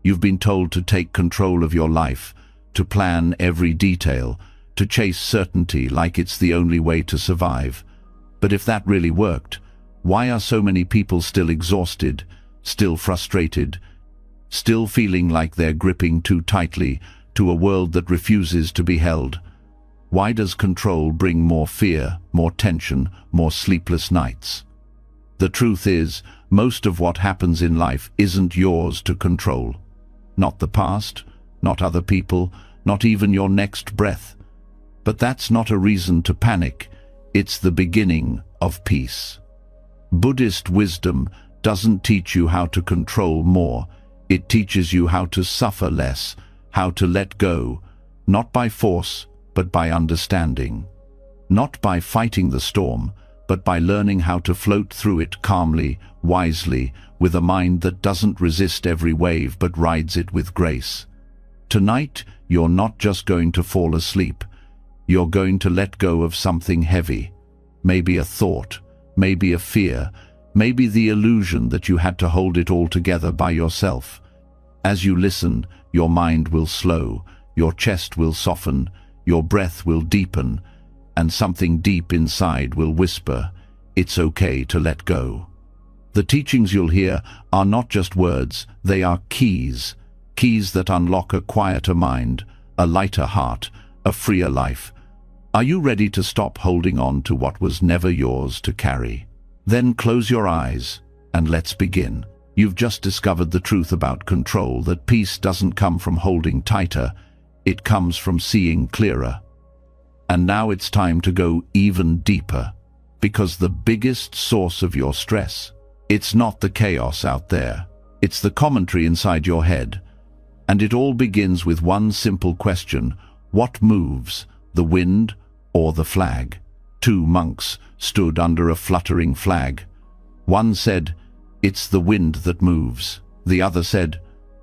You've been told to take control of your life, to plan every detail, to chase certainty like it's the only way to survive. But if that really worked, why are so many people still exhausted, still frustrated, still feeling like they're gripping too tightly to a world that refuses to be held? Why does control bring more fear, more tension, more sleepless nights? The truth is, most of what happens in life isn't yours to control. Not the past, not other people, not even your next breath. But that's not a reason to panic. It's the beginning of peace. Buddhist wisdom doesn't teach you how to control more. It teaches you how to suffer less, how to let go, not by force, but by understanding. Not by fighting the storm, but by learning how to float through it calmly, wisely, with a mind that doesn't resist every wave but rides it with grace. Tonight, you're not just going to fall asleep. You're going to let go of something heavy. Maybe a thought, maybe a fear, maybe the illusion that you had to hold it all together by yourself. As you listen, your mind will slow, your chest will soften, your breath will deepen, and something deep inside will whisper, "It's okay to let go." The teachings you'll hear are not just words, they are keys. Keys that unlock a quieter mind, a lighter heart, a freer life. Are you ready to stop holding on to what was never yours to carry? Then close your eyes and let's begin. You've just discovered the truth about control, that peace doesn't come from holding tighter, it comes from seeing clearer. And now it's time to go even deeper, because the biggest source of your stress, it's not the chaos out there, it's the commentary inside your head. And it all begins with one simple question: what moves, the wind or the flag? Two monks stood under a fluttering flag. One said, "It's the wind that moves." The other said,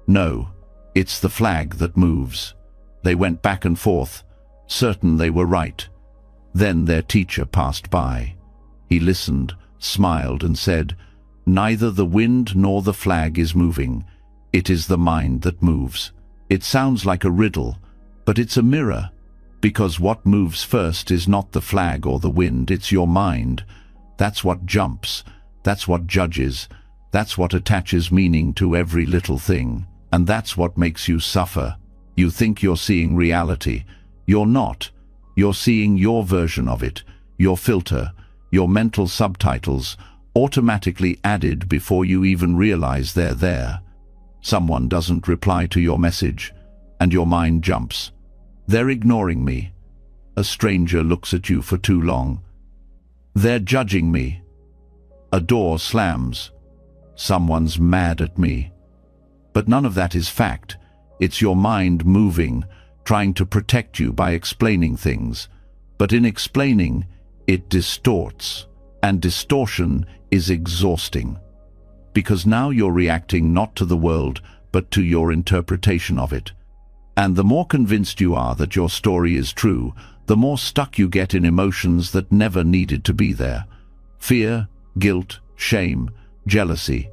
"No, it's the flag that moves." They went back and forth, certain they were right. Then their teacher passed by. He listened, smiled, and said, "Neither the wind nor the flag is moving. It is the mind that moves." It sounds like a riddle, but it's a mirror, because what moves first is not the flag or the wind, it's your mind. That's what jumps, that's what judges, that's what attaches meaning to every little thing, and that's what makes you suffer. You think you're seeing reality. You're not. You're seeing your version of it, your filter, your mental subtitles, automatically added before you even realize they're there. Someone doesn't reply to your message, and your mind jumps. They're ignoring me. A stranger looks at you for too long. They're judging me. A door slams. Someone's mad at me. But none of that is fact. It's your mind moving, trying to protect you by explaining things. But in explaining, it distorts. And distortion is exhausting. Because now you're reacting not to the world, but to your interpretation of it. And the more convinced you are that your story is true, the more stuck you get in emotions that never needed to be there. Fear, guilt, shame, jealousy.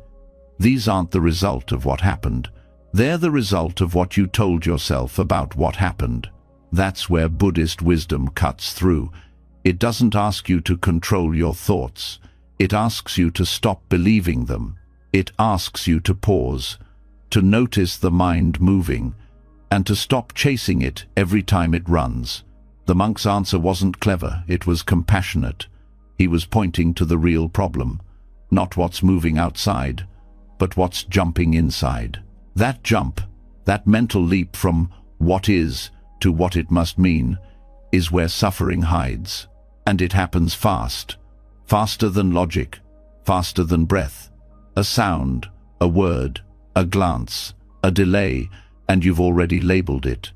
These aren't the result of what happened. They're the result of what you told yourself about what happened. That's where Buddhist wisdom cuts through. It doesn't ask you to control your thoughts. It asks you to stop believing them. It asks you to pause, to notice the mind moving, and to stop chasing it every time it runs. The monk's answer wasn't clever, it was compassionate. He was pointing to the real problem, not what's moving outside, but what's jumping inside. That jump, that mental leap from what is to what it must mean, is where suffering hides. And it happens fast, faster than logic, faster than breath. A sound, a word, a glance, a delay, and you've already labeled it.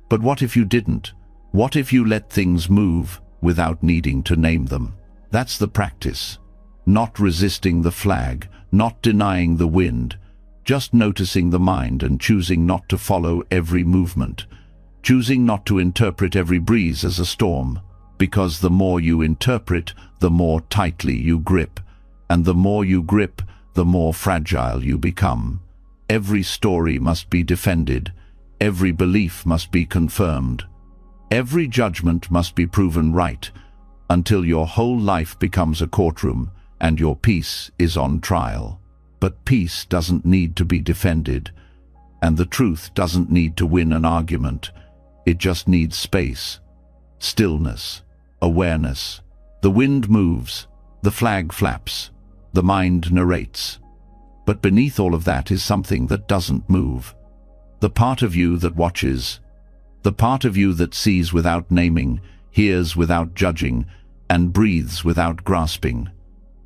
But what if you didn't? What if you let things move without needing to name them? That's the practice. Not resisting the flag, not denying the wind, just noticing the mind and choosing not to follow every movement, choosing not to interpret every breeze as a storm, because the more you interpret, the more tightly you grip, and the more you grip, the more fragile you become. Every story must be defended. Every belief must be confirmed. Every judgment must be proven right, until your whole life becomes a courtroom and your peace is on trial. But peace doesn't need to be defended, and the truth doesn't need to win an argument. It just needs space, stillness, awareness. The wind moves, the flag flaps, the mind narrates. But beneath all of that is something that doesn't move. The part of you that watches, the part of you that sees without naming, hears without judging, and breathes without grasping.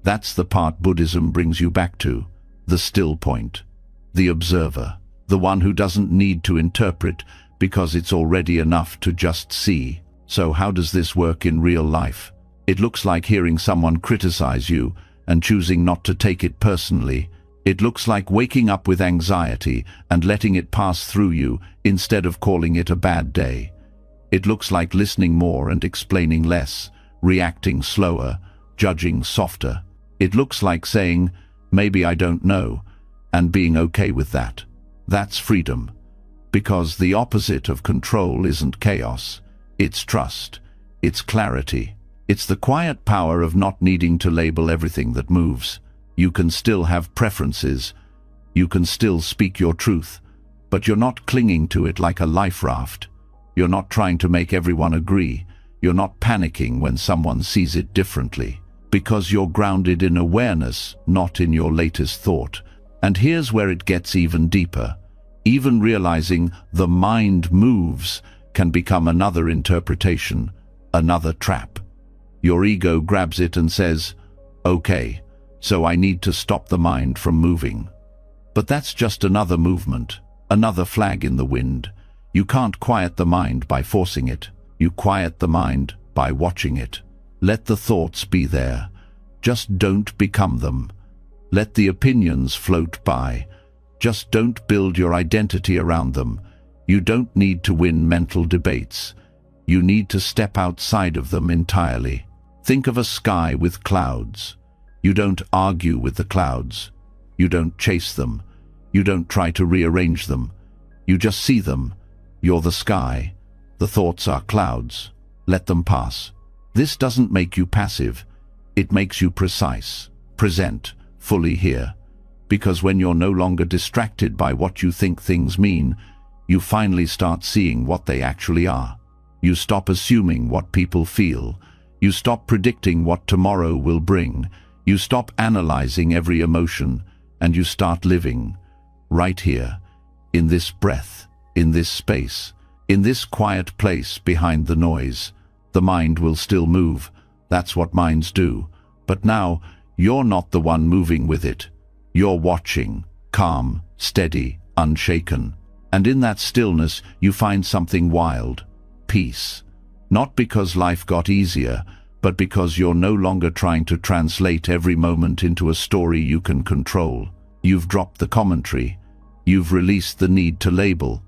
That's the part Buddhism brings you back to, the still point, the observer, the one who doesn't need to interpret because it's already enough to just see. So how does this work in real life? It looks like hearing someone criticize you and choosing not to take it personally. It looks like waking up with anxiety and letting it pass through you instead of calling it a bad day. It looks like listening more and explaining less, reacting slower, judging softer. It looks like saying, maybe I don't know, and being okay with that. That's freedom. Because the opposite of control isn't chaos. It's trust. It's clarity. It's the quiet power of not needing to label everything that moves. You can still have preferences. You can still speak your truth, but you're not clinging to it like a life raft. You're not trying to make everyone agree. You're not panicking when someone sees it differently. Because you're grounded in awareness, not in your latest thought. And here's where it gets even deeper. Even realizing the mind moves can become another interpretation, another trap. Your ego grabs it and says, okay, so I need to stop the mind from moving. But that's just another movement, another flag in the wind. You can't quiet the mind by forcing it. You quiet the mind by watching it. Let the thoughts be there. Just don't become them. Let the opinions float by. Just don't build your identity around them. You don't need to win mental debates. You need to step outside of them entirely. Think of a sky with clouds. You don't argue with the clouds. You don't chase them. You don't try to rearrange them. You just see them. You're the sky. The thoughts are clouds. Let them pass. This doesn't make you passive. It makes you precise, present, fully here. Because when you're no longer distracted by what you think things mean, you finally start seeing what they actually are. You stop assuming what people feel. You stop predicting what tomorrow will bring. You stop analyzing every emotion, and you start living right here, in this breath, in this space, in this quiet place behind the noise. The mind will still move. That's what minds do. But now, you're not the one moving with it. You're watching, calm, steady, unshaken. And in that stillness, you find something wild, peace. Not because life got easier, but because you're no longer trying to translate every moment into a story you can control. You've dropped the commentary. You've released the need to label.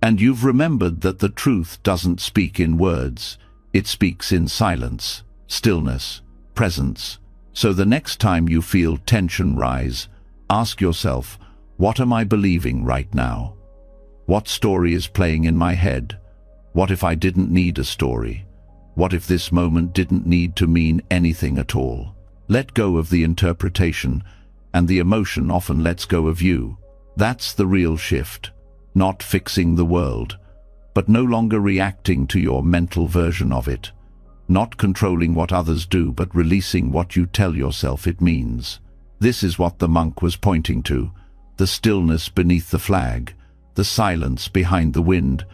And you've remembered that the truth doesn't speak in words. It speaks in silence, stillness, presence. So the next time you feel tension rise, ask yourself, what am I believing right now? What story is playing in my head? What if I didn't need a story? What if this moment didn't need to mean anything at all? Let go of the interpretation, and the emotion often lets go of you. That's the real shift. Not fixing the world, but no longer reacting to your mental version of it. Not controlling what others do, but releasing what you tell yourself it means. This is what the monk was pointing to. The stillness beneath the flag, the silence behind the wind,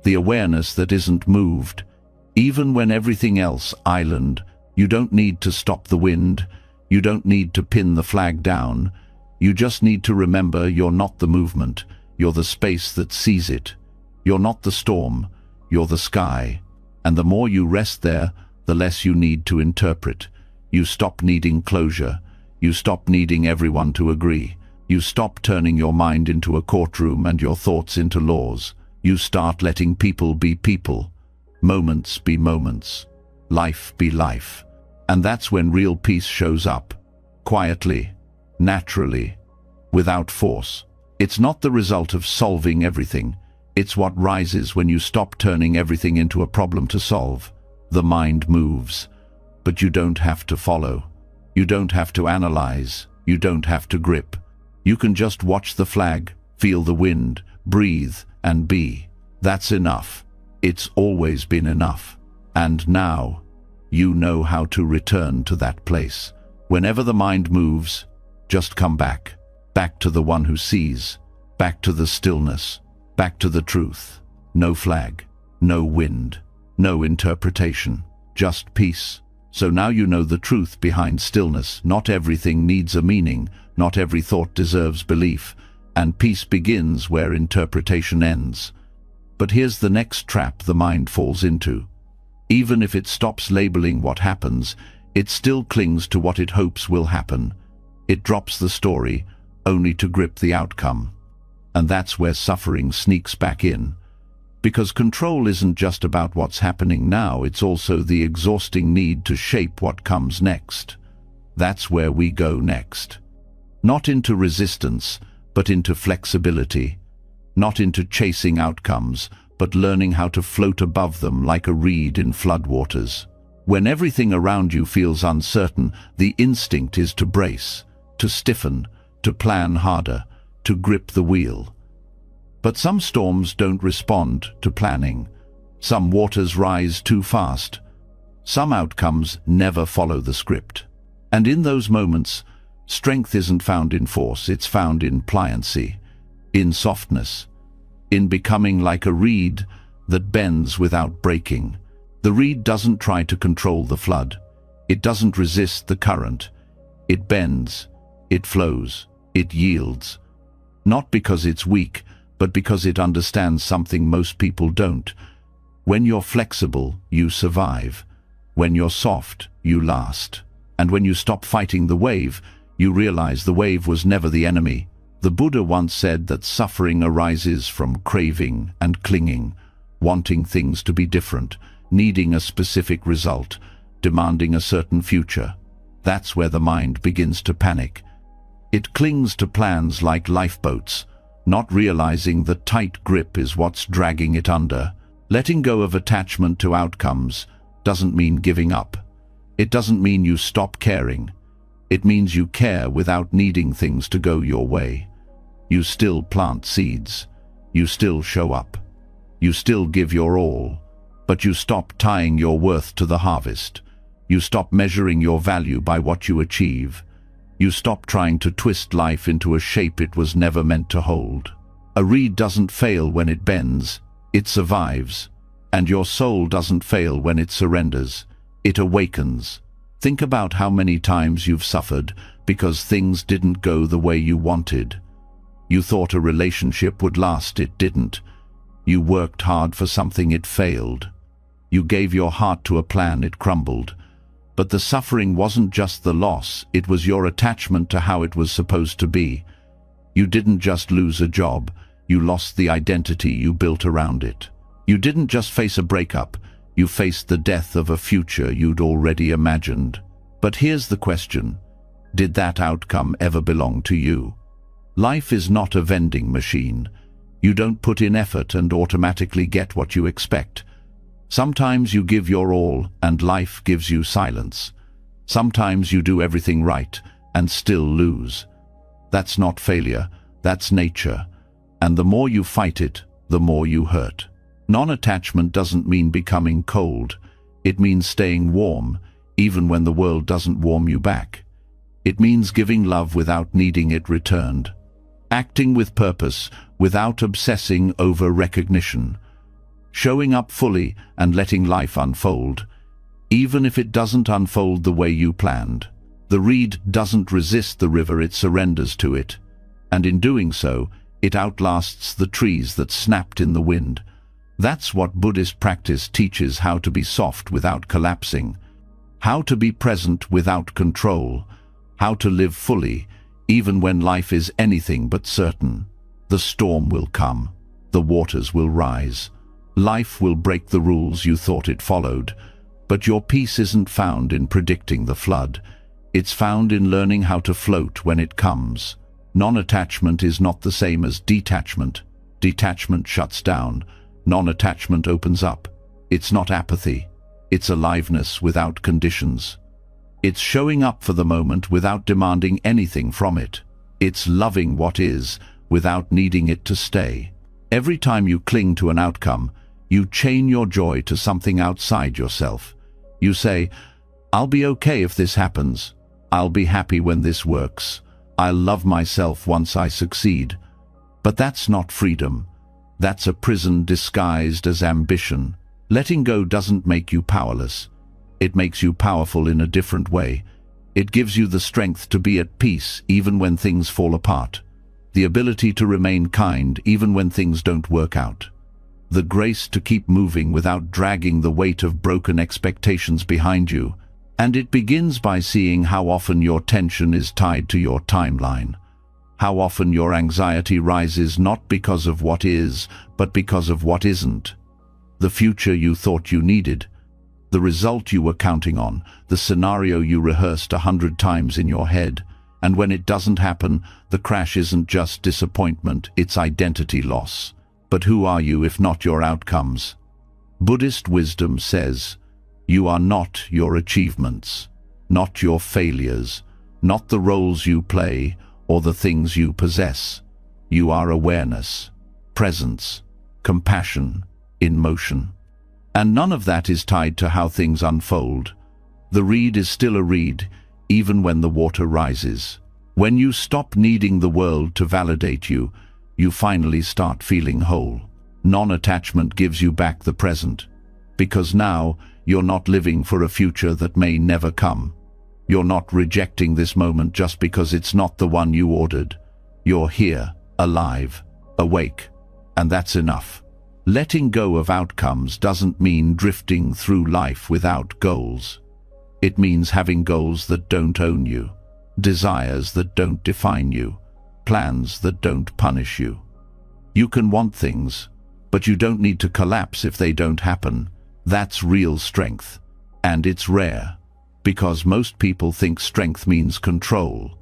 the awareness that isn't moved. Even when everything else island, you don't need to stop the wind. You don't need to pin the flag down. You just need to remember you're not the movement. You're the space that sees it. You're not the storm. You're the sky. And the more you rest there, the less you need to interpret. You stop needing closure. You stop needing everyone to agree. You stop turning your mind into a courtroom and your thoughts into laws. You start letting people be people, moments be moments, life be life. And that's when real peace shows up, quietly, naturally, without force. It's not the result of solving everything. It's what rises when you stop turning everything into a problem to solve. The mind moves, but you don't have to follow. You don't have to analyze. You don't have to grip. You can just watch the flag, feel the wind, breathe, and be. That's enough. It's always been enough. And now, you know how to return to that place. Whenever the mind moves, just come back. Back to the one who sees. Back to the stillness. Back to the truth. No flag. No wind. No interpretation. Just peace. So now you know the truth behind stillness. Not everything needs a meaning. Not every thought deserves belief. And peace begins where interpretation ends. But here's the next trap the mind falls into. Even if it stops labeling what happens, it still clings to what it hopes will happen. It drops the story, only to grip the outcome. And that's where suffering sneaks back in. Because control isn't just about what's happening now, it's also the exhausting need to shape what comes next. That's where we go next. Not into resistance, but into flexibility. Not into chasing outcomes, but learning how to float above them like a reed in floodwaters. When everything around you feels uncertain, the instinct is to brace, to stiffen, to plan harder, to grip the wheel. But some storms don't respond to planning. Some waters rise too fast. Some outcomes never follow the script. And in those moments, strength isn't found in force, it's found in pliancy, in softness, in becoming like a reed that bends without breaking. The reed doesn't try to control the flood. It doesn't resist the current. It bends, it flows, it yields. Not because it's weak, but because it understands something most people don't. When you're flexible, you survive. When you're soft, you last. And when you stop fighting the wave, you realize the wave was never the enemy. The Buddha once said that suffering arises from craving and clinging, wanting things to be different, needing a specific result, demanding a certain future. That's where the mind begins to panic. It clings to plans like lifeboats, not realizing the tight grip is what's dragging it under. Letting go of attachment to outcomes doesn't mean giving up. It doesn't mean you stop caring. It means you care without needing things to go your way. You still plant seeds. You still show up. You still give your all. But you stop tying your worth to the harvest. You stop measuring your value by what you achieve. You stop trying to twist life into a shape it was never meant to hold. A reed doesn't fail when it bends. It survives. And your soul doesn't fail when it surrenders. It awakens. Think about how many times you've suffered because things didn't go the way you wanted. You thought a relationship would last, it didn't. You worked hard for something, it failed. You gave your heart to a plan, it crumbled. But the suffering wasn't just the loss, it was your attachment to how it was supposed to be. You didn't just lose a job, you lost the identity you built around it. You didn't just face a breakup, you faced the death of a future you'd already imagined. But here's the question: did that outcome ever belong to you? Life is not a vending machine. You don't put in effort and automatically get what you expect. Sometimes you give your all and life gives you silence. Sometimes you do everything right and still lose. That's not failure, that's nature. And the more you fight it, the more you hurt. Non-attachment doesn't mean becoming cold. It means staying warm, even when the world doesn't warm you back. It means giving love without needing it returned. Acting with purpose without obsessing over recognition. Showing up fully and letting life unfold, even if it doesn't unfold the way you planned. The reed doesn't resist the river, it surrenders to it. And in doing so, it outlasts the trees that snapped in the wind. That's what Buddhist practice teaches: how to be soft without collapsing, how to be present without control, how to live fully, even when life is anything but certain. The storm will come, the waters will rise, life will break the rules you thought it followed, but your peace isn't found in predicting the flood. It's found in learning how to float when it comes. Non-attachment is not the same as detachment. Detachment shuts down. Non-attachment opens up. It's not apathy. It's aliveness without conditions. It's showing up for the moment without demanding anything from it. It's loving what is without needing it to stay. Every time you cling to an outcome, you chain your joy to something outside yourself. You say, "I'll be okay if this happens. I'll be happy when this works. I'll love myself once I succeed." But that's not freedom. That's a prison disguised as ambition. Letting go doesn't make you powerless. It makes you powerful in a different way. It gives you the strength to be at peace even when things fall apart. The ability to remain kind even when things don't work out. The grace to keep moving without dragging the weight of broken expectations behind you. And it begins by seeing how often your tension is tied to your timeline. How often your anxiety rises not because of what is, but because of what isn't. The future you thought you needed. The result you were counting on. The scenario you rehearsed 100 times in your head. And when it doesn't happen, the crash isn't just disappointment, it's identity loss. But who are you if not your outcomes? Buddhist wisdom says, you are not your achievements, not your failures, not the roles you play or the things you possess. You are awareness, presence, compassion, in motion. And none of that is tied to how things unfold. The reed is still a reed, even when the water rises. When you stop needing the world to validate you, you finally start feeling whole. Non-attachment gives you back the present, because now you're not living for a future that may never come. You're not rejecting this moment just because it's not the one you ordered. You're here, alive, awake, and that's enough. Letting go of outcomes doesn't mean drifting through life without goals. It means having goals that don't own you, desires that don't define you, plans that don't punish you. You can want things, but you don't need to collapse if they don't happen. That's real strength, and it's rare, because most people think strength means control.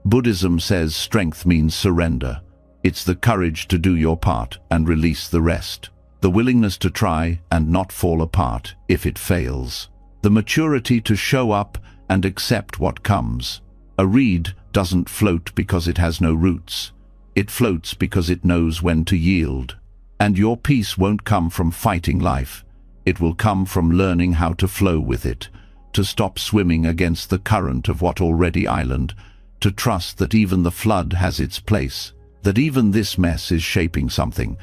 Buddhism says strength means surrender. It's the courage to do your part and release the rest. The willingness to try and not fall apart if it fails. The maturity to show up and accept what comes. A reed doesn't float because it has no roots. It floats because it knows when to yield. And your peace won't come from fighting life. It will come from learning how to flow with it, to stop swimming against the current of what already island, to trust that even the flood has its place, that even this mess is shaping something.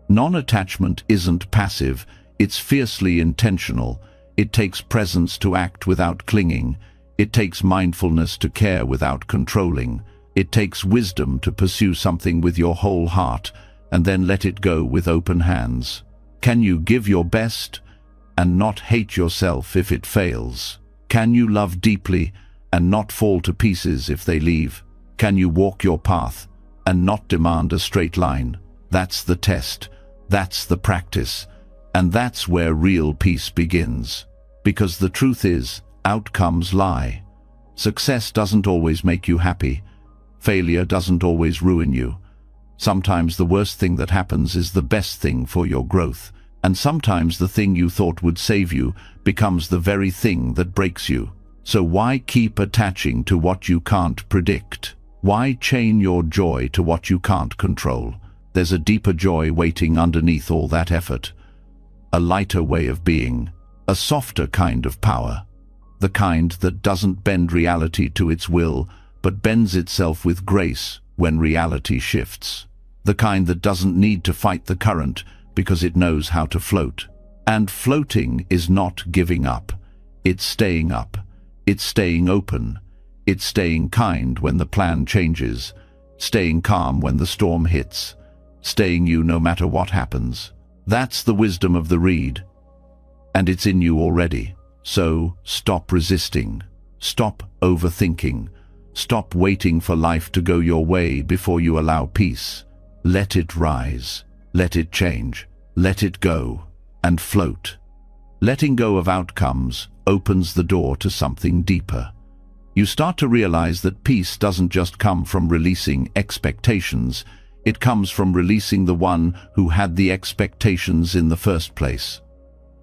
Non-attachment isn't passive, it's fiercely intentional. It takes presence to act without clinging. It takes mindfulness to care without controlling. It takes wisdom to pursue something with your whole heart and then let it go with open hands. Can you give your best and not hate yourself if it fails? Can you love deeply and not fall to pieces if they leave? Can you walk your path and not demand a straight line? That's the test. That's the practice. And that's where real peace begins. Because the truth is, outcomes lie. Success doesn't always make you happy. Failure doesn't always ruin you. Sometimes the worst thing that happens is the best thing for your growth. And sometimes the thing you thought would save you becomes the very thing that breaks you. So why keep attaching to what you can't predict? Why chain your joy to what you can't control? There's a deeper joy waiting underneath all that effort. A lighter way of being. A softer kind of power. The kind that doesn't bend reality to its will, but bends itself with grace when reality shifts. The kind that doesn't need to fight the current because it knows how to float. And floating is not giving up. It's staying up. It's staying open. It's staying kind when the plan changes. Staying calm when the storm hits. Staying you no matter what happens. That's the wisdom of the reed. And it's in you already. So stop resisting. Stop overthinking. Stop waiting for life to go your way before you allow peace. Let it rise. Let it change. Let it go. And float. Letting go of outcomes opens the door to something deeper. You start to realize that peace doesn't just come from releasing expectations, it comes from releasing the one who had the expectations in the first place.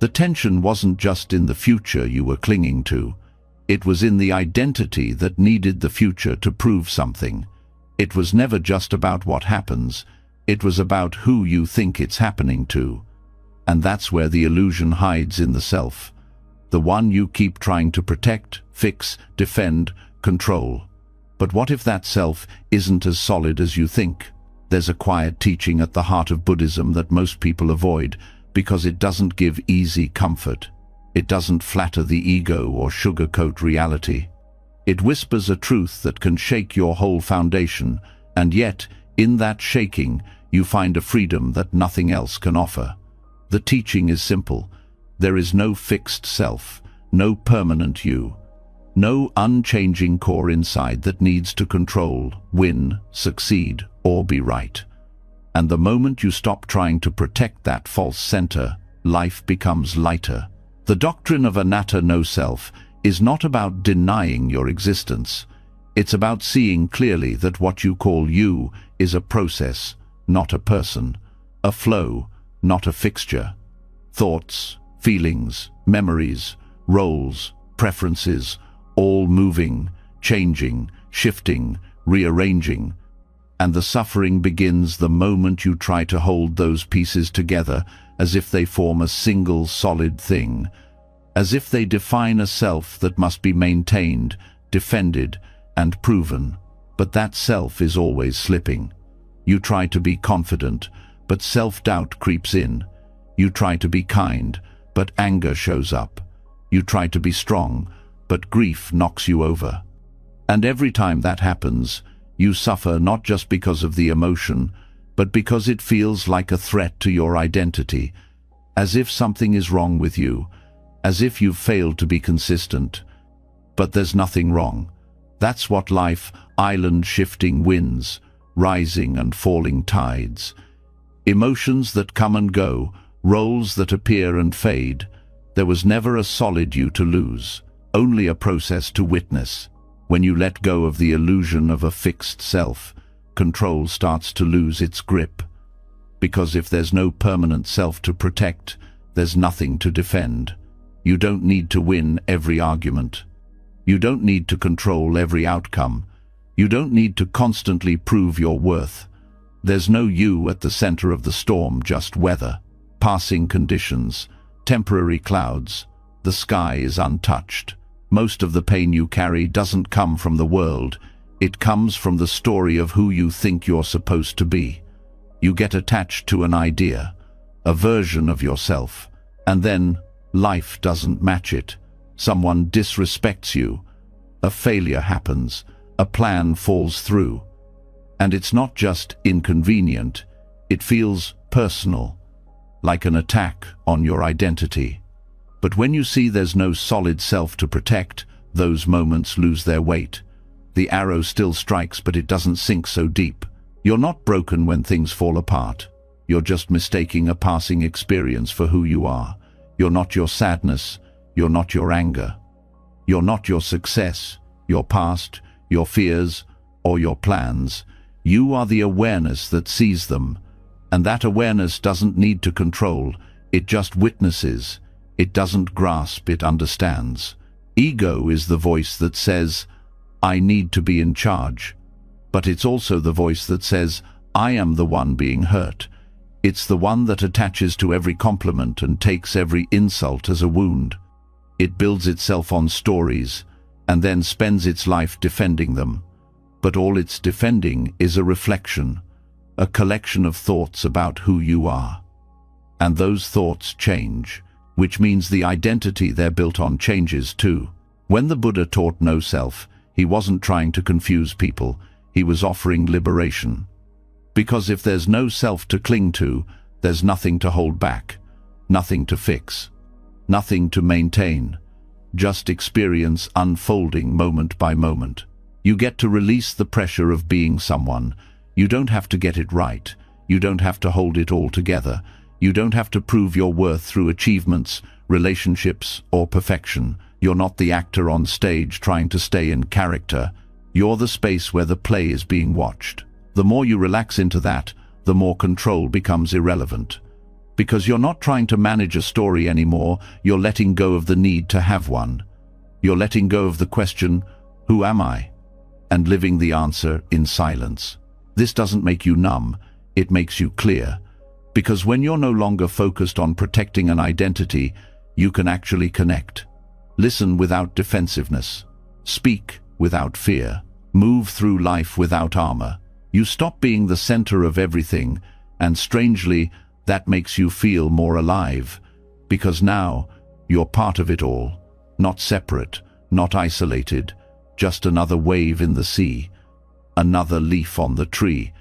The tension wasn't just in the future you were clinging to. It was in the identity that needed the future to prove something. It was never just about what happens, it was about who you think it's happening to. And that's where the illusion hides in the self. The one you keep trying to protect, fix, defend, control. But what if that self isn't as solid as you think? There's a quiet teaching at the heart of Buddhism that most people avoid because it doesn't give easy comfort. It doesn't flatter the ego or sugarcoat reality. It whispers a truth that can shake your whole foundation, and yet, in that shaking, you find a freedom that nothing else can offer. The teaching is simple. There is no fixed self, no permanent you, no unchanging core inside that needs to control, win, succeed, or be right. And the moment you stop trying to protect that false center, life becomes lighter. The doctrine of anatta no self is not about denying your existence. It's about seeing clearly that what you call you is a process, not a person, a flow, not a fixture. Thoughts, feelings, memories, roles, preferences, all moving, changing, shifting, rearranging. And the suffering begins the moment you try to hold those pieces together as if they form a single solid thing, as if they define a self that must be maintained, defended, and proven. But that self is always slipping. You try to be confident, but self-doubt creeps in. You try to be kind, but anger shows up. You try to be strong, but grief knocks you over. And every time that happens, you suffer not just because of the emotion, but because it feels like a threat to your identity, as if something is wrong with you, as if you've failed to be consistent. But there's nothing wrong. That's what life, island-shifting winds, rising and falling tides. Emotions that come and go, roles that appear and fade. There was never a solid you to lose, only a process to witness. When you let go of the illusion of a fixed self, control starts to lose its grip. Because if there's no permanent self to protect, there's nothing to defend. You don't need to win every argument. You don't need to control every outcome. You don't need to constantly prove your worth. There's no you at the center of the storm, just weather, passing conditions, temporary clouds. The sky is untouched. Most of the pain you carry doesn't come from the world. It comes from the story of who you think you're supposed to be. You get attached to an idea, a version of yourself, and then life doesn't match it. Someone disrespects you. A failure happens. A plan falls through. And it's not just inconvenient, it feels personal, like an attack on your identity. But when you see there's no solid self to protect, those moments lose their weight. The arrow still strikes, but it doesn't sink so deep. You're not broken when things fall apart. You're just mistaking a passing experience for who you are. You're not your sadness. You're not your anger. You're not your success, your past, your fears, or your plans. You are the awareness that sees them. And that awareness doesn't need to control. It just witnesses. It doesn't grasp, it understands. Ego is the voice that says, I need to be in charge. But it's also the voice that says, I am the one being hurt. It's the one that attaches to every compliment and takes every insult as a wound. It builds itself on stories, and then spends its life defending them. But all it's defending is a reflection, a collection of thoughts about who you are. And those thoughts change, which means the identity they're built on changes too. When the Buddha taught no self, he wasn't trying to confuse people, he was offering liberation. Because if there's no self to cling to, there's nothing to hold back, nothing to fix, nothing to maintain. Just experience unfolding moment by moment. You get to release the pressure of being someone. You don't have to get it right. You don't have to hold it all together. You don't have to prove your worth through achievements, relationships, or perfection. You're not the actor on stage trying to stay in character. You're the space where the play is being watched. The more you relax into that, the more control becomes irrelevant. Because you're not trying to manage a story anymore, you're letting go of the need to have one. You're letting go of the question, who am I? And living the answer in silence. This doesn't make you numb, it makes you clear. Because when you're no longer focused on protecting an identity, you can actually connect. Listen without defensiveness. Speak without fear. Move through life without armor. You stop being the center of everything, and strangely, that makes you feel more alive. Because now, you're part of it all. Not separate, not isolated, just another wave in the sea, another leaf on the tree.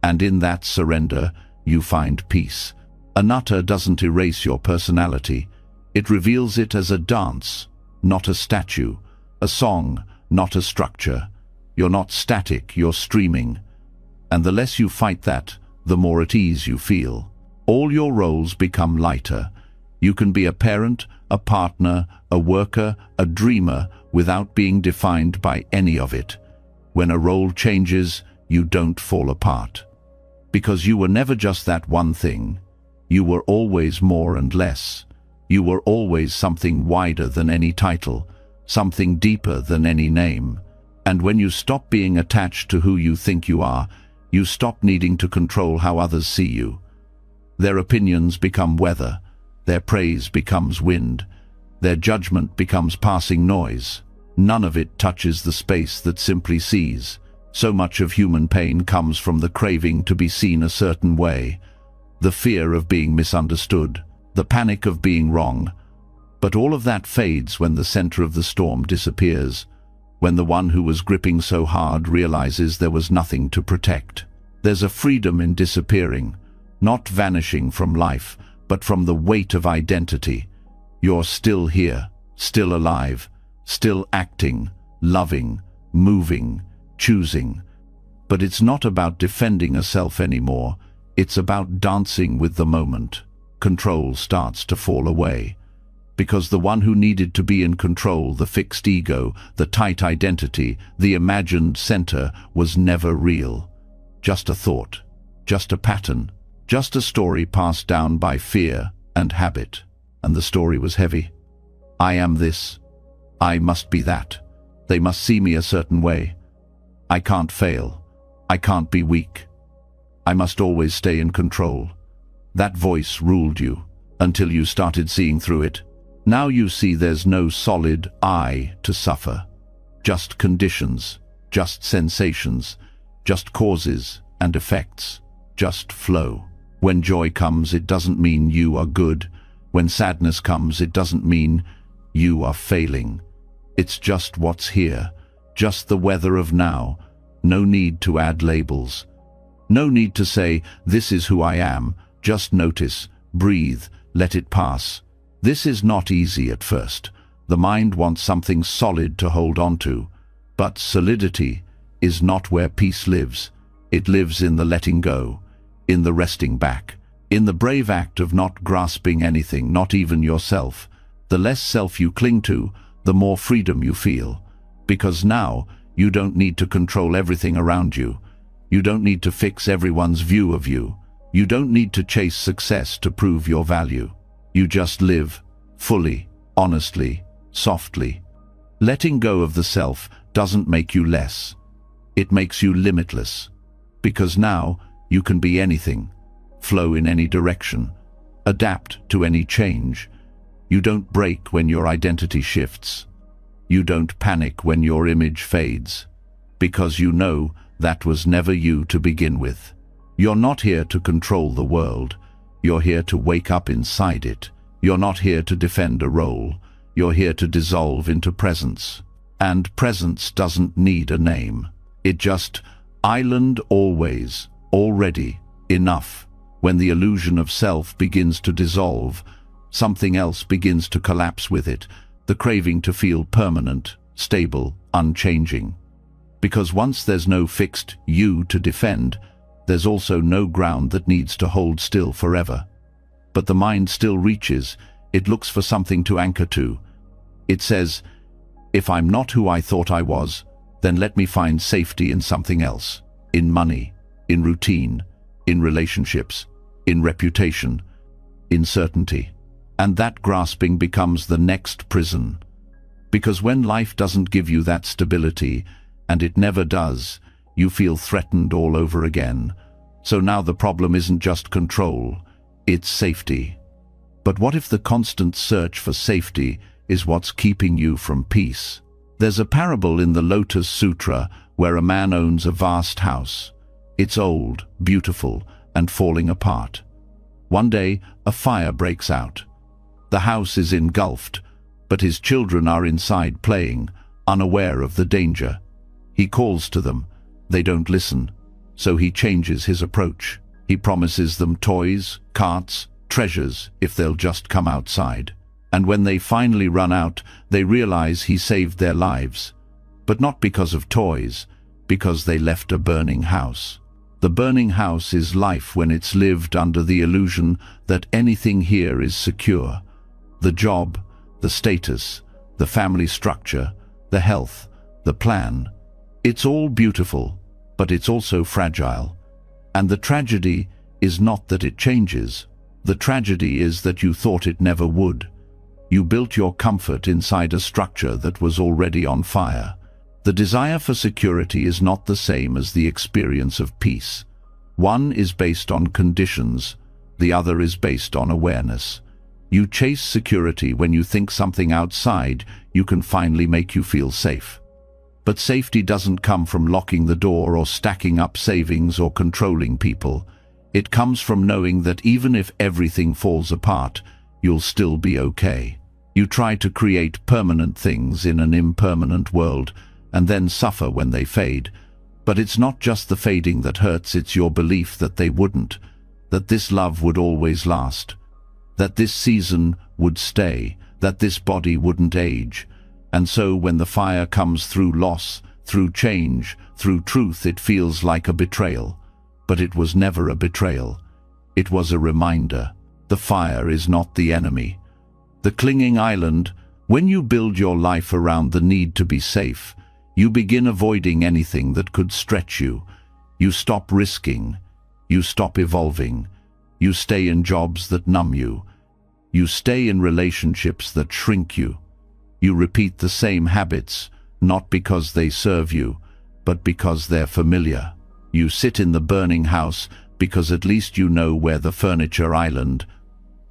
And in that surrender, you find peace. Anatta doesn't erase your personality. It reveals it as a dance, not a statue, a song, not a structure. You're not static, you're streaming. And the less you fight that, the more at ease you feel. All your roles become lighter. You can be a parent, a partner, a worker, a dreamer, without being defined by any of it. When a role changes, you don't fall apart. Because you were never just that one thing. You were always more and less. You were always something wider than any title, something deeper than any name. And when you stop being attached to who you think you are, you stop needing to control how others see you. Their opinions become weather, their praise becomes wind, their judgment becomes passing noise. None of it touches the space that simply sees. So much of human pain comes from the craving to be seen a certain way, the fear of being misunderstood, the panic of being wrong. But all of that fades when the center of the storm disappears, when the one who was gripping so hard realizes there was nothing to protect. There's a freedom in disappearing, not vanishing from life, but from the weight of identity. You're still here, still alive, still acting, loving, moving, choosing. But it's not about defending a self anymore. It's about dancing with the moment. Control starts to fall away. Because the one who needed to be in control, the fixed ego, the tight identity, the imagined center, was never real. Just a thought, just a pattern, just a story passed down by fear and habit. And the story was heavy. I am this. I must be that. They must see me a certain way. I can't fail. I can't be weak. I must always stay in control. That voice ruled you until you started seeing through it. Now you see there's no solid I to suffer. Just conditions, just sensations, just causes and effects, just flow. When joy comes, it doesn't mean you are good. When sadness comes, it doesn't mean you are failing. It's just what's here, just the weather of now. No need to add labels. No need to say, this is who I am. Just notice, breathe, let it pass. This is not easy at first. The mind wants something solid to hold on to. But solidity is not where peace lives. It lives in the letting go, in the resting back, in the brave act of not grasping anything, not even yourself. The less self you cling to, the more freedom you feel. Because now, you don't need to control everything around you. You don't need to fix everyone's view of you. You don't need to chase success to prove your value. You just live, fully, honestly, softly. Letting go of the self doesn't make you less. It makes you limitless. Because now, you can be anything, flow in any direction, adapt to any change. You don't break when your identity shifts. You don't panic when your image fades. Because you know that was never you to begin with. You're not here to control the world. You're here to wake up inside it. You're not here to defend a role. You're here to dissolve into presence. And presence doesn't need a name. It just, island always, already, enough. When the illusion of self begins to dissolve, something else begins to collapse with it, the craving to feel permanent, stable, unchanging. Because once there's no fixed you to defend, there's also no ground that needs to hold still forever. But the mind still reaches, it looks for something to anchor to. It says, if I'm not who I thought I was, then let me find safety in something else, in money, in routine, in relationships, in reputation, in certainty. And that grasping becomes the next prison. Because when life doesn't give you that stability, and it never does, you feel threatened all over again. So now the problem isn't just control, it's safety. But what if the constant search for safety is what's keeping you from peace? There's a parable in the Lotus Sutra where a man owns a vast house. It's old, beautiful, and falling apart. One day, a fire breaks out. The house is engulfed, but his children are inside playing, unaware of the danger. He calls to them. They don't listen, so he changes his approach. He promises them toys, carts, treasures if they'll just come outside. And when they finally run out, they realize he saved their lives. But not because of toys, because they left a burning house. The burning house is life when it's lived under the illusion that anything here is secure. The job, the status, the family structure, the health, the plan. It's all beautiful, but it's also fragile. And the tragedy is not that it changes. The tragedy is that you thought it never would. You built your comfort inside a structure that was already on fire. The desire for security is not the same as the experience of peace. One is based on conditions, the other is based on awareness. You chase security when you think something outside you can finally make you feel safe. But safety doesn't come from locking the door or stacking up savings or controlling people. It comes from knowing that even if everything falls apart, you'll still be okay. You try to create permanent things in an impermanent world and then suffer when they fade. But it's not just the fading that hurts, it's your belief that they wouldn't, that this love would always last, that this season would stay, that this body wouldn't age. And so when the fire comes through loss, through change, through truth, it feels like a betrayal. But it was never a betrayal. It was a reminder. The fire is not the enemy. The clinging island, when you build your life around the need to be safe, you begin avoiding anything that could stretch you. You stop risking. You stop evolving. You stay in jobs that numb you. You stay in relationships that shrink you. You repeat the same habits, not because they serve you, but because they're familiar. You sit in the burning house because at least you know where the furniture island.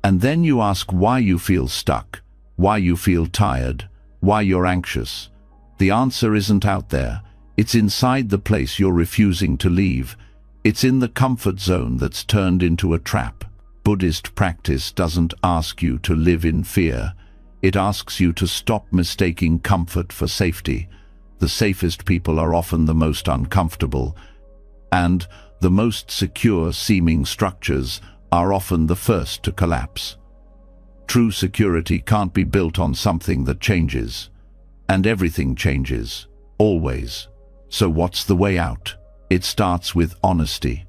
And then you ask why you feel stuck, why you feel tired, why you're anxious. The answer isn't out there. It's inside the place you're refusing to leave. It's in the comfort zone that's turned into a trap. Buddhist practice doesn't ask you to live in fear. It asks you to stop mistaking comfort for safety. The safest people are often the most uncomfortable, and the most secure-seeming structures are often the first to collapse. True security can't be built on something that changes. And everything changes, always. So what's the way out? It starts with honesty.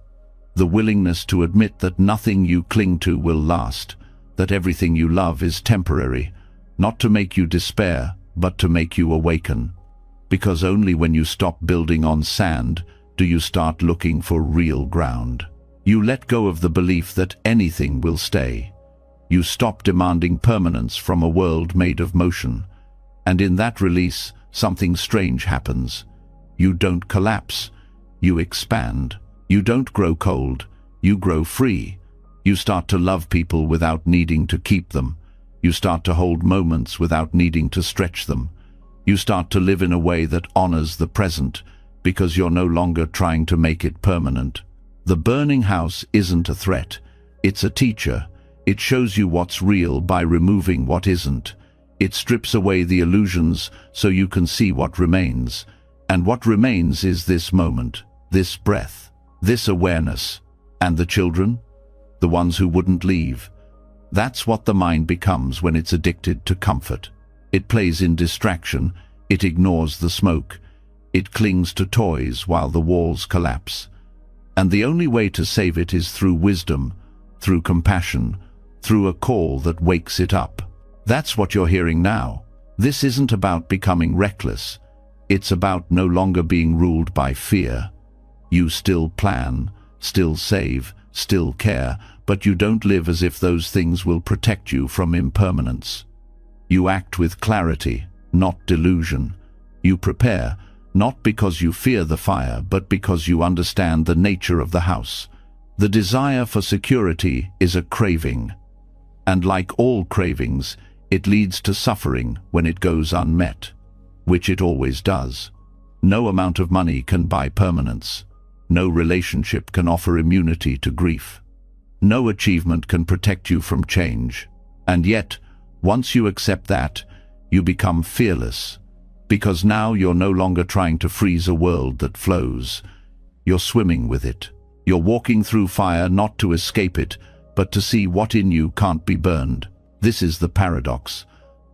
The willingness to admit that nothing you cling to will last, that everything you love is temporary, not to make you despair, but to make you awaken. Because only when you stop building on sand do you start looking for real ground. You let go of the belief that anything will stay. You stop demanding permanence from a world made of motion. And in that release, something strange happens. You don't collapse, you expand. You don't grow cold, you grow free. You start to love people without needing to keep them. You start to hold moments without needing to stretch them. You start to live in a way that honors the present, because you're no longer trying to make it permanent. The burning house isn't a threat, it's a teacher. It shows you what's real by removing what isn't. It strips away the illusions so you can see what remains. And what remains is this moment, this breath, this awareness. And the children? The ones who wouldn't leave. That's what the mind becomes when it's addicted to comfort. It plays in distraction, it ignores the smoke, it clings to toys while the walls collapse. And the only way to save it is through wisdom, through compassion, through a call that wakes it up. That's what you're hearing now. This isn't about becoming reckless. It's about no longer being ruled by fear. You still plan, still save, still care, but you don't live as if those things will protect you from impermanence. You act with clarity, not delusion. You prepare, not because you fear the fire, but because you understand the nature of the house. The desire for security is a craving. And like all cravings, it leads to suffering when it goes unmet, which it always does. No amount of money can buy permanence. No relationship can offer immunity to grief. No achievement can protect you from change. And yet, once you accept that, you become fearless, because now you're no longer trying to freeze a world that flows. You're swimming with it. You're walking through fire not to escape it, but to see what in you can't be burned. This is the paradox.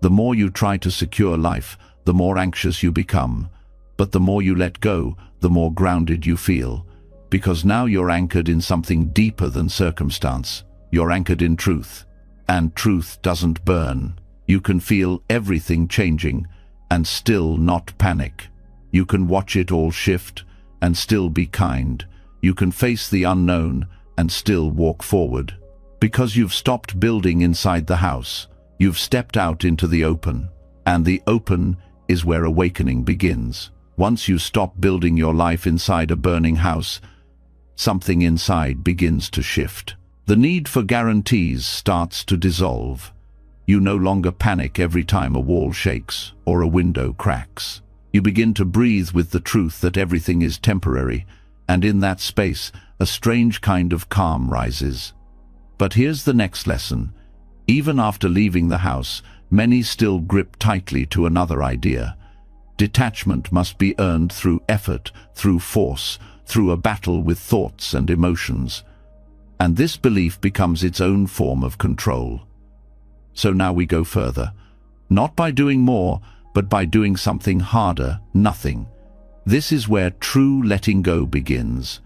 The more you try to secure life, the more anxious you become. But the more you let go, the more grounded you feel. Because now you're anchored in something deeper than circumstance. You're anchored in truth. And truth doesn't burn. You can feel everything changing and still not panic. You can watch it all shift and still be kind. You can face the unknown and still walk forward. Because you've stopped building inside the house. You've stepped out into the open. And the open is where awakening begins. Once you stop building your life inside a burning house, something inside begins to shift. The need for guarantees starts to dissolve. You no longer panic every time a wall shakes or a window cracks. You begin to breathe with the truth that everything is temporary, and in that space, a strange kind of calm rises. But here's the next lesson. Even after leaving the house, many still grip tightly to another idea. Detachment must be earned through effort, through force, through a battle with thoughts and emotions. And this belief becomes its own form of control. So now we go further. Not by doing more, but by doing something harder, nothing. This is where true letting go begins.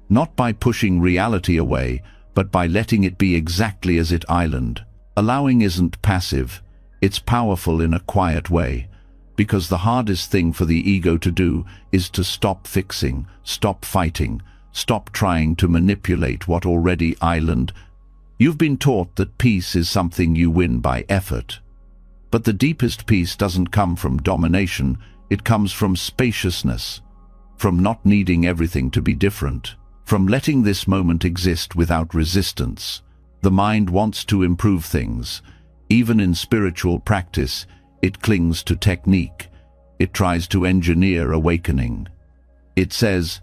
Not by pushing reality away, but by letting it be exactly as it island. Allowing isn't passive, it's powerful in a quiet way. Because the hardest thing for the ego to do is to stop fixing, stop fighting, stop trying to manipulate what already island. You've been taught that peace is something you win by effort. But the deepest peace doesn't come from domination, it comes from spaciousness, from not needing everything to be different, from letting this moment exist without resistance. The mind wants to improve things. Even in spiritual practice, it clings to technique. It tries to engineer awakening. It says,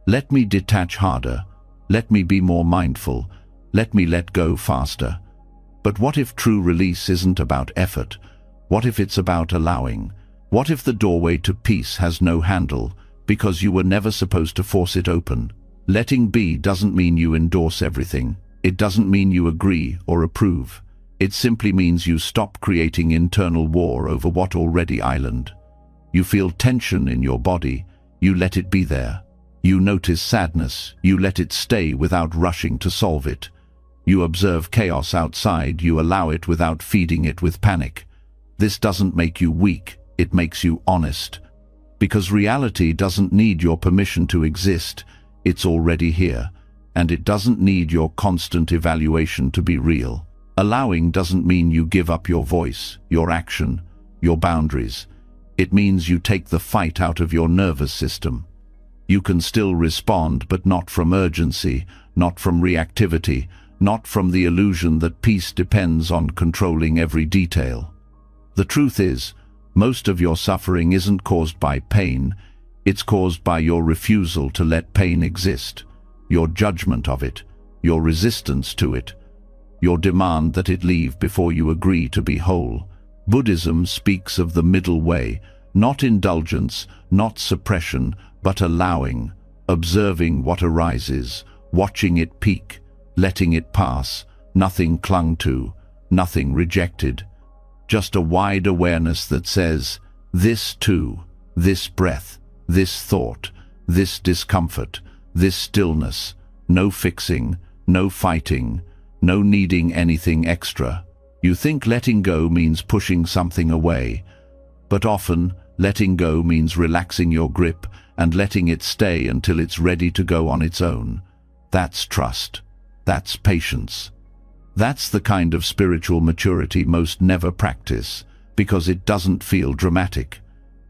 let me detach harder, let me be more mindful, let me let go faster. But what if true release isn't about effort? What if it's about allowing? What if the doorway to peace has no handle, because you were never supposed to force it open? Letting be doesn't mean you endorse everything. It doesn't mean you agree or approve. It simply means you stop creating internal war over what already island. You feel tension in your body, you let it be there. You notice sadness, you let it stay without rushing to solve it. You observe chaos outside, you allow it without feeding it with panic. This doesn't make you weak, it makes you honest. Because reality doesn't need your permission to exist, it's already here. And it doesn't need your constant evaluation to be real. Allowing doesn't mean you give up your voice, your action, your boundaries. It means you take the fight out of your nervous system. You can still respond, but not from urgency, not from reactivity, not from the illusion that peace depends on controlling every detail. The truth is, most of your suffering isn't caused by pain, it's caused by your refusal to let pain exist, your judgment of it, your resistance to it, your demand that it leave before you agree to be whole. Buddhism speaks of the middle way, not indulgence, not suppression, but allowing, observing what arises, watching it peak, letting it pass, nothing clung to, nothing rejected. Just a wide awareness that says, this too, this breath, this thought, this discomfort, this stillness, no fixing, no fighting, no needing anything extra. You think letting go means pushing something away, But often, letting go means relaxing your grip and letting it stay until it's ready to go on its own. That's trust. That's patience. That's the kind of spiritual maturity most never practice, because it doesn't feel dramatic.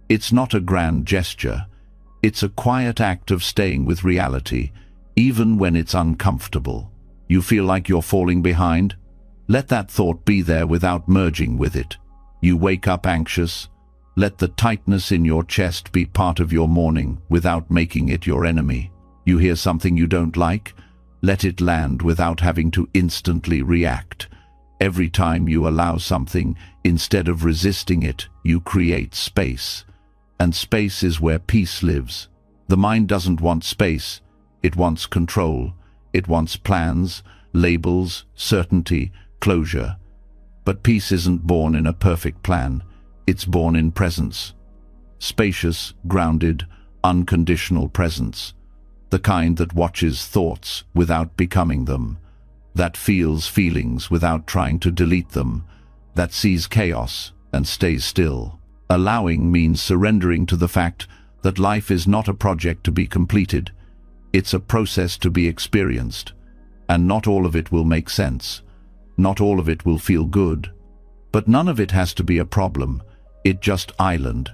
It's not a grand gesture. It's a quiet act of staying with reality, even when it's uncomfortable. You feel like you're falling behind? Let that thought be there without merging with it. You wake up anxious? Let the tightness in your chest be part of your morning without making it your enemy. You hear something you don't like? Let it land without having to instantly react. Every time you allow something, instead of resisting it, you create space. And space is where peace lives. The mind doesn't want space. It wants control. It wants plans, labels, certainty, closure. But peace isn't born in a perfect plan. It's born in presence. Spacious, grounded, unconditional presence. The kind that watches thoughts without becoming them. That feels feelings without trying to delete them. That sees chaos and stays still. Allowing means surrendering to the fact that life is not a project to be completed. It's a process to be experienced. And not all of it will make sense. Not all of it will feel good. But none of it has to be a problem. It just island.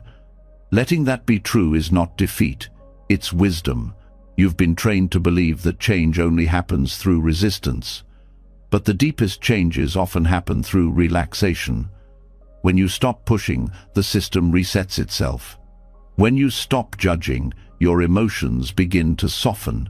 Letting that be true is not defeat. It's wisdom. You've been trained to believe that change only happens through resistance. But the deepest changes often happen through relaxation. When you stop pushing, the system resets itself. When you stop judging, your emotions begin to soften.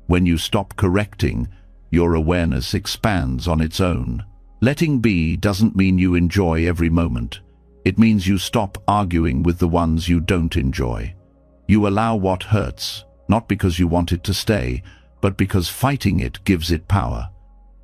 When you stop correcting, your awareness expands on its own. Letting be doesn't mean you enjoy every moment. It means you stop arguing with the ones you don't enjoy. You allow what hurts, not because you want it to stay, but because fighting it gives it power.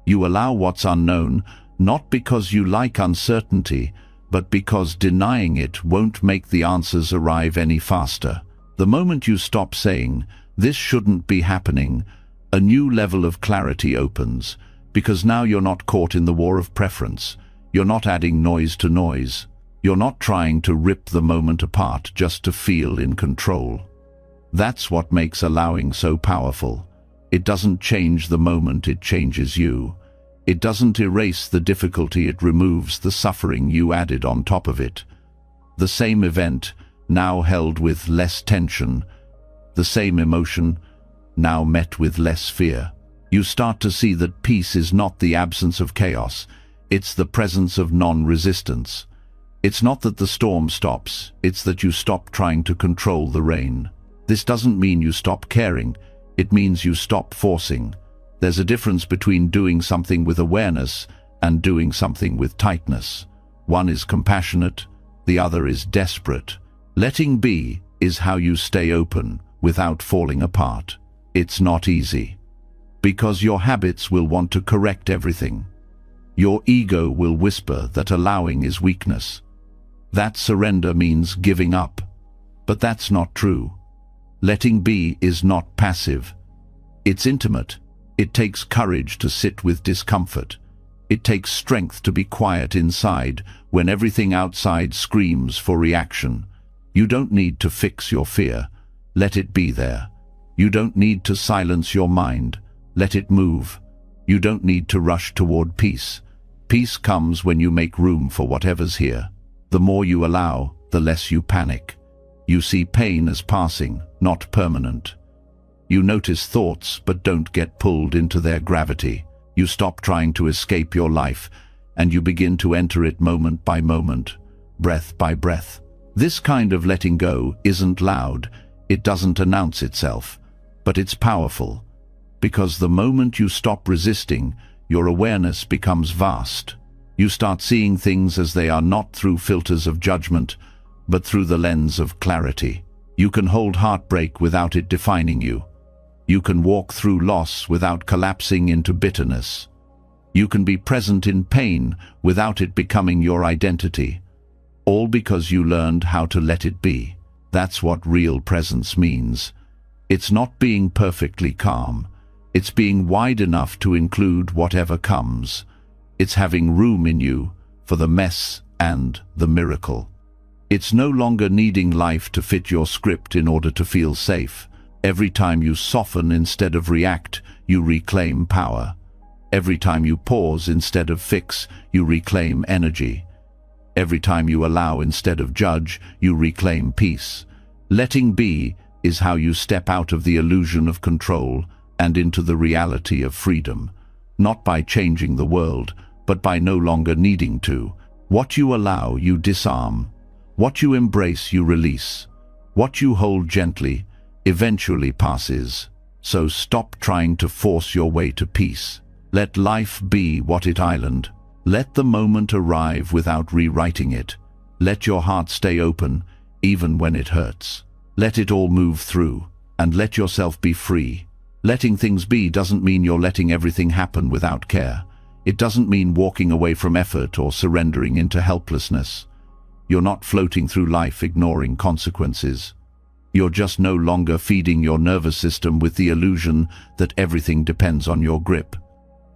You allow what's unknown, not because you like uncertainty, but because denying it won't make the answers arrive any faster. The moment you stop saying, "This shouldn't be happening," a new level of clarity opens, because now you're not caught in the war of preference. You're not adding noise to noise. You're not trying to rip the moment apart just to feel in control. That's what makes allowing so powerful. It doesn't change the moment, it changes you. It doesn't erase the difficulty, it removes the suffering you added on top of it. The same event, now held with less tension. The same emotion, now met with less fear. You start to see that peace is not the absence of chaos. It's the presence of non-resistance. It's not that the storm stops, it's that you stop trying to control the rain. This doesn't mean you stop caring, it means you stop forcing. There's a difference between doing something with awareness and doing something with tightness. One is compassionate, the other is desperate. Letting be is how you stay open without falling apart. It's not easy. Because your habits will want to correct everything. Your ego will whisper that allowing is weakness. That surrender means giving up. But that's not true. Letting be is not passive. It's intimate. It takes courage to sit with discomfort. It takes strength to be quiet inside when everything outside screams for reaction. You don't need to fix your fear. Let it be there. You don't need to silence your mind. Let it move. You don't need to rush toward peace. Peace comes when you make room for whatever's here. The more you allow, the less you panic. You see pain as passing, not permanent. You notice thoughts but don't get pulled into their gravity. You stop trying to escape your life, and you begin to enter it moment by moment, breath by breath. This kind of letting go isn't loud, it doesn't announce itself, but it's powerful. Because the moment you stop resisting, your awareness becomes vast. You start seeing things as they are, not through filters of judgment, but through the lens of clarity. You can hold heartbreak without it defining you. You can walk through loss without collapsing into bitterness. You can be present in pain without it becoming your identity. All because you learned how to let it be. That's what real presence means. It's not being perfectly calm. It's being wide enough to include whatever comes. It's having room in you for the mess and the miracle. It's no longer needing life to fit your script in order to feel safe. Every time you soften instead of react, you reclaim power. Every time you pause instead of fix, you reclaim energy. Every time you allow instead of judge, you reclaim peace. Letting be is how you step out of the illusion of control and into the reality of freedom. Not by changing the world, but by no longer needing to. What you allow, you disarm. What you embrace, you release. What you hold gently eventually passes. So stop trying to force your way to peace. Let life be what it island. Let the moment arrive without rewriting it. Let your heart stay open, even when it hurts. Let it all move through, and let yourself be free. Letting things be doesn't mean you're letting everything happen without care. It doesn't mean walking away from effort or surrendering into helplessness. You're not floating through life ignoring consequences. You're just no longer feeding your nervous system with the illusion that everything depends on your grip.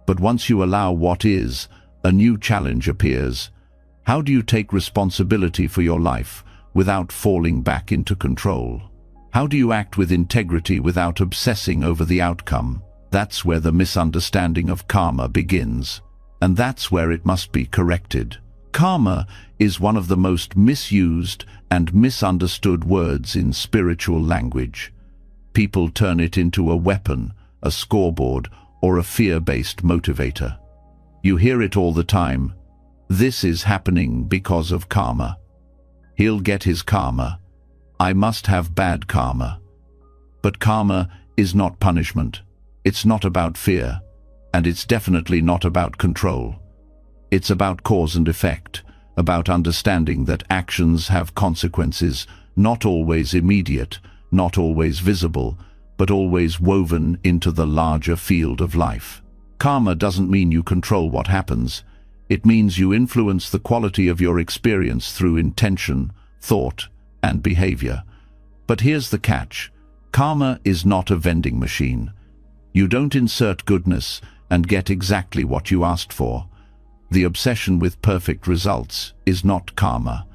But once you allow what is, a new challenge appears. How do you take responsibility for your life without falling back into control? How do you act with integrity without obsessing over the outcome? That's where the misunderstanding of karma begins, and that's where it must be corrected. Karma is one of the most misused and misunderstood words in spiritual language. People turn it into a weapon, a scoreboard, or a fear-based motivator. You hear it all the time. This is happening because of karma. He'll get his karma. I must have bad karma. But karma is not punishment. It's not about fear, and it's definitely not about control. It's about cause and effect, about understanding that actions have consequences, not always immediate, not always visible, but always woven into the larger field of life. Karma doesn't mean you control what happens. It means you influence the quality of your experience through intention, thought, and behavior. But here's the catch. Karma is not a vending machine. You don't insert goodness and get exactly what you asked for. The obsession with perfect results is not karma.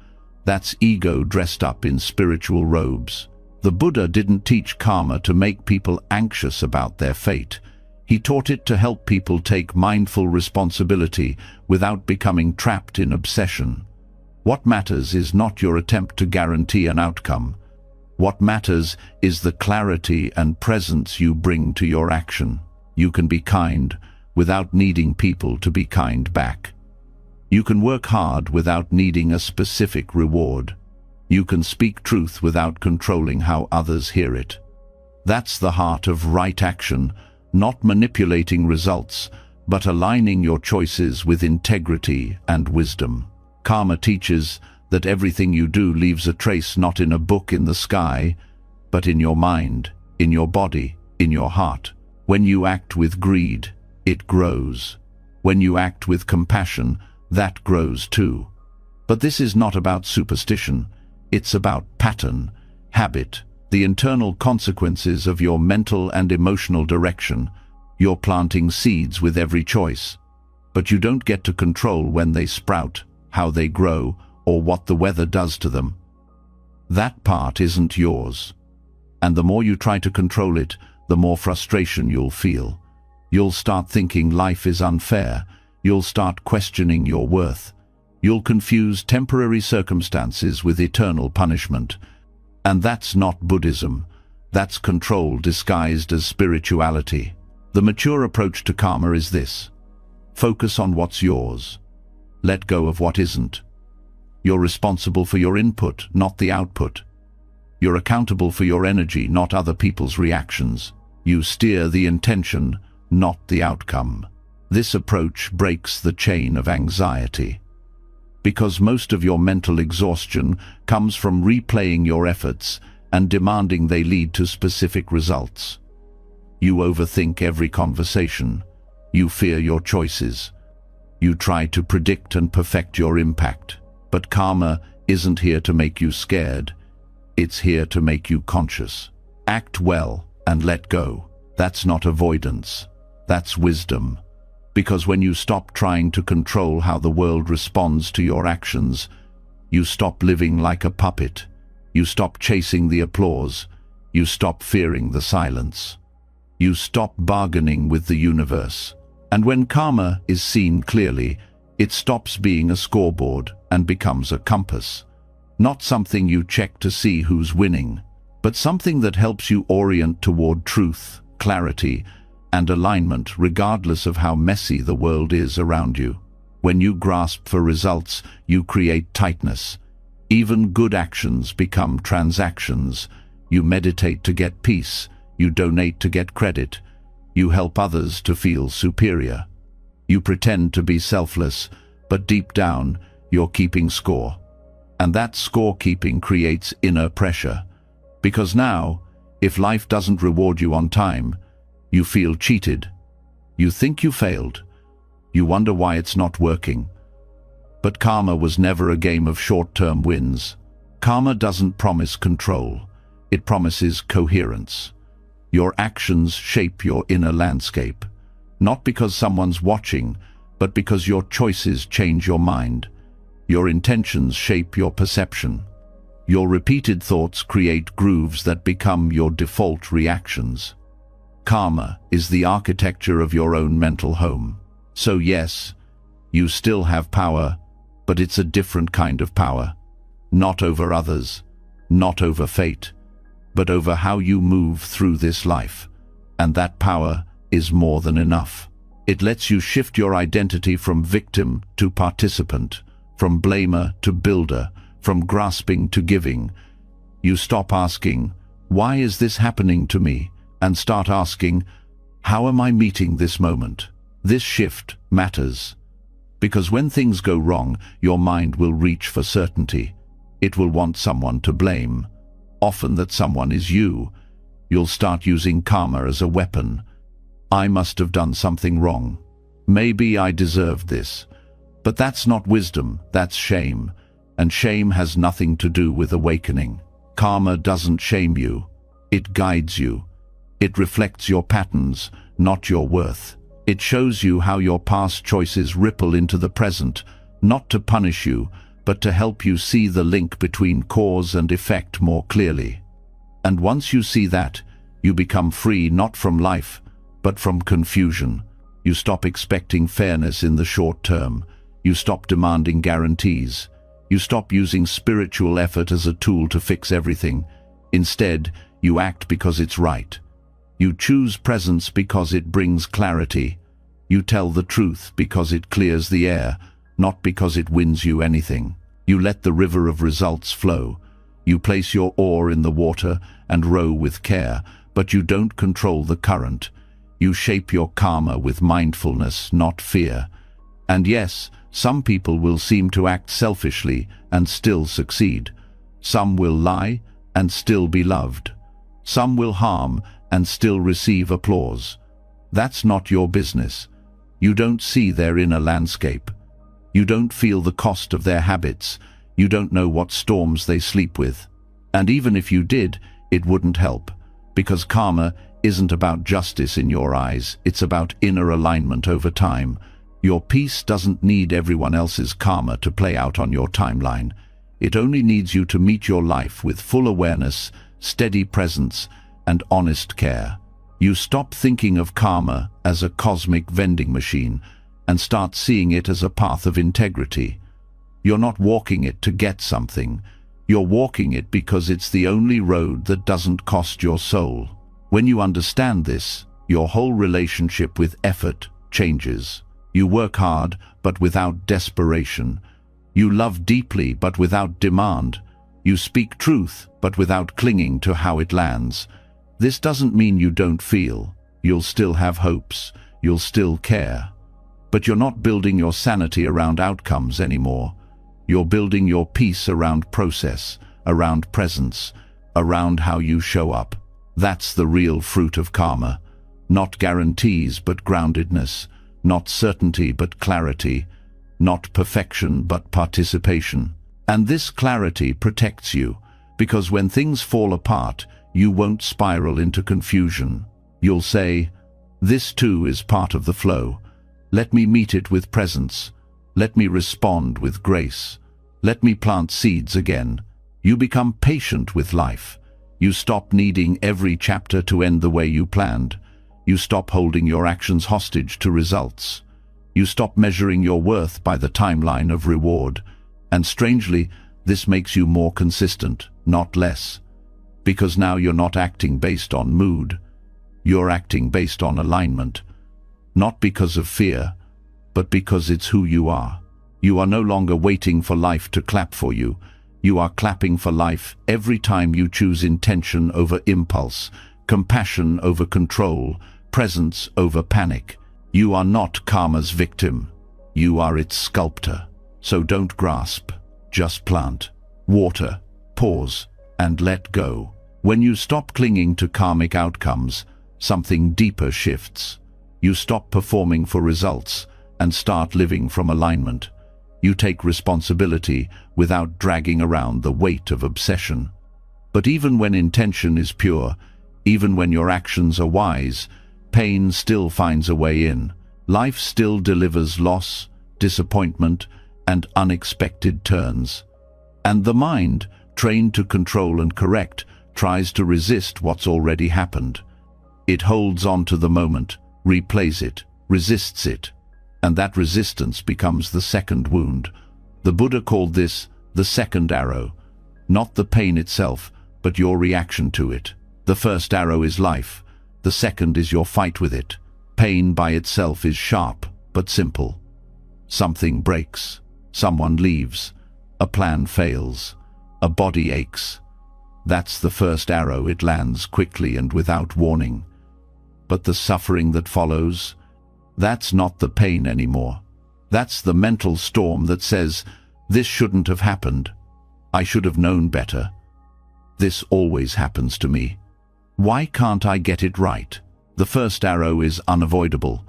That's ego dressed up in spiritual robes. The Buddha didn't teach karma to make people anxious about their fate. He taught it to help people take mindful responsibility without becoming trapped in obsession. What matters is not your attempt to guarantee an outcome. What matters is the clarity and presence you bring to your action. You can be kind without needing people to be kind back. You can work hard without needing a specific reward. You can speak truth without controlling how others hear it. That's the heart of right action, not manipulating results, but aligning your choices with integrity and wisdom. Karma teaches that everything you do leaves a trace not in a book in the sky, but in your mind, in your body, in your heart. When you act with greed, it grows. When you act with compassion, that grows too. But this is not about superstition. It's about pattern, habit, the internal consequences of your mental and emotional direction. You're planting seeds with every choice, but you don't get to control when they sprout, how they grow, or what the weather does to them. That part isn't yours. And the more you try to control it, the more frustration you'll feel. You'll start thinking life is unfair. You'll start questioning your worth. You'll confuse temporary circumstances with eternal punishment. And that's not Buddhism. That's control disguised as spirituality. The mature approach to karma is this: focus on what's yours. Let go of what isn't. You're responsible for your input, not the output. You're accountable for your energy, not other people's reactions. You steer the intention, not the outcome. This approach breaks the chain of anxiety, because most of your mental exhaustion comes from replaying your efforts and demanding they lead to specific results. You overthink every conversation. You fear your choices. You try to predict and perfect your impact. But karma isn't here to make you scared. It's here to make you conscious. Act well and let go. That's not avoidance. That's wisdom. Because when you stop trying to control how the world responds to your actions, You stop living like a puppet. You stop chasing the applause. You stop fearing the silence. You stop bargaining with the universe. And when karma is seen clearly, it stops being a scoreboard and becomes a compass. Not something you check to see who's winning, but something that helps you orient toward truth, clarity, and alignment regardless of how messy the world is around you. When you grasp for results, you create tightness. Even good actions become transactions. You meditate to get peace. You donate to get credit. You help others to feel superior. You pretend to be selfless, but deep down, you're keeping score. And that scorekeeping creates inner pressure. Because now, if life doesn't reward you on time, you feel cheated. You think you failed. You wonder why it's not working. But karma was never a game of short-term wins. Karma doesn't promise control. It promises coherence. Your actions shape your inner landscape. Not because someone's watching, but because your choices change your mind. Your intentions shape your perception. Your repeated thoughts create grooves that become your default reactions. Karma is the architecture of your own mental home. So yes, you still have power, but it's a different kind of power. Not over others, not over fate, but over how you move through this life. And that power is more than enough. It lets you shift your identity from victim to participant, from blamer to builder, from grasping to giving. You stop asking, "Why is this happening to me?" and start asking, "How am I meeting this moment?" This shift matters, because when things go wrong, your mind will reach for certainty. It will want someone to blame. Often that someone is you. You'll start using karma as a weapon. I must have done something wrong. Maybe I deserved this. But that's not wisdom, that's shame. And shame has nothing to do with awakening. Karma doesn't shame you. It guides you. It reflects your patterns, not your worth. It shows you how your past choices ripple into the present, not to punish you, but to help you see the link between cause and effect more clearly. And once you see that, you become free not from life, but from confusion. You stop expecting fairness in the short term. You stop demanding guarantees. You stop using spiritual effort as a tool to fix everything. Instead, you act because it's right. You choose presence because it brings clarity. You tell the truth because it clears the air, not because it wins you anything. You let the river of results flow. You place your oar in the water and row with care, but you don't control the current. You shape your karma with mindfulness, not fear. And yes, some people will seem to act selfishly and still succeed. Some will lie and still be loved. Some will harm and still receive applause. That's not your business. You don't see their inner landscape. You don't feel the cost of their habits. You don't know what storms they sleep with. And even if you did, it wouldn't help, because karma isn't about justice in your eyes. It's about inner alignment over time. Your peace doesn't need everyone else's karma to play out on your timeline. It only needs you to meet your life with full awareness, steady presence, and honest care. You stop thinking of karma as a cosmic vending machine and start seeing it as a path of integrity. You're not walking it to get something. You're walking it because it's the only road that doesn't cost your soul. When you understand this, your whole relationship with effort changes. You work hard, but without desperation. You love deeply, but without demand. You speak truth, but without clinging to how it lands. This doesn't mean you don't feel. You'll still have hopes. You'll still care. But you're not building your sanity around outcomes anymore. You're building your peace around process, around presence, around how you show up. That's the real fruit of karma. Not guarantees, but groundedness. Not certainty, but clarity. Not perfection, but participation. And this clarity protects you, because when things fall apart, you won't spiral into confusion. You'll say, "This too is part of the flow. Let me meet it with presence. Let me respond with grace." Let me plant seeds again. You become patient with life. You stop needing every chapter to end the way you planned. You stop holding your actions hostage to results. You stop measuring your worth by the timeline of reward. And strangely, this makes you more consistent, not less. Because now you're not acting based on mood. You're acting based on alignment. Not because of fear, but because it's who you are. You are no longer waiting for life to clap for you. You are clapping for life every time you choose intention over impulse, compassion over control, presence over panic. You are not karma's victim. You are its sculptor. So don't grasp, just plant, water, pause, and let go. When you stop clinging to karmic outcomes, something deeper shifts. You stop performing for results and start living from alignment. You take responsibility without dragging around the weight of obsession. But even when intention is pure, even when your actions are wise, pain still finds a way in. Life still delivers loss, disappointment, and unexpected turns. And the mind, trained to control and correct, tries to resist what's already happened. It holds on to the moment, replays it, resists it. And that resistance becomes the second wound. The Buddha called this the second arrow. Not the pain itself, but your reaction to it. The first arrow is life. The second is your fight with it. Pain by itself is sharp, but simple. Something breaks. Someone leaves. A plan fails. A body aches. That's the first arrow. It lands quickly and without warning. But the suffering that follows, that's not the pain anymore. That's the mental storm that says, this shouldn't have happened. I should have known better. This always happens to me. Why can't I get it right? The first arrow is unavoidable.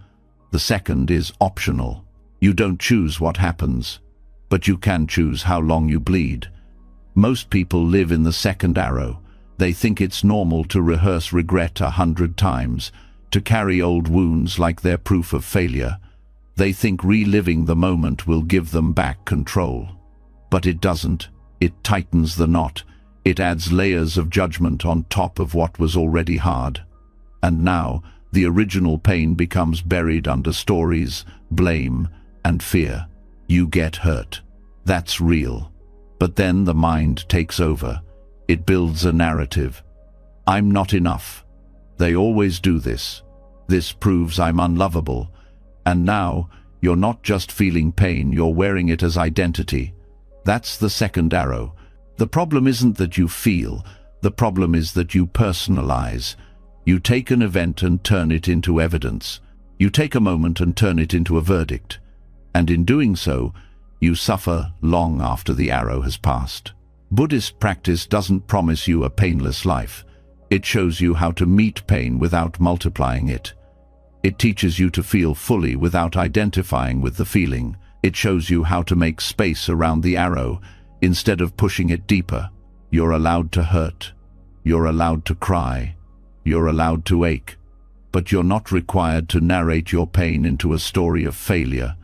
The second is optional. You don't choose what happens, but you can choose how long you bleed. Most people live in the second arrow. They think it's normal to rehearse regret 100 times, to carry old wounds like they're proof of failure. They think reliving the moment will give them back control. But it doesn't. It tightens the knot. It adds layers of judgment on top of what was already hard. And now, the original pain becomes buried under stories, blame, and fear. You get hurt. That's real. But then the mind takes over. It builds a narrative. I'm not enough. They always do this. This proves I'm unlovable. And now, you're not just feeling pain, you're wearing it as identity. That's the second arrow. The problem isn't that you feel. The problem is that you personalize. You take an event and turn it into evidence. You take a moment and turn it into a verdict. And in doing so, you suffer long after the arrow has passed. Buddhist practice doesn't promise you a painless life. It shows you how to meet pain without multiplying it. It teaches you to feel fully without identifying with the feeling. It shows you how to make space around the arrow instead of pushing it deeper. You're allowed to hurt. You're allowed to cry. You're allowed to ache. But you're not required to narrate your pain into a story of failure.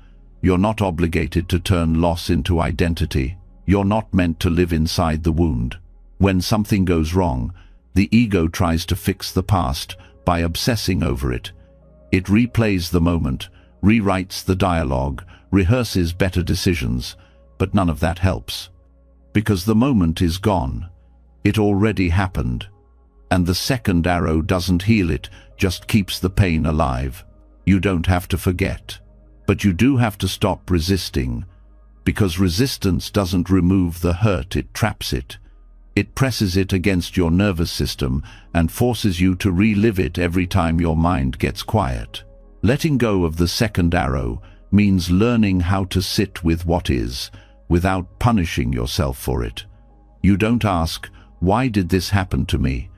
You're not obligated to turn loss into identity. You're not meant to live inside the wound. When something goes wrong, the ego tries to fix the past by obsessing over it. It replays the moment, rewrites the dialogue, rehearses better decisions, but none of that helps. Because the moment is gone. It already happened. And the second arrow doesn't heal it, just keeps the pain alive. You don't have to forget. But you do have to stop resisting. Because resistance doesn't remove the hurt, it traps it. It presses it against your nervous system and forces you to relive it every time your mind gets quiet. Letting go of the second arrow means learning how to sit with what is, without punishing yourself for it. You don't ask, why did this happen to me?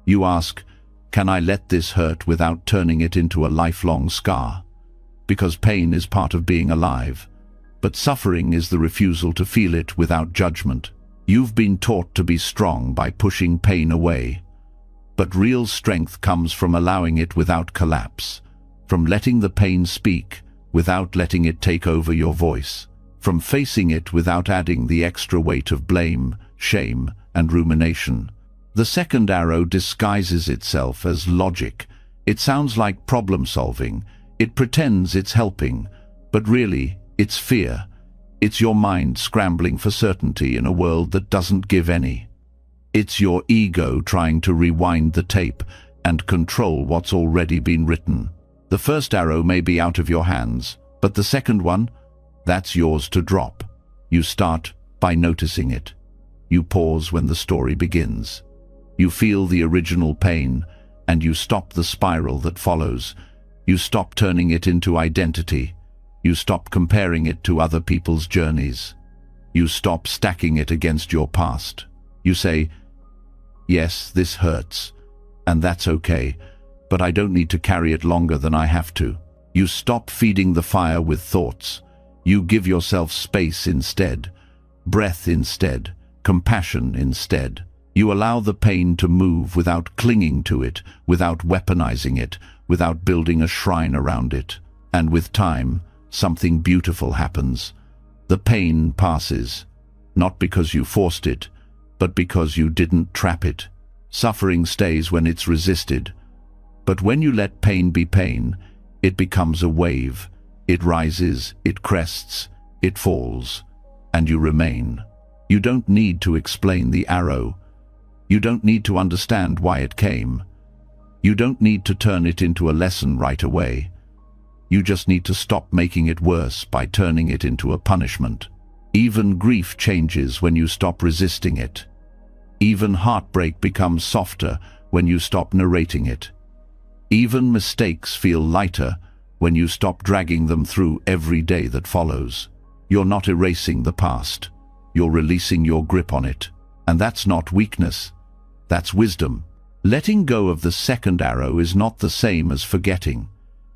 You ask, can I let this hurt without turning it into a lifelong scar? Because pain is part of being alive. But suffering is the refusal to feel it without judgment. You've been taught to be strong by pushing pain away. But real strength comes from allowing it without collapse, from letting the pain speak without letting it take over your voice, from facing it without adding the extra weight of blame, shame, and rumination. The second arrow disguises itself as logic. It sounds like problem-solving. It pretends it's helping, but really, it's fear. It's your mind scrambling for certainty in a world that doesn't give any. It's your ego trying to rewind the tape and control what's already been written. The first arrow may be out of your hands, but the second one, that's yours to drop. You start by noticing it. You pause when the story begins. You feel the original pain, and you stop the spiral that follows. You stop turning it into identity. You stop comparing it to other people's journeys. You stop stacking it against your past. You say, yes, this hurts, and that's okay, but I don't need to carry it longer than I have to. You stop feeding the fire with thoughts. You give yourself space instead, breath instead, compassion instead. You allow the pain to move without clinging to it, without weaponizing it, without building a shrine around it. And with time, something beautiful happens. The pain passes, not because you forced it, but because you didn't trap it. Suffering stays when it's resisted. But when you let pain be pain, it becomes a wave. It rises, it crests, it falls, and you remain. You don't need to explain the arrow. You don't need to understand why it came. You don't need to turn it into a lesson right away. You just need to stop making it worse by turning it into a punishment. Even grief changes when you stop resisting it. Even heartbreak becomes softer when you stop narrating it. Even mistakes feel lighter when you stop dragging them through every day that follows. You're not erasing the past. You're releasing your grip on it. And that's not weakness. That's wisdom. Letting go of the second arrow is not the same as forgetting.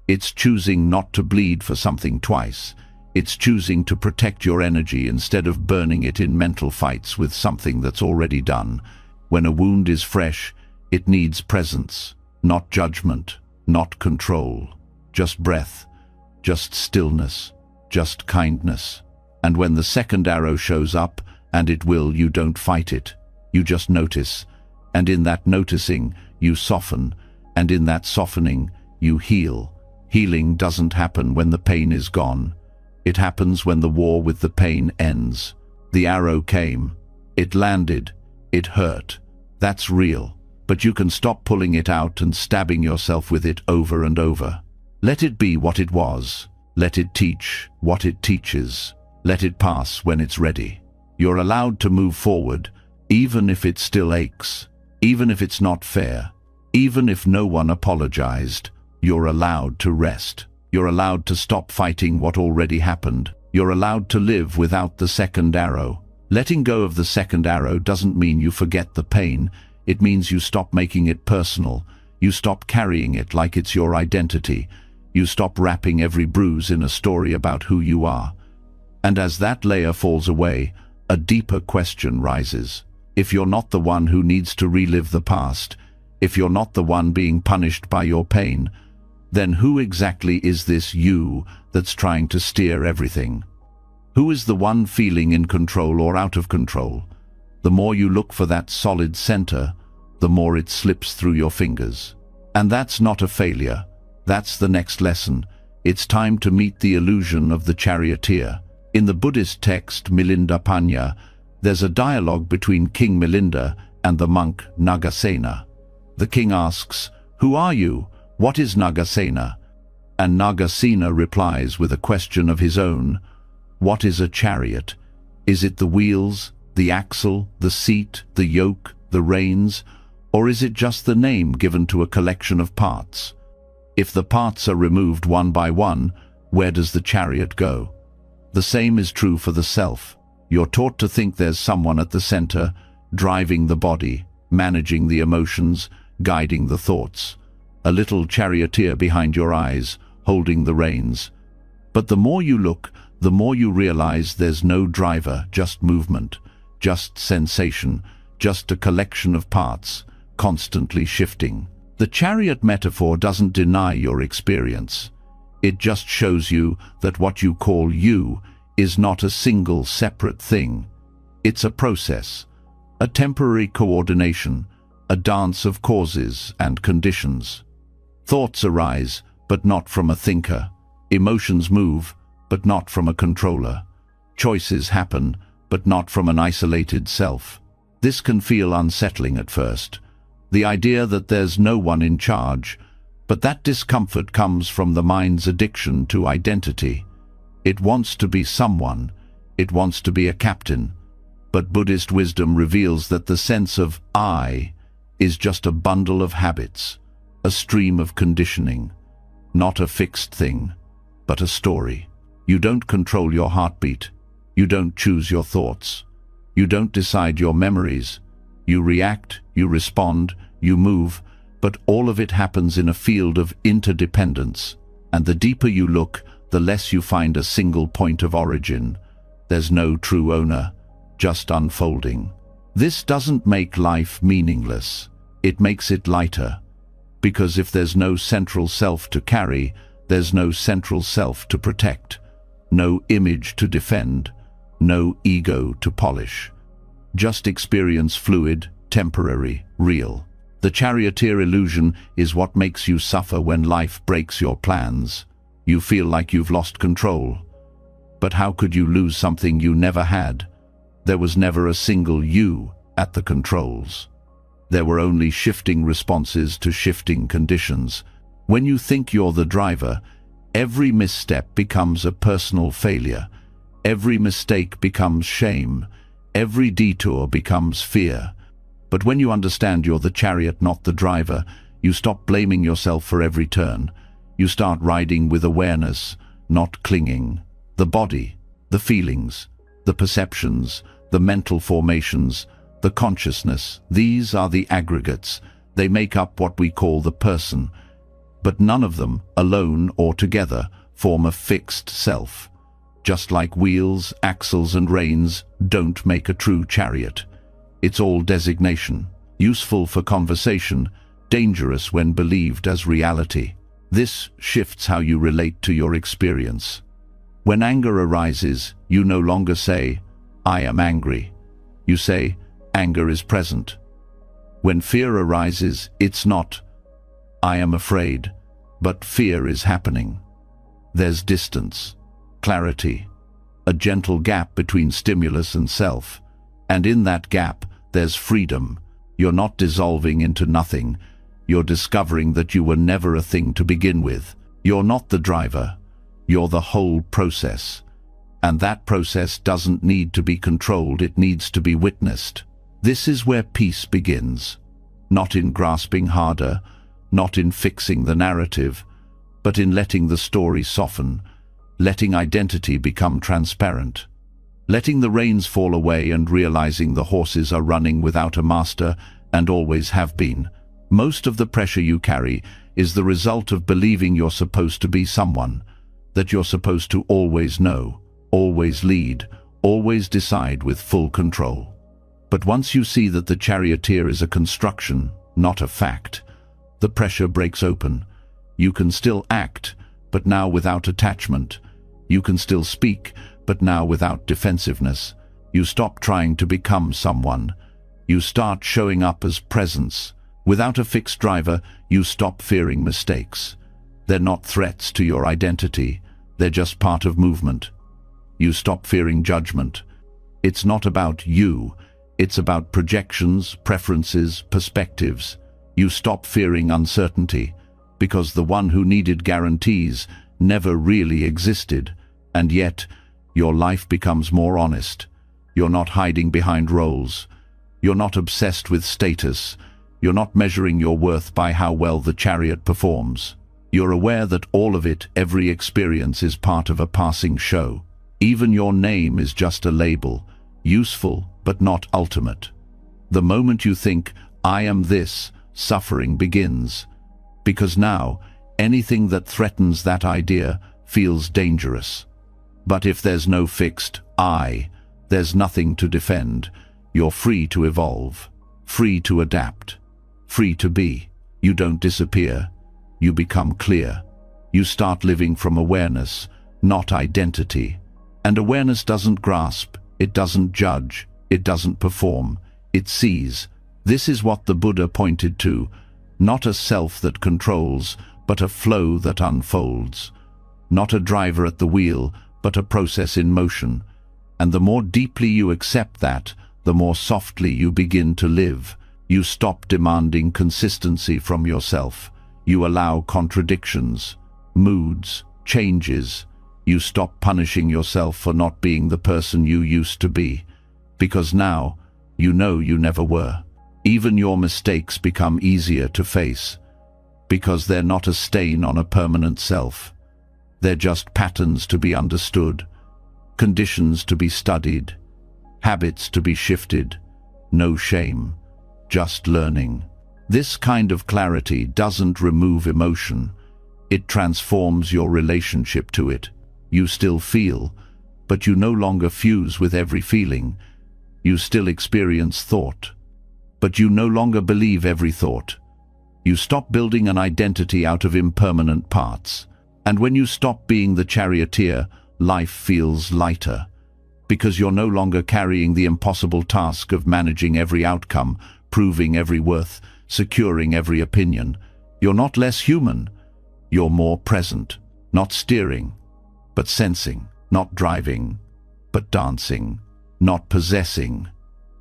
It's choosing not to bleed for something twice. It's choosing to protect your energy instead of burning it in mental fights with something that's already done. When a wound is fresh, it needs presence, not judgment, not control. Just breath, just stillness, just kindness. And when the second arrow shows up, and it will, you don't fight it. You just notice. And in that noticing, you soften. And in that softening, you heal. Healing doesn't happen when the pain is gone. It happens when the war with the pain ends. The arrow came. It landed. It hurt. That's real. But you can stop pulling it out and stabbing yourself with it over and over. Let it be what it was. Let it teach what it teaches. Let it pass when it's ready. You're allowed to move forward, even if it still aches, even if it's not fair, even if no one apologized. You're allowed to rest. You're allowed to stop fighting what already happened. You're allowed to live without the second arrow. Letting go of the second arrow doesn't mean you forget the pain. It means you stop making it personal. You stop carrying it like it's your identity. You stop wrapping every bruise in a story about who you are. And as that layer falls away, a deeper question rises. If you're not the one who needs to relive the past, if you're not the one being punished by your pain, then who exactly is this you that's trying to steer everything? Who is the one feeling in control or out of control? The more you look for that solid center, the more it slips through your fingers. And that's not a failure. That's the next lesson. It's time to meet the illusion of the charioteer. In the Buddhist text Milinda Panya, there's a dialogue between King Milinda and the monk Nagasena. The king asks, "Who are you? What is Nagasena?" And Nagasena replies with a question of his own. What is a chariot? Is it the wheels, the axle, the seat, the yoke, the reins, or is it just the name given to a collection of parts? If the parts are removed one by one, where does the chariot go? The same is true for the self. You're taught to think there's someone at the center, driving the body, managing the emotions, guiding the thoughts. A little charioteer behind your eyes, holding the reins. But the more you look, the more you realize there's no driver, just movement, just sensation, just a collection of parts, constantly shifting. The chariot metaphor doesn't deny your experience. It just shows you that what you call you is not a single separate thing. It's a process, a temporary coordination, a dance of causes and conditions. Thoughts arise, but not from a thinker. Emotions move, but not from a controller. Choices happen, but not from an isolated self. This can feel unsettling at first, the idea that there's no one in charge, but that discomfort comes from the mind's addiction to identity. It wants to be someone, it wants to be a captain, but Buddhist wisdom reveals that the sense of I is just a bundle of habits, a stream of conditioning, not a fixed thing, but a story. You don't control your heartbeat, you don't choose your thoughts, you don't decide your memories. You react, you respond, you move, but all of it happens in a field of interdependence. And the deeper you look, the less you find a single point of origin. There's no true owner, just unfolding. This doesn't make life meaningless. It makes it lighter. Because if there's no central self to carry, there's no central self to protect, no image to defend, no ego to polish. Just experience fluid, temporary, real. The charioteer illusion is what makes you suffer when life breaks your plans. You feel like you've lost control. But how could you lose something you never had? There was never a single you at the controls. There were only shifting responses to shifting conditions. When you think you're the driver, every misstep becomes a personal failure. Every mistake becomes shame. Every detour becomes fear. But when you understand you're the chariot, not the driver, you stop blaming yourself for every turn. You start riding with awareness, not clinging. The body, the feelings, the perceptions, the mental formations, the consciousness, these are the aggregates. They make up what we call the person. But none of them, alone or together, form a fixed self. Just like wheels, axles and reins don't make a true chariot. It's all designation, useful for conversation, dangerous when believed as reality. This shifts how you relate to your experience. When anger arises, you no longer say, "I am angry." You say, "Anger is present." When fear arises, it's not, "I am afraid," but fear is happening. There's distance, clarity, a gentle gap between stimulus and self. And in that gap, there's freedom. You're not dissolving into nothing. You're discovering that you were never a thing to begin with. You're not the driver. You're the whole process. And that process doesn't need to be controlled, it needs to be witnessed. This is where peace begins. Not in grasping harder, not in fixing the narrative, but in letting the story soften, letting identity become transparent, letting the reins fall away and realizing the horses are running without a master and always have been. Most of the pressure you carry is the result of believing you're supposed to be someone, that you're supposed to always know, always lead, always decide with full control. But once you see that the charioteer is a construction, not a fact, the pressure breaks open. You can still act, but now without attachment. You can still speak, but now without defensiveness. You stop trying to become someone. You start showing up as presence. Without a fixed driver, you stop fearing mistakes. They're not threats to your identity. They're just part of movement. You stop fearing judgment. It's not about you. It's about projections, preferences, perspectives. You stop fearing uncertainty, because the one who needed guarantees never really existed, and yet your life becomes more honest. You're not hiding behind roles. You're not obsessed with status. You're not measuring your worth by how well the chariot performs. You're aware that all of it, every experience, is part of a passing show. Even your name is just a label, useful but not ultimate. The moment you think, "I am this," suffering begins. Because now, anything that threatens that idea feels dangerous. But if there's no fixed I, there's nothing to defend. You're free to evolve, free to adapt, free to be. You don't disappear. You become clear. You start living from awareness, not identity. And awareness doesn't grasp, it doesn't judge, it doesn't perform, it sees. This is what the Buddha pointed to, not a self that controls, but a flow that unfolds. Not a driver at the wheel, but a process in motion. And the more deeply you accept that, the more softly you begin to live. You stop demanding consistency from yourself. You allow contradictions, moods, changes. You stop punishing yourself for not being the person you used to be. Because now, you know you never were. Even your mistakes become easier to face. Because they're not a stain on a permanent self. They're just patterns to be understood, conditions to be studied, habits to be shifted. No shame, just learning. This kind of clarity doesn't remove emotion. It transforms your relationship to it. You still feel, but you no longer fuse with every feeling. You still experience thought, but you no longer believe every thought. You stop building an identity out of impermanent parts. And when you stop being the charioteer, life feels lighter. Because you're no longer carrying the impossible task of managing every outcome, proving every worth, securing every opinion. You're not less human. You're more present, not steering, but sensing, not driving, but dancing, not possessing,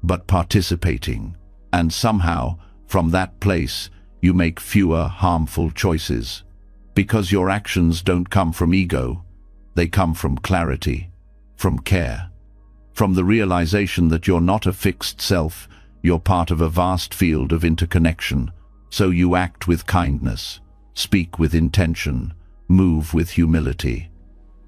but participating. And somehow, from that place, you make fewer harmful choices. Because your actions don't come from ego, they come from clarity, from care, from the realization that you're not a fixed self, you're part of a vast field of interconnection. So you act with kindness, speak with intention, move with humility.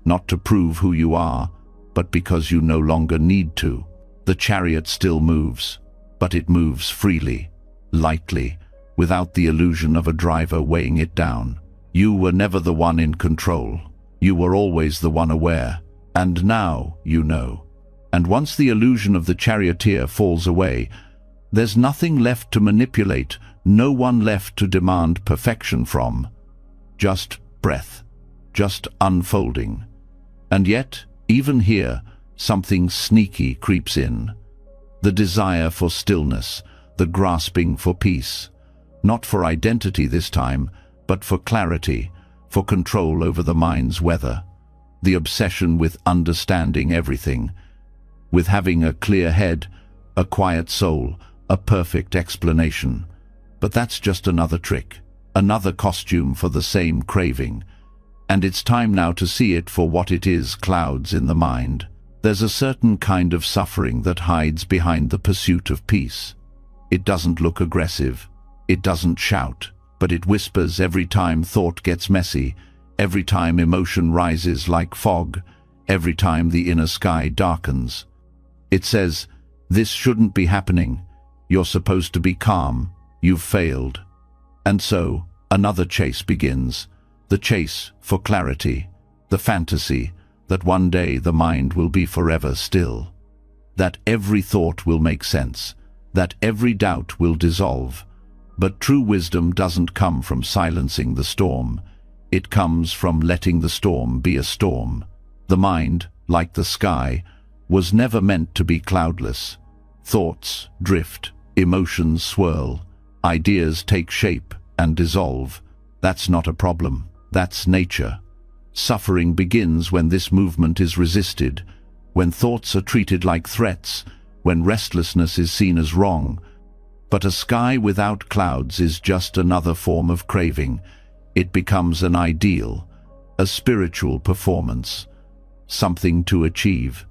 Not to prove who you are, but because you no longer need to. The chariot still moves, but it moves freely, lightly, without the illusion of a driver weighing it down. You were never the one in control. You were always the one aware. And now you know. And once the illusion of the charioteer falls away, there's nothing left to manipulate, no one left to demand perfection from. Just breath, just unfolding. And yet, even here, something sneaky creeps in. The desire for stillness, the grasping for peace. Not for identity this time, but for clarity, for control over the mind's weather. The obsession with understanding everything, with having a clear head, a quiet soul, a perfect explanation. But that's just another trick, another costume for the same craving. And it's time now to see it for what it is: clouds in the mind. There's a certain kind of suffering that hides behind the pursuit of peace. It doesn't look aggressive, it doesn't shout, but it whispers every time thought gets messy, every time emotion rises like fog, every time the inner sky darkens. It says, "This shouldn't be happening. You're supposed to be calm. You've failed." And so, another chase begins. The chase for clarity, the fantasy that one day the mind will be forever still, that every thought will make sense, that every doubt will dissolve. But true wisdom doesn't come from silencing the storm. It comes from letting the storm be a storm. The mind, like the sky, was never meant to be cloudless. Thoughts drift, emotions swirl, ideas take shape and dissolve. That's not a problem. That's nature. Suffering begins when this movement is resisted, when thoughts are treated like threats, when restlessness is seen as wrong. But a sky without clouds is just another form of craving. It becomes an ideal, a spiritual performance, something to achieve.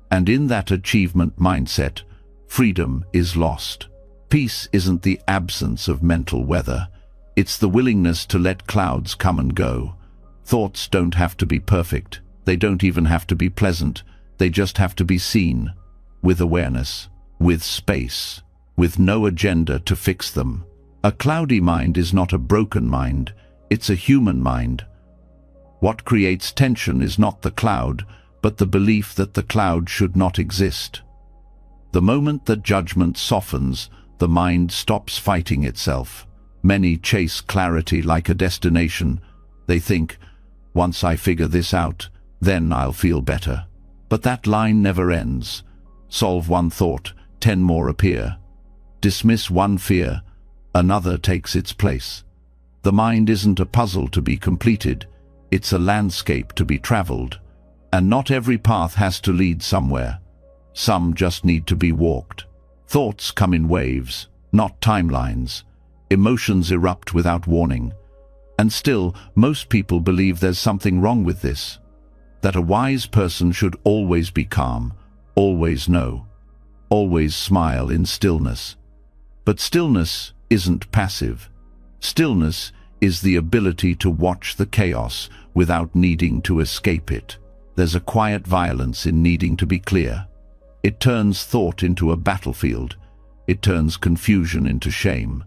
And in that achievement mindset, freedom is lost. Peace isn't the absence of mental weather. It's the willingness to let clouds come and go. Thoughts don't have to be perfect. They don't even have to be pleasant. They just have to be seen, with awareness, with space, with no agenda to fix them. A cloudy mind is not a broken mind. It's a human mind. What creates tension is not the cloud, but the belief that the cloud should not exist. The moment that judgment softens, the mind stops fighting itself. Many chase clarity like a destination. They think, once I figure this out, then I'll feel better. But that line never ends. Solve one thought, 10 more appear. Dismiss one fear, another takes its place. The mind isn't a puzzle to be completed, it's a landscape to be traveled. And not every path has to lead somewhere. Some just need to be walked. Thoughts come in waves, not timelines. Emotions erupt without warning. And still, most people believe there's something wrong with this. That a wise person should always be calm, always know, always smile in stillness. But stillness isn't passive. Stillness is the ability to watch the chaos without needing to escape it. There's a quiet violence in needing to be clear. It turns thought into a battlefield. It turns confusion into shame.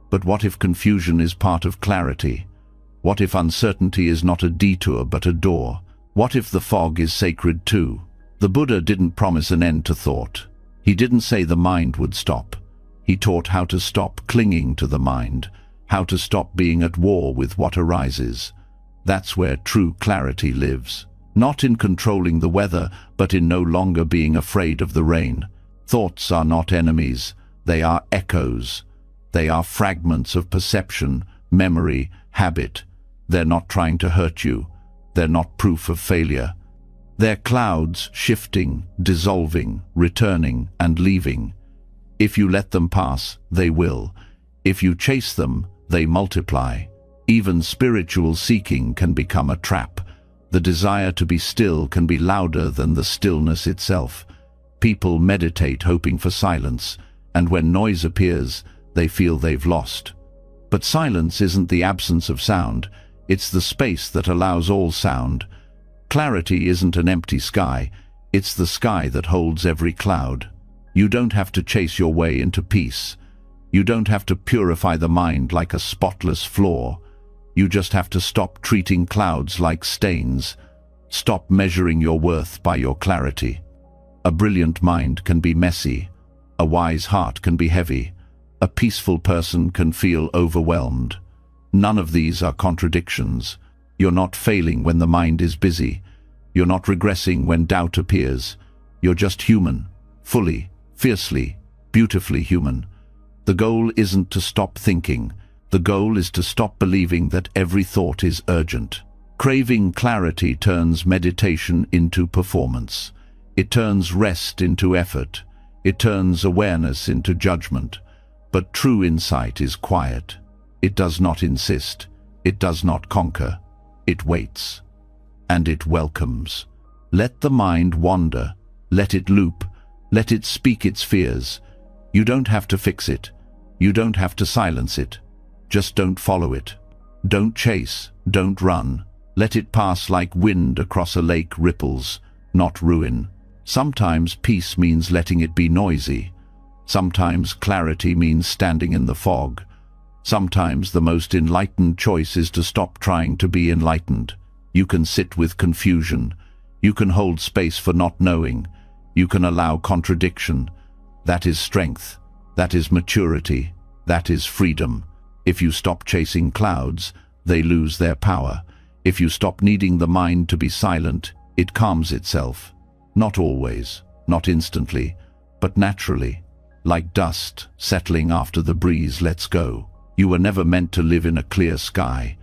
But what if confusion is part of clarity? What if uncertainty is not a detour but a door? What if the fog is sacred too? The Buddha didn't promise an end to thought. He didn't say the mind would stop. He taught how to stop clinging to the mind, how to stop being at war with what arises. That's where true clarity lives. Not in controlling the weather, but in no longer being afraid of the rain. Thoughts are not enemies. They are echoes. They are fragments of perception, memory, habit. They're not trying to hurt you. They're not proof of failure. They're clouds shifting, dissolving, returning, and leaving. If you let them pass, they will. If you chase them, they multiply. Even spiritual seeking can become a trap. The desire to be still can be louder than the stillness itself. People meditate hoping for silence, and when noise appears, they feel they've lost. But silence isn't the absence of sound, it's the space that allows all sound. Clarity isn't an empty sky, it's the sky that holds every cloud. You don't have to chase your way into peace. You don't have to purify the mind like a spotless floor. You just have to stop treating clouds like stains. Stop measuring your worth by your clarity. A brilliant mind can be messy. A wise heart can be heavy. A peaceful person can feel overwhelmed. None of these are contradictions. You're not failing when the mind is busy. You're not regressing when doubt appears. You're just human, fully, fiercely, beautifully human. The goal isn't to stop thinking. The goal is to stop believing that every thought is urgent. Craving clarity turns meditation into performance. It turns rest into effort. It turns awareness into judgment. But true insight is quiet. It does not insist. It does not conquer. It waits. And it welcomes. Let the mind wander. Let it loop. Let it speak its fears. You don't have to fix it. You don't have to silence it. Just don't follow it. Don't chase. Don't run. Let it pass like wind across a lake ripples, not ruin. Sometimes peace means letting it be noisy. Sometimes clarity means standing in the fog. Sometimes the most enlightened choice is to stop trying to be enlightened. You can sit with confusion. You can hold space for not knowing. You can allow contradiction. That is strength. That is maturity. That is freedom. If you stop chasing clouds, they lose their power. If you stop needing the mind to be silent, it calms itself. Not always, not instantly, but naturally, like dust settling after the breeze lets go. You were never meant to live in a clear sky.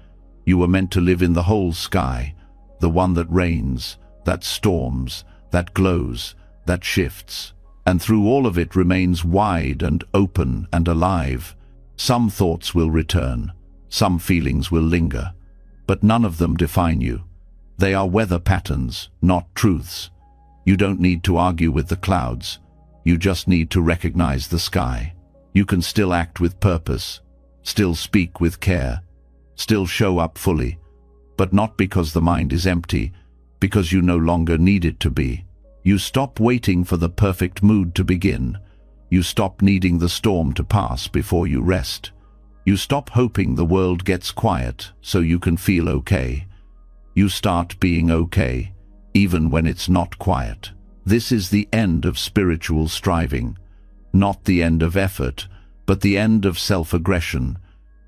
You were meant to live in the whole sky, the one that rains, that storms, that glows, that shifts, and through all of it remains wide and open and alive. Some thoughts will return, some feelings will linger, but none of them define you. They are weather patterns, not truths. You don't need to argue with the clouds. You just need to recognize the sky. You can still act with purpose, still speak with care, still show up fully, but not because the mind is empty, because you no longer need it to be. You stop waiting for the perfect mood to begin. You stop needing the storm to pass before you rest. You stop hoping the world gets quiet so you can feel okay. You start being okay, even when it's not quiet. This is the end of spiritual striving, not the end of effort, but the end of self-aggression.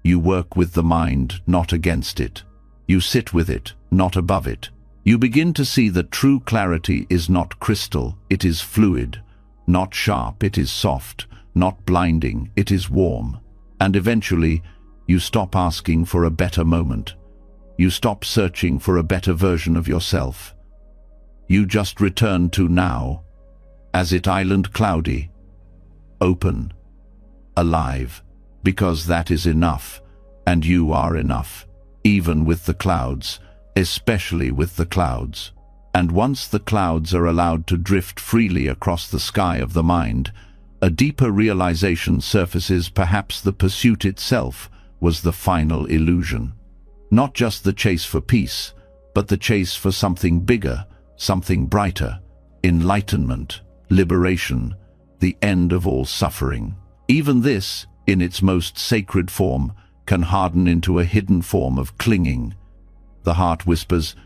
You work with the mind, not against it. You sit with it, not above it. You begin to see that true clarity is not crystal, it is fluid. Not sharp, it is soft. Not blinding, it is warm. And eventually, you stop asking for a better moment. You stop searching for a better version of yourself. You just return to now, as it island cloudy, open, alive, because that is enough, and you are enough, even with the clouds, especially with the clouds. And once the clouds are allowed to drift freely across the sky of the mind, a deeper realization surfaces. Perhaps the pursuit itself was the final illusion. Not just the chase for peace, but the chase for something bigger, something brighter, enlightenment, liberation, the end of all suffering. Even this, in its most sacred form, can harden into a hidden form of clinging. The heart whispers,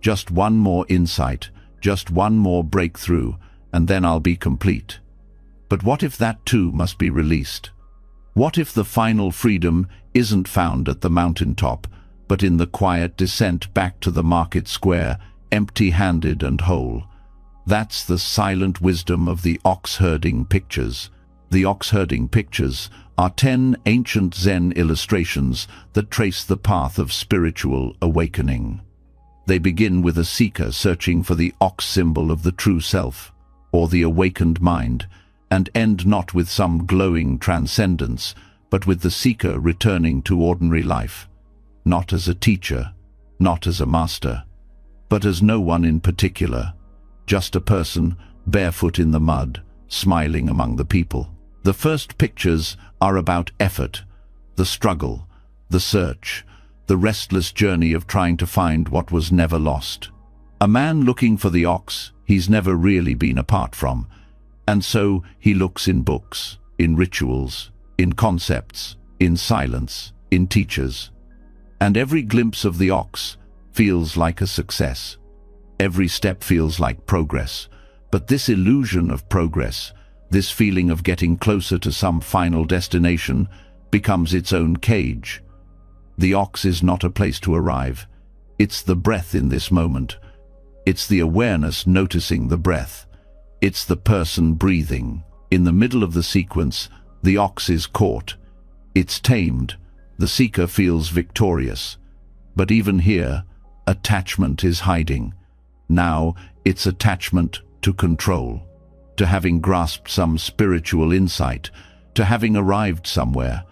just one more insight, just one more breakthrough, and then I'll be complete. But what if that too must be released? What if the final freedom isn't found at the mountaintop, but in the quiet descent back to the market square, empty-handed and whole? That's the silent wisdom of the ox-herding pictures. The ox-herding pictures are 10 ancient Zen illustrations that trace the path of spiritual awakening. They begin with a seeker searching for the ox symbol of the true self, or the awakened mind, and end not with some glowing transcendence, but with the seeker returning to ordinary life, not as a teacher, not as a master, but as no one in particular, just a person barefoot in the mud, smiling among the people. The first pictures are about effort, the struggle, the search, the restless journey of trying to find what was never lost. A man looking for the ox he's never really been apart from, and so he looks in books, in rituals, in concepts, in silence, in teachers. And every glimpse of the ox feels like a success. Every step feels like progress. But this illusion of progress, this feeling of getting closer to some final destination, becomes its own cage. The ox is not a place to arrive. It's the breath in this moment. It's the awareness noticing the breath. It's the person breathing. In the middle of the sequence, the ox is caught. It's tamed. The seeker feels victorious. But even here, attachment is hiding. Now, it's attachment to control, to having grasped some spiritual insight, to having arrived somewhere.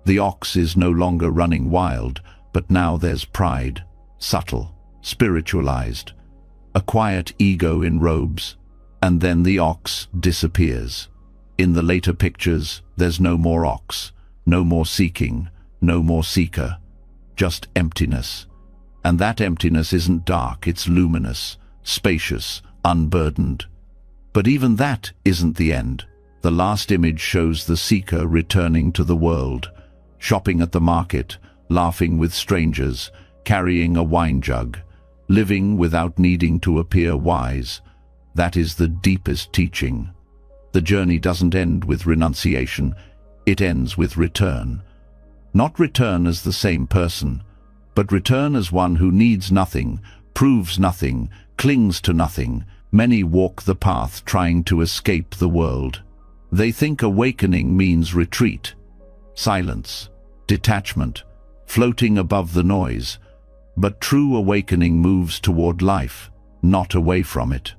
The ox is no longer running wild, but now there's pride, subtle, spiritualized, a quiet ego in robes, and then the ox disappears. In the later pictures, there's no more ox, no more seeking, no more seeker, just emptiness. And that emptiness isn't dark, it's luminous, spacious, unburdened. But even that isn't the end. The last image shows the seeker returning to the world, shopping at the market, laughing with strangers, carrying a wine jug, living without needing to appear wise. That is the deepest teaching. The journey doesn't end with renunciation, it ends with return. Not return as the same person, but return as one who needs nothing, proves nothing, clings to nothing. Many walk the path trying to escape the world. They think awakening means retreat, silence, detachment, floating above the noise. But true awakening moves toward life, not away from it.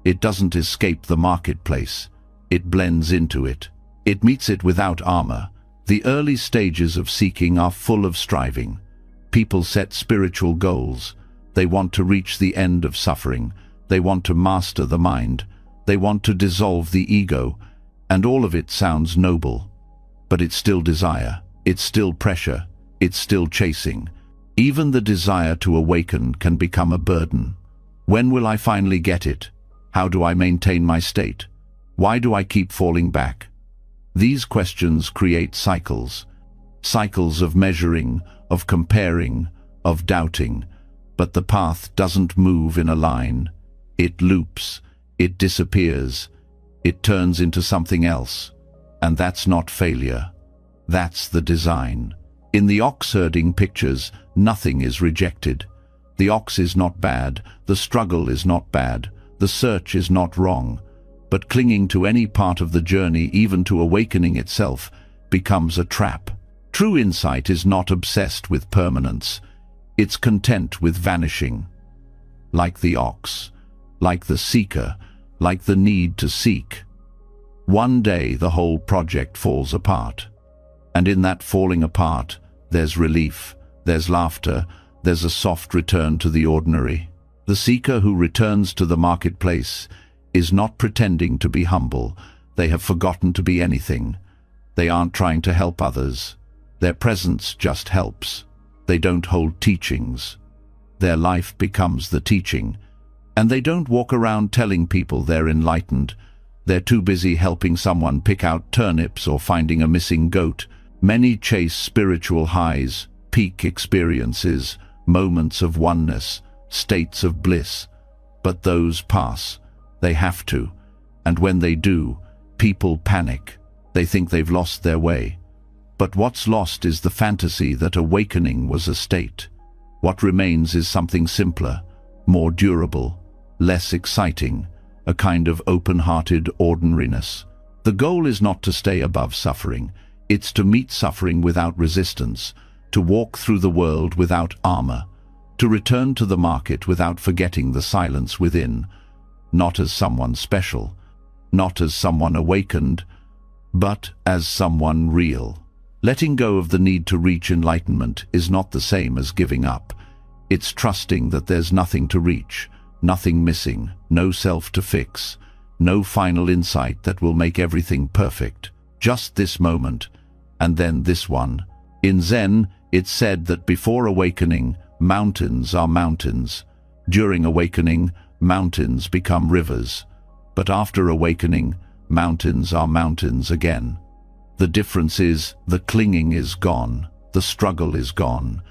It doesn't escape the marketplace. It blends into it. It meets it without armor. The early stages of seeking are full of striving. People set spiritual goals. They want to reach the end of suffering. They want to master the mind. They want to dissolve the ego. And all of it sounds noble. But it's still desire. It's still pressure. It's still chasing. Even the desire to awaken can become a burden. When will I finally get it? How do I maintain my state? Why do I keep falling back? These questions create cycles. Cycles of measuring, of comparing, of doubting. But the path doesn't move in a line. It loops. It disappears. It turns into something else. And that's not failure. That's the design. In the ox-herding pictures, nothing is rejected. The ox is not bad, the struggle is not bad, the search is not wrong, but clinging to any part of the journey, even to awakening itself, becomes a trap. True insight is not obsessed with permanence, it's content with vanishing. Like the ox, like the seeker, like the need to seek. One day the whole project falls apart. And in that falling apart, there's relief, there's laughter, there's a soft return to the ordinary. The seeker who returns to the marketplace is not pretending to be humble. They have forgotten to be anything. They aren't trying to help others. Their presence just helps. They don't hold teachings. Their life becomes the teaching. And they don't walk around telling people they're enlightened. They're too busy helping someone pick out turnips or finding a missing goat. Many chase spiritual highs, peak experiences, moments of oneness, states of bliss. But those pass. They have to. And when they do, people panic. They think they've lost their way. But what's lost is the fantasy that awakening was a state. What remains is something simpler, more durable, less exciting, a kind of open-hearted ordinariness. The goal is not to stay above suffering. It's to meet suffering without resistance, to walk through the world without armor, to return to the market without forgetting the silence within, not as someone special, not as someone awakened, but as someone real. Letting go of the need to reach enlightenment is not the same as giving up. It's trusting that there's nothing to reach, nothing missing, no self to fix, no final insight that will make everything perfect. Just this moment, and then this one. In Zen, it's said that before awakening, mountains are mountains. During awakening, mountains become rivers. But after awakening, mountains are mountains again. The difference is, the clinging is gone, the struggle is gone,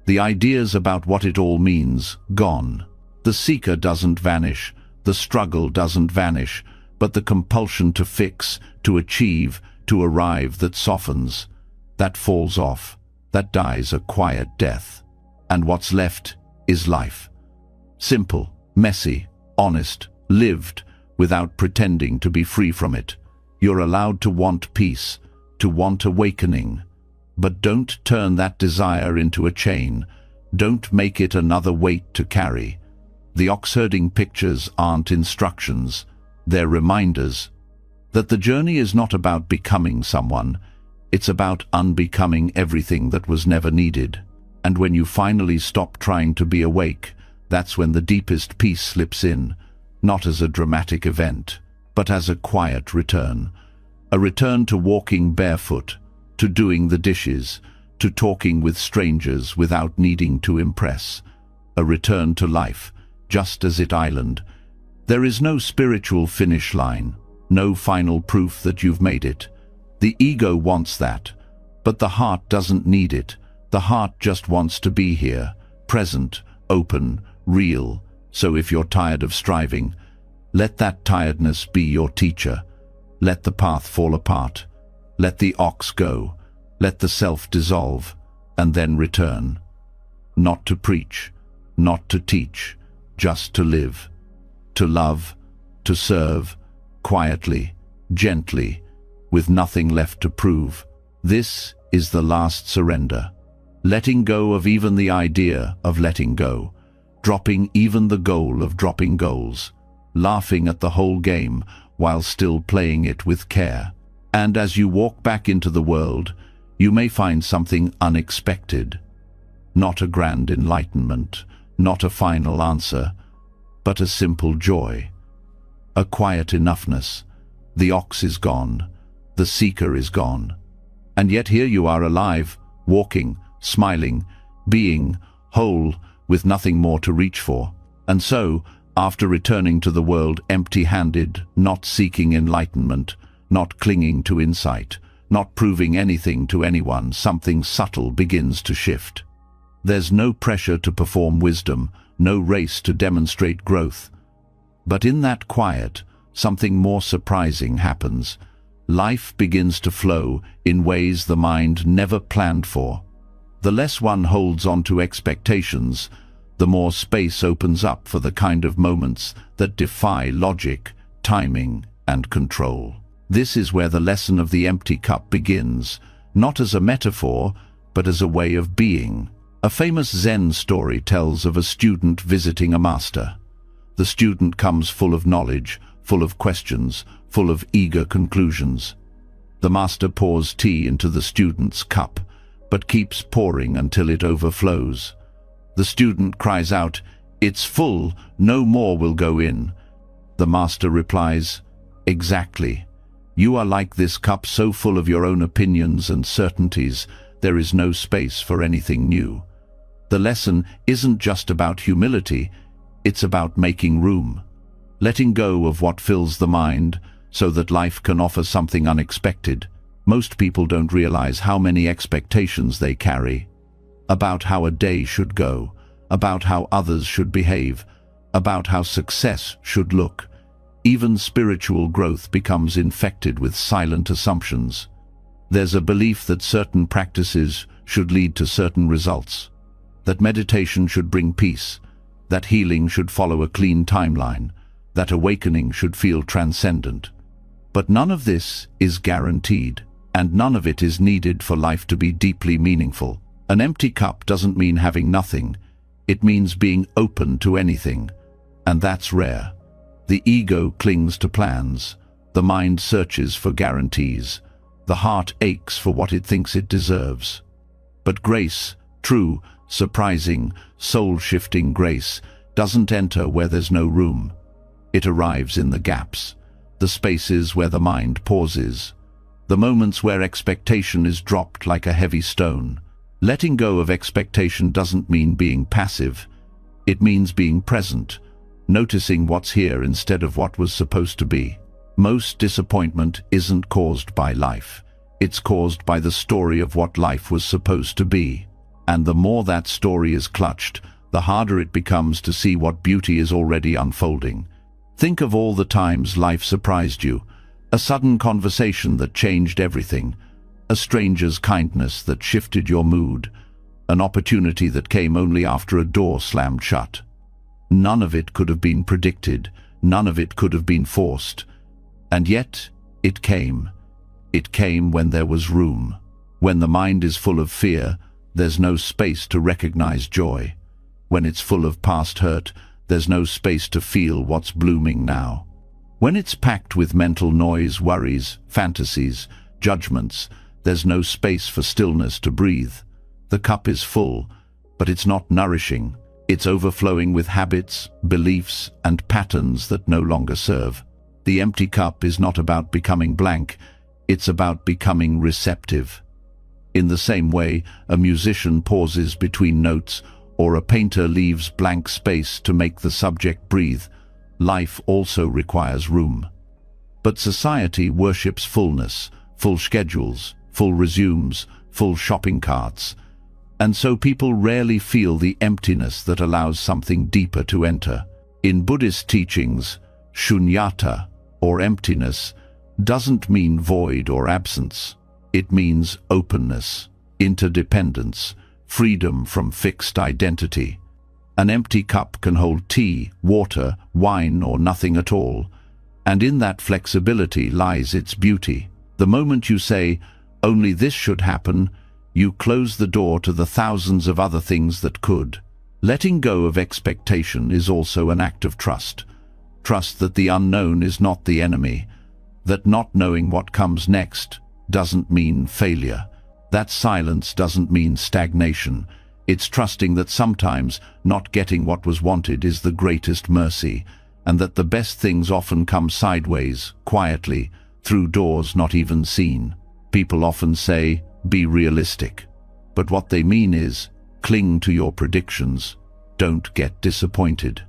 the ideas about what it all means, gone. The seeker doesn't vanish, the struggle doesn't vanish, but the compulsion to fix, to achieve, to arrive that softens, that falls off, that dies a quiet death. And what's left is life. Simple, messy, honest, lived, without pretending to be free from it. You're allowed to want peace, to want awakening. But don't turn that desire into a chain. Don't make it another weight to carry. The ox-herding pictures aren't instructions, they're reminders that the journey is not about becoming someone, it's about unbecoming everything that was never needed. And when you finally stop trying to be awake, that's when the deepest peace slips in, not as a dramatic event, but as a quiet return. A return to walking barefoot, to doing the dishes, to talking with strangers without needing to impress. A return to life, just as it island. There is no spiritual finish line, no final proof that you've made it. The ego wants that, but the heart doesn't need it. The heart just wants to be here, present, open, real. So if you're tired of striving, let that tiredness be your teacher. Let the path fall apart. Let the ox go. Let the self dissolve, and then return. Not to preach, not to teach, just to live. To love, to serve, quietly, gently, with nothing left to prove. This is the last surrender. Letting go of even the idea of letting go. Dropping even the goal of dropping goals. Laughing at the whole game while still playing it with care. And as you walk back into the world, you may find something unexpected. Not a grand enlightenment, not a final answer, but a simple joy. A quiet enoughness. The ox is gone. The seeker is gone. And yet here you are alive, walking, smiling, being, whole, with nothing more to reach for. And so, after returning to the world empty-handed, not seeking enlightenment, not clinging to insight, not proving anything to anyone, something subtle begins to shift. There's no pressure to perform wisdom, no race to demonstrate growth. But in that quiet, something more surprising happens. Life begins to flow in ways the mind never planned for. The less one holds on to expectations, the more space opens up for the kind of moments that defy logic, timing, and control. This is where the lesson of the empty cup begins, not as a metaphor, but as a way of being. A famous Zen story tells of a student visiting a master. The student comes full of knowledge, full of questions, full of eager conclusions. The master pours tea into the student's cup, but keeps pouring until it overflows. The student cries out, "It's full, no more will go in." The master replies, "Exactly. You are like this cup, so full of your own opinions and certainties, there is no space for anything new." The lesson isn't just about humility, it's about making room. Letting go of what fills the mind so that life can offer something unexpected. Most people don't realize how many expectations they carry. About how a day should go, about how others should behave, about how success should look. Even spiritual growth becomes infected with silent assumptions. There's a belief that certain practices should lead to certain results, that meditation should bring peace, that healing should follow a clean timeline, that awakening should feel transcendent. But none of this is guaranteed, and none of it is needed for life to be deeply meaningful. An empty cup doesn't mean having nothing, it means being open to anything, and that's rare. The ego clings to plans, the mind searches for guarantees, the heart aches for what it thinks it deserves. But grace, true, surprising, soul-shifting grace, doesn't enter where there's no room. It arrives in the gaps, the spaces where the mind pauses, the moments where expectation is dropped like a heavy stone. Letting go of expectation doesn't mean being passive, it means being present, noticing what's here instead of what was supposed to be. Most disappointment isn't caused by life, it's caused by the story of what life was supposed to be. And the more that story is clutched, the harder it becomes to see what beauty is already unfolding. Think of all the times life surprised you, a sudden conversation that changed everything, a stranger's kindness that shifted your mood, an opportunity that came only after a door slammed shut. None of it could have been predicted, none of it could have been forced. And yet, it came. It came when there was room. When the mind is full of fear, there's no space to recognize joy. When it's full of past hurt, there's no space to feel what's blooming now. When it's packed with mental noise, worries, fantasies, judgments, there's no space for stillness to breathe. The cup is full, but it's not nourishing. It's overflowing with habits, beliefs, and patterns that no longer serve. The empty cup is not about becoming blank, it's about becoming receptive. In the same way, a musician pauses between notes, or a painter leaves blank space to make the subject breathe, life also requires room. But society worships fullness, full schedules, full resumes, full shopping carts. And so people rarely feel the emptiness that allows something deeper to enter. In Buddhist teachings, shunyata, or emptiness, doesn't mean void or absence. It means openness, interdependence, freedom from fixed identity. An empty cup can hold tea, water, wine, or nothing at all. And in that flexibility lies its beauty. The moment you say, "Only this should happen," you close the door to the thousands of other things that could. Letting go of expectation is also an act of trust. Trust that the unknown is not the enemy, that not knowing what comes next doesn't mean failure, that silence doesn't mean stagnation. It's trusting that sometimes not getting what was wanted is the greatest mercy, and that the best things often come sideways, quietly, through doors not even seen. People often say, "Be realistic." But what they mean is, cling to your predictions. Don't get disappointed.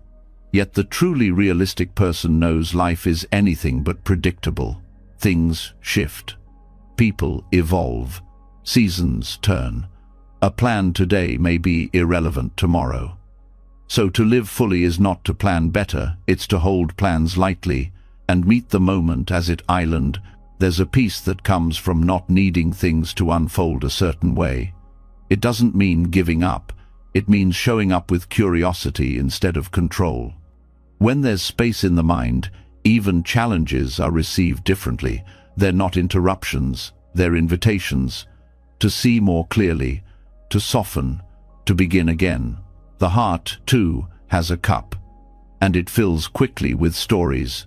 Yet the truly realistic person knows life is anything but predictable. Things shift. People evolve. Seasons turn. A plan today may be irrelevant tomorrow. So to live fully is not to plan better, it's to hold plans lightly and meet the moment as it island. There's a peace that comes from not needing things to unfold a certain way. It doesn't mean giving up. It means showing up with curiosity instead of control. When there's space in the mind, even challenges are received differently. They're not interruptions, they're invitations to see more clearly, to soften, to begin again. The heart, too, has a cup, and it fills quickly with stories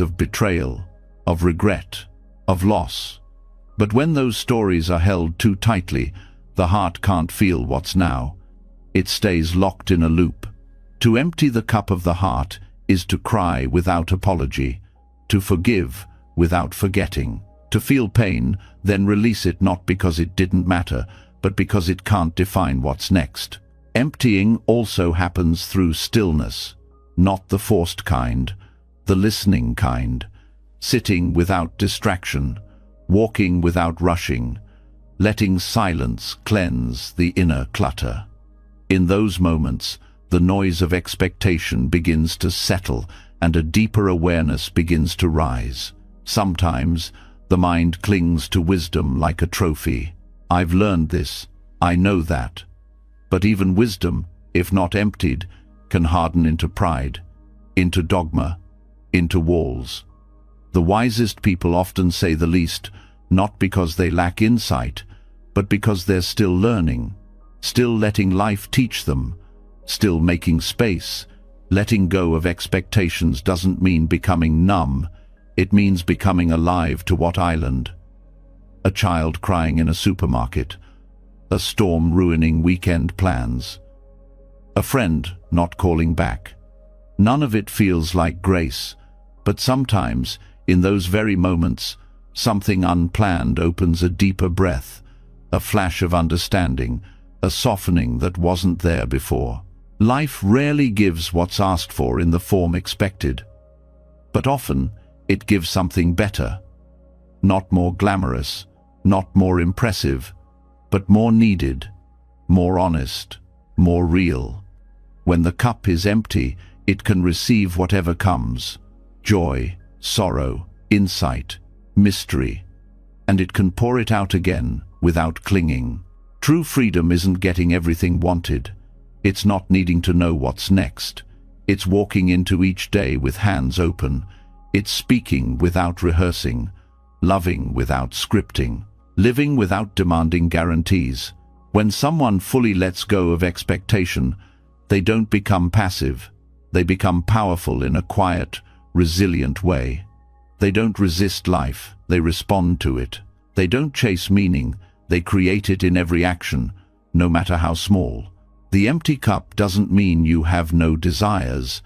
of betrayal, of regret, of loss. But when those stories are held too tightly, the heart can't feel what's now. It stays locked in a loop. To empty the cup of the heart is to cry without apology, to forgive without forgetting, to feel pain, then release it not because it didn't matter, but because it can't define what's next. Emptying also happens through stillness, not the forced kind, the listening kind, sitting without distraction, walking without rushing, letting silence cleanse the inner clutter. In those moments, the noise of expectation begins to settle and a deeper awareness begins to rise. Sometimes, the mind clings to wisdom like a trophy. I've learned this, I know that. But even wisdom, if not emptied, can harden into pride, into dogma, into walls. The wisest people often say the least, not because they lack insight, but because they're still learning, still letting life teach them, still making space. Letting go of expectations doesn't mean becoming numb, it means becoming alive to what island? A child crying in a supermarket, a storm ruining weekend plans, a friend not calling back. None of it feels like grace, but sometimes, in those very moments, something unplanned opens a deeper breath, a flash of understanding, a softening that wasn't there before. Life rarely gives what's asked for in the form expected, but often it gives something better. Not more glamorous, not more impressive, but more needed, more honest, more real. When the cup is empty, it can receive whatever comes: joy, sorrow, insight, mystery, and it can pour it out again without clinging. True freedom isn't getting everything wanted. It's not needing to know what's next. It's walking into each day with hands open. It's speaking without rehearsing, loving without scripting, living without demanding guarantees. When someone fully lets go of expectation, they don't become passive. They become powerful in a quiet, resilient way. They don't resist life, they respond to it. They don't chase meaning, they create it in every action, no matter how small. The empty cup doesn't mean you have no desires.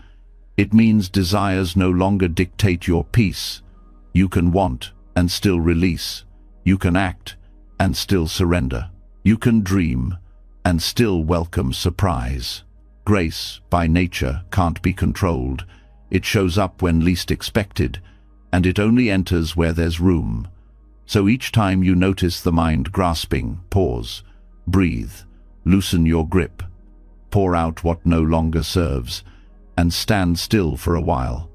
It means desires no longer dictate your peace. You can want and still release. You can act and still surrender. You can dream and still welcome surprise. Grace, by nature, can't be controlled. It shows up when least expected, and it only enters where there's room. So each time you notice the mind grasping, pause, breathe, loosen your grip, pour out what no longer serves, and stand still for a while.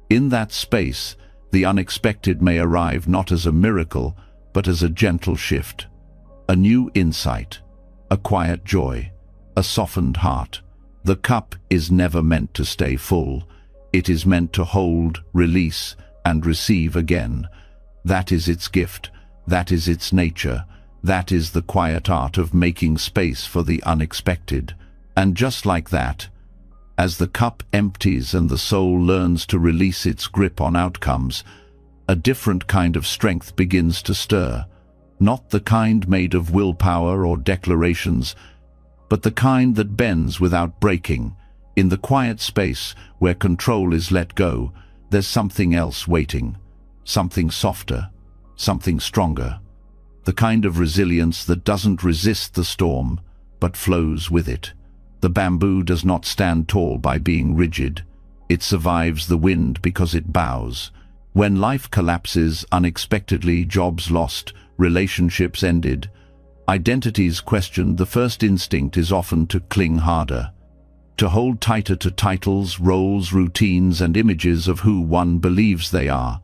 In that space, the unexpected may arrive not as a miracle, but as a gentle shift, a new insight, a quiet joy, a softened heart. The cup is never meant to stay full. It is meant to hold, release, and receive again. That is its gift. That is its nature. That is the quiet art of making space for the unexpected. And just like that, as the cup empties and the soul learns to release its grip on outcomes, a different kind of strength begins to stir. Not the kind made of willpower or declarations, but the kind that bends without breaking. In the quiet space where control is let go, there's something else waiting, something softer, something stronger. The kind of resilience that doesn't resist the storm, but flows with it. The bamboo does not stand tall by being rigid. It survives the wind because it bows. When life collapses unexpectedly, jobs lost, relationships ended, identities questioned, the first instinct is often to cling harder, to hold tighter to titles, roles, routines, and images of who one believes they are.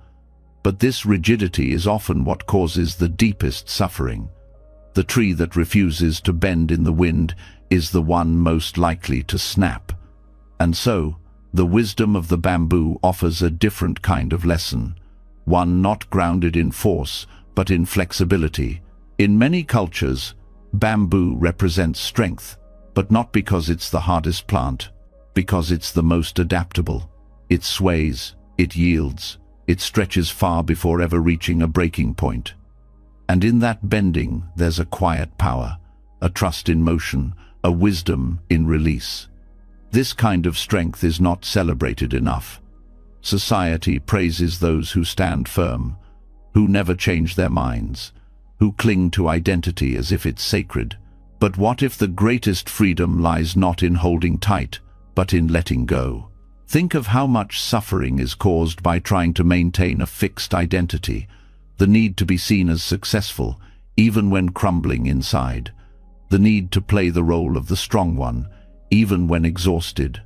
But this rigidity is often what causes the deepest suffering. The tree that refuses to bend in the wind is the one most likely to snap. And so, the wisdom of the bamboo offers a different kind of lesson, one not grounded in force, but in flexibility. In many cultures, bamboo represents strength, but not because it's the hardest plant, because it's the most adaptable. It sways, it yields, it stretches far before ever reaching a breaking point. And in that bending, there's a quiet power, a trust in motion, a wisdom in release. This kind of strength is not celebrated enough. Society praises those who stand firm, who never change their minds, who cling to identity as if it's sacred. But what if the greatest freedom lies not in holding tight, but in letting go? Think of how much suffering is caused by trying to maintain a fixed identity, the need to be seen as successful, even when crumbling inside, the need to play the role of the strong one, even when exhausted,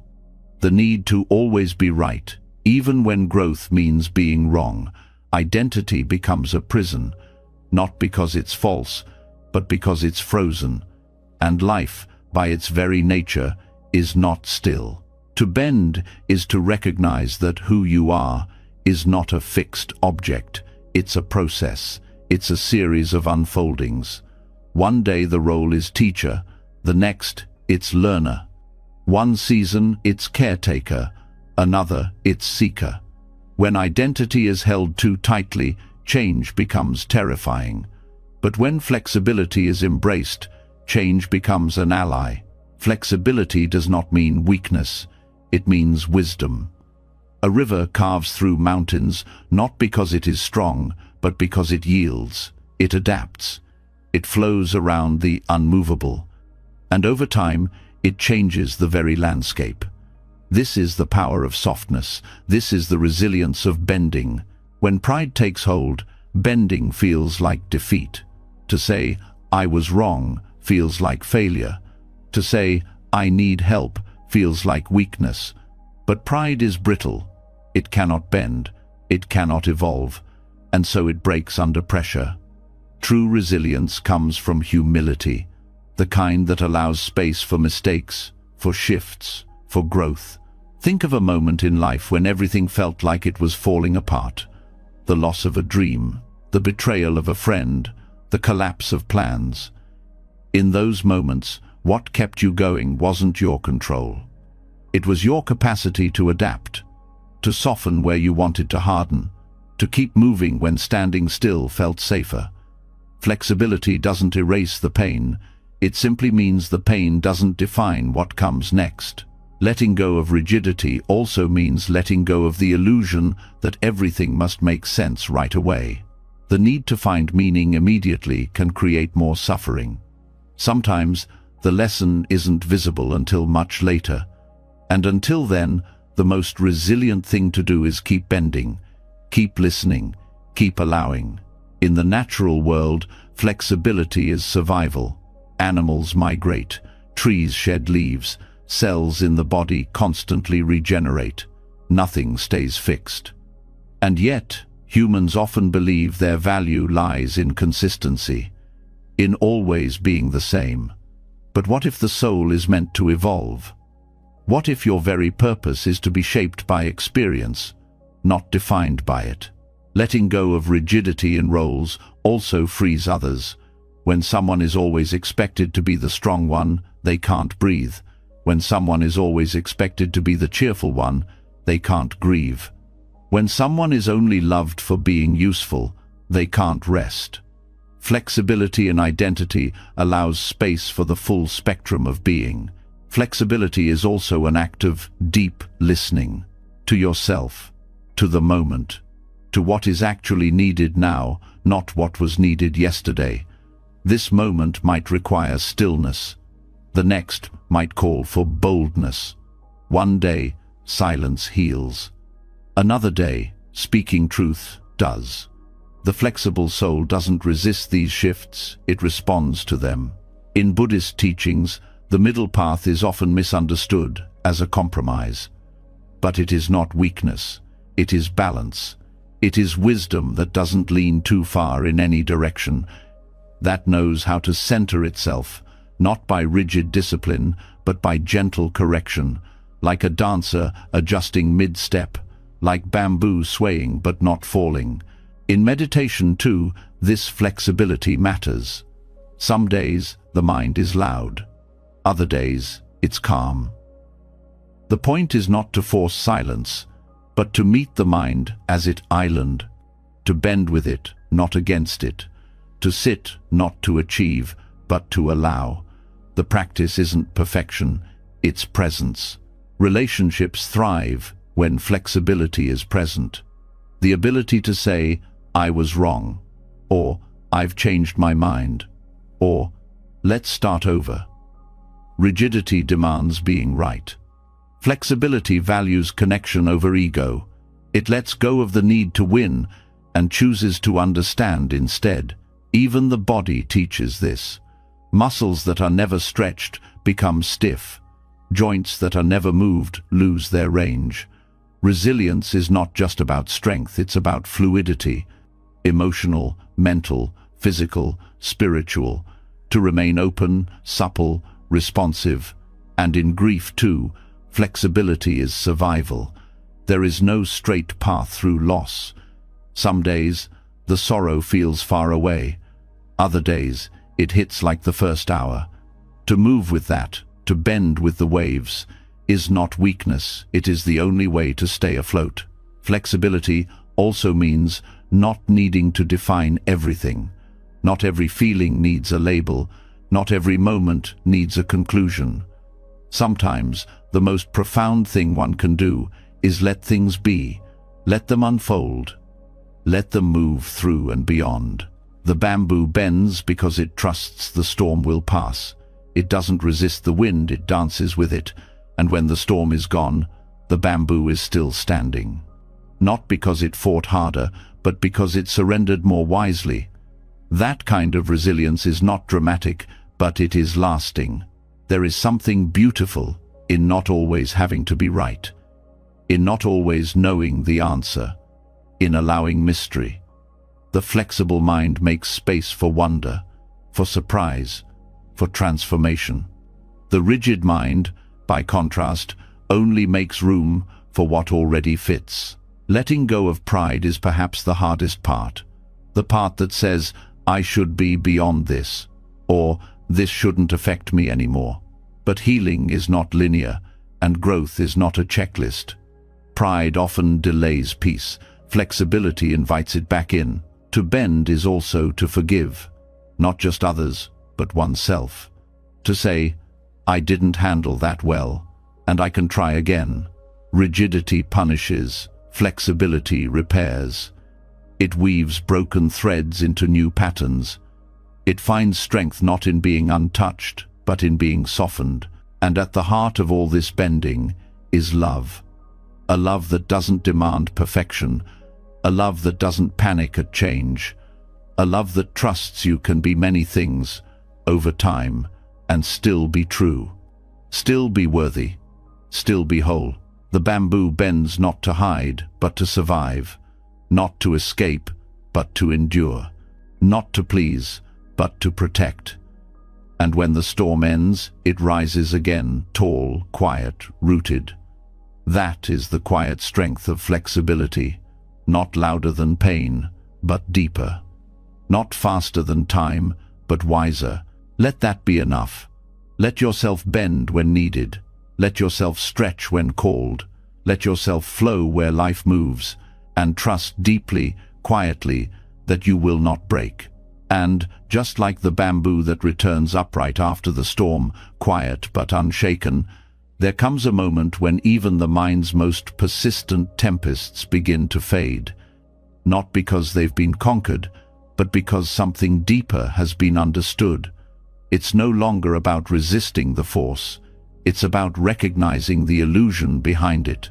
the need to always be right, even when growth means being wrong. Identity becomes a prison, not because it's false, but because it's frozen. And life, by its very nature, is not still. To bend is to recognize that who you are is not a fixed object. It's a process. It's a series of unfoldings. One day the role is teacher, the next it's learner. One season it's caretaker, another it's seeker. When identity is held too tightly, change becomes terrifying. But when flexibility is embraced, change becomes an ally. Flexibility does not mean weakness, it means wisdom. A river carves through mountains not because it is strong, but because it yields, it adapts. It flows around the unmovable. And over time, it changes the very landscape. This is the power of softness. This is the resilience of bending. When pride takes hold, bending feels like defeat. To say, I was wrong, feels like failure. To say, I need help, feels like weakness. But pride is brittle. It cannot bend. It cannot evolve. And so it breaks under pressure. True resilience comes from humility, the kind that allows space for mistakes, for shifts, for growth. Think of a moment in life when everything felt like it was falling apart. The loss of a dream, the betrayal of a friend, the collapse of plans. In those moments, what kept you going wasn't your control. It was your capacity to adapt, to soften where you wanted to harden, to keep moving when standing still felt safer. Flexibility doesn't erase the pain, it simply means the pain doesn't define what comes next. Letting go of rigidity also means letting go of the illusion that everything must make sense right away. The need to find meaning immediately can create more suffering. Sometimes, the lesson isn't visible until much later. And until then, the most resilient thing to do is keep bending, keep listening, keep allowing. In the natural world, flexibility is survival. Animals migrate, trees shed leaves, cells in the body constantly regenerate. Nothing stays fixed. And yet, humans often believe their value lies in consistency, in always being the same. But what if the soul is meant to evolve? What if your very purpose is to be shaped by experience, not defined by it? Letting go of rigidity in roles also frees others. When someone is always expected to be the strong one, they can't breathe. When someone is always expected to be the cheerful one, they can't grieve. When someone is only loved for being useful, they can't rest. Flexibility in identity allows space for the full spectrum of being. Flexibility is also an act of deep listening to yourself, to the moment, to what is actually needed now, not what was needed yesterday. This moment might require stillness. The next might call for boldness. One day, silence heals. Another day, speaking truth does. The flexible soul doesn't resist these shifts, it responds to them. In Buddhist teachings, the middle path is often misunderstood as a compromise. But it is not weakness, it is balance. It is wisdom that doesn't lean too far in any direction, that knows how to center itself, not by rigid discipline, but by gentle correction, like a dancer adjusting mid-step, like bamboo swaying but not falling. In meditation too, this flexibility matters. Some days the mind is loud, other days it's calm. The point is not to force silence, but to meet the mind as its island, to bend with it, not against it, to sit, not to achieve, but to allow. The practice isn't perfection, it's presence. Relationships thrive when flexibility is present. The ability to say, I was wrong, or I've changed my mind, or let's start over. Rigidity demands being right. Flexibility values connection over ego. It lets go of the need to win and chooses to understand instead. Even the body teaches this. Muscles that are never stretched become stiff. Joints that are never moved lose their range. Resilience is not just about strength, it's about fluidity. Emotional, mental, physical, spiritual. To remain open, supple, responsive. And in grief too, flexibility is survival. There is no straight path through loss. Some days, the sorrow feels far away. Other days, it hits like the first hour. To move with that, to bend with the waves, is not weakness, it is the only way to stay afloat. Flexibility also means not needing to define everything. Not every feeling needs a label, not every moment needs a conclusion. Sometimes, the most profound thing one can do is let things be, let them unfold, let them move through and beyond. The bamboo bends because it trusts the storm will pass. It doesn't resist the wind, it dances with it, and when the storm is gone, the bamboo is still standing. Not because it fought harder, but because it surrendered more wisely. That kind of resilience is not dramatic, but it is lasting. There is something beautiful in not always having to be right, in not always knowing the answer, in allowing mystery. The flexible mind makes space for wonder, for surprise, for transformation. The rigid mind, by contrast, only makes room for what already fits. Letting go of pride is perhaps the hardest part. The part that says, I should be beyond this, or this shouldn't affect me anymore. But healing is not linear, and growth is not a checklist. Pride often delays peace. Flexibility invites it back in. To bend is also to forgive, not just others, but oneself. To say, I didn't handle that well, and I can try again. Rigidity punishes, flexibility repairs. It weaves broken threads into new patterns. It finds strength not in being untouched, but in being softened. And at the heart of all this bending is love. A love that doesn't demand perfection, a love that doesn't panic at change, a love that trusts you can be many things over time and still be true, still be worthy, still be whole. The bamboo bends not to hide, but to survive, not to escape, but to endure, not to please, but to protect. And when the storm ends, it rises again, tall, quiet, rooted. That is the quiet strength of flexibility, not louder than pain, but deeper. Not faster than time, but wiser. Let that be enough. Let yourself bend when needed. Let yourself stretch when called. Let yourself flow where life moves, and trust deeply, quietly, that you will not break. And, just like the bamboo that returns upright after the storm, quiet but unshaken, there comes a moment when even the mind's most persistent tempests begin to fade. Not because they've been conquered, but because something deeper has been understood. It's no longer about resisting the force. It's about recognizing the illusion behind it.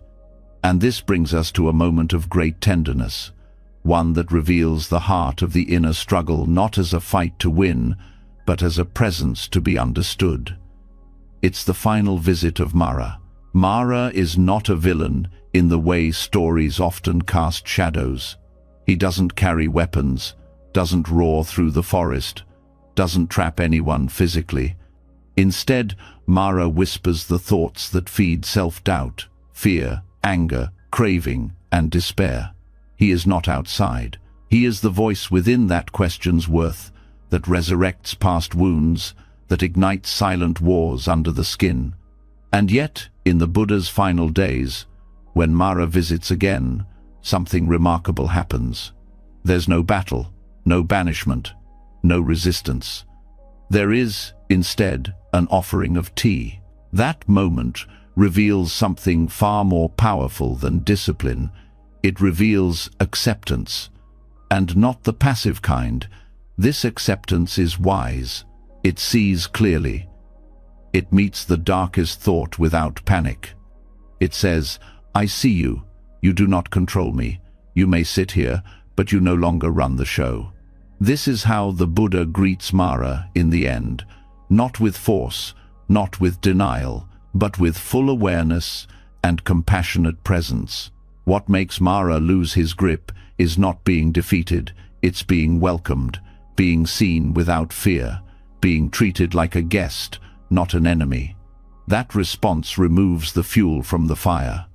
And this brings us to a moment of great tenderness, one that reveals the heart of the inner struggle not as a fight to win, but as a presence to be understood. It's the final visit of Mara. Mara is not a villain in the way stories often cast shadows. He doesn't carry weapons, doesn't roar through the forest, doesn't trap anyone physically. Instead, Mara whispers the thoughts that feed self-doubt, fear, anger, craving, and despair. He is not outside. He is the voice within that questions worth, that resurrects past wounds, that ignites silent wars under the skin. And yet, in the Buddha's final days, when Mara visits again, something remarkable happens. There's no battle, no banishment, no resistance. There is, instead, an offering of tea. That moment reveals something far more powerful than discipline. It reveals acceptance, and not the passive kind. This acceptance is wise. It sees clearly. It meets the darkest thought without panic. It says, I see you. You do not control me. You may sit here, but you no longer run the show. This is how the Buddha greets Mara in the end, not with force, not with denial, but with full awareness and compassionate presence. What makes Mara lose his grip is not being defeated, it's being welcomed, being seen without fear, being treated like a guest, not an enemy. That response removes the fuel from the fire.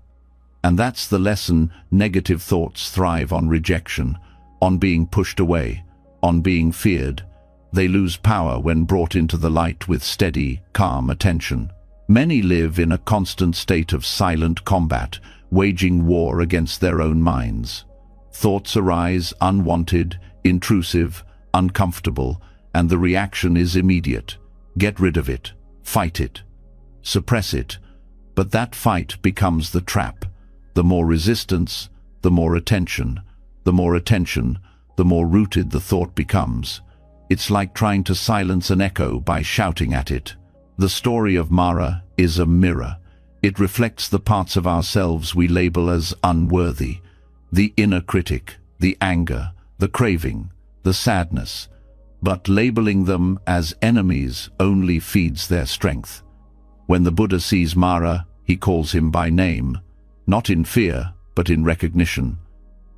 And that's the lesson. Negative thoughts thrive on rejection, on being pushed away, on being feared. They lose power when brought into the light with steady, calm attention. Many live in a constant state of silent combat, waging war against their own minds. Thoughts arise unwanted, intrusive, uncomfortable, and the reaction is immediate. Get rid of it, fight it, suppress it. But that fight becomes the trap. The more resistance, the more attention. The more attention, the more rooted the thought becomes. It's like trying to silence an echo by shouting at it. The story of Mara is a mirror. It reflects the parts of ourselves we label as unworthy. The inner critic, the anger, the craving, the sadness. But labeling them as enemies only feeds their strength. When the Buddha sees Mara, he calls him by name, not in fear, but in recognition.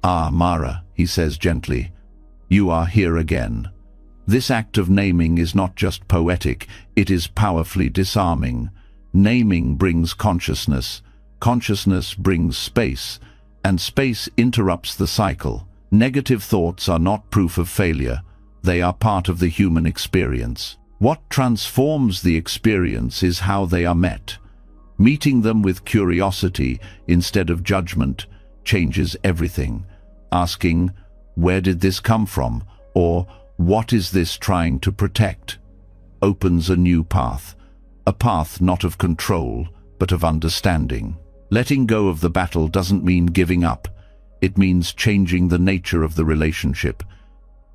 Ah, Mara, he says gently, you are here again. This act of naming is not just poetic, it is powerfully disarming. Naming brings consciousness, consciousness brings space, and space interrupts the cycle. Negative thoughts are not proof of failure, they are part of the human experience. What transforms the experience is how they are met. Meeting them with curiosity instead of judgment changes everything. Asking, where did this come from? Or, what is this trying to protect? Opens a new path. A path not of control, but of understanding. Letting go of the battle doesn't mean giving up. It means changing the nature of the relationship.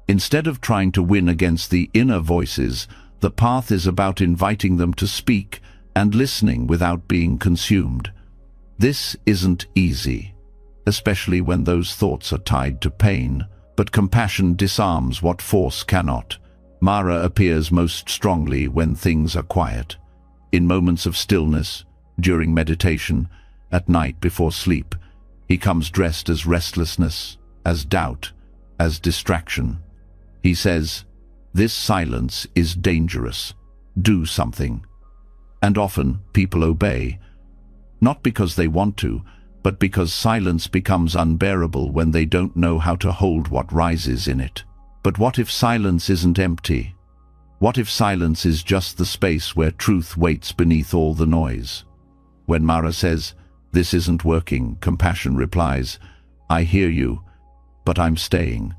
Instead of trying to win against the inner voices, the path is about inviting them to speak and listening without being consumed. This isn't easy, especially when those thoughts are tied to pain, but compassion disarms what force cannot. Mara appears most strongly when things are quiet. In moments of stillness, during meditation, at night before sleep, he comes dressed as restlessness, as doubt, as distraction. He says, this silence is dangerous. Do something. And often people obey, not because they want to, but because silence becomes unbearable when they don't know how to hold what rises in it. But what if silence isn't empty? What if silence is just the space where truth waits beneath all the noise? When Mara says, this isn't working, compassion replies, I hear you, but I'm staying.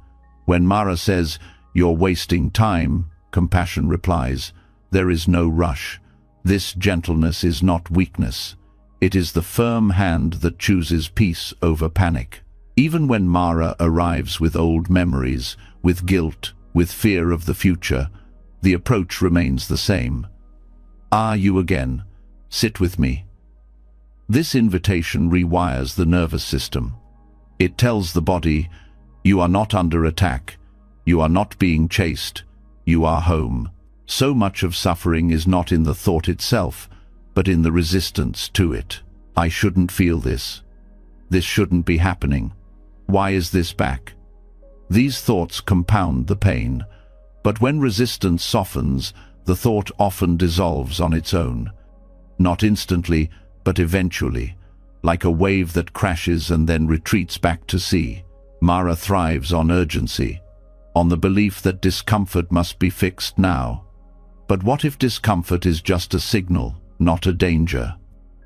When Mara says, you're wasting time, compassion replies, there is no rush. This gentleness is not weakness. It is the firm hand that chooses peace over panic. Even when Mara arrives with old memories, with guilt, with fear of the future, the approach remains the same. Ah, you again. Sit with me. This invitation rewires the nervous system. It tells the body, you are not under attack. You are not being chased. You are home. So much of suffering is not in the thought itself, but in the resistance to it. I shouldn't feel this. This shouldn't be happening. Why is this back? These thoughts compound the pain, but when resistance softens, The thought often dissolves on its own. Not instantly, but eventually, like a wave that crashes and then retreats back to sea. Mara thrives on urgency, on the belief that discomfort must be fixed now. But what if discomfort is just a signal, not a danger?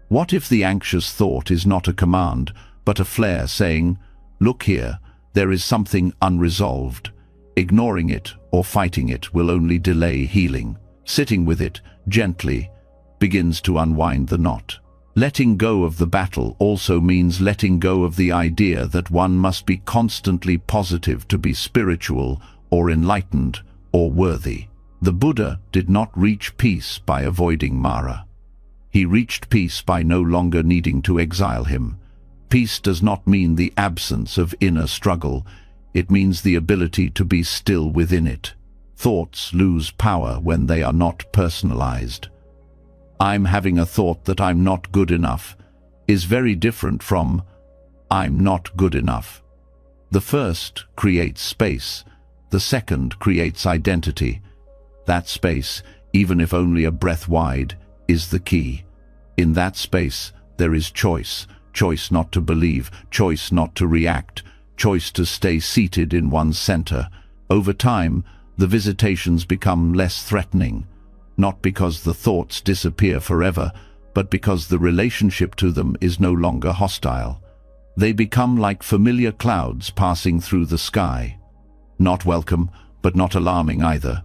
What if the anxious thought is not a command, but a flare saying, "Look here, there is something unresolved." Ignoring it or fighting it will only delay healing. Sitting with it, gently, begins to unwind the knot. Letting go of the battle also means letting go of the idea that one must be constantly positive to be spiritual or enlightened or worthy. The Buddha did not reach peace by avoiding Mara. He reached peace by no longer needing to exile him. Peace does not mean the absence of inner struggle. It means the ability to be still within it. Thoughts lose power when they are not personalized. "I'm having a thought that I'm not good enough" is very different from "I'm not good enough." The first creates space. The second creates identity. That space, even if only a breath wide, is the key. In that space, there is choice. Choice not to believe, choice not to react, choice to stay seated in one's center. Over time, the visitations become less threatening, not because the thoughts disappear forever, but because the relationship to them is no longer hostile. They become like familiar clouds passing through the sky. Not welcome, but not alarming either.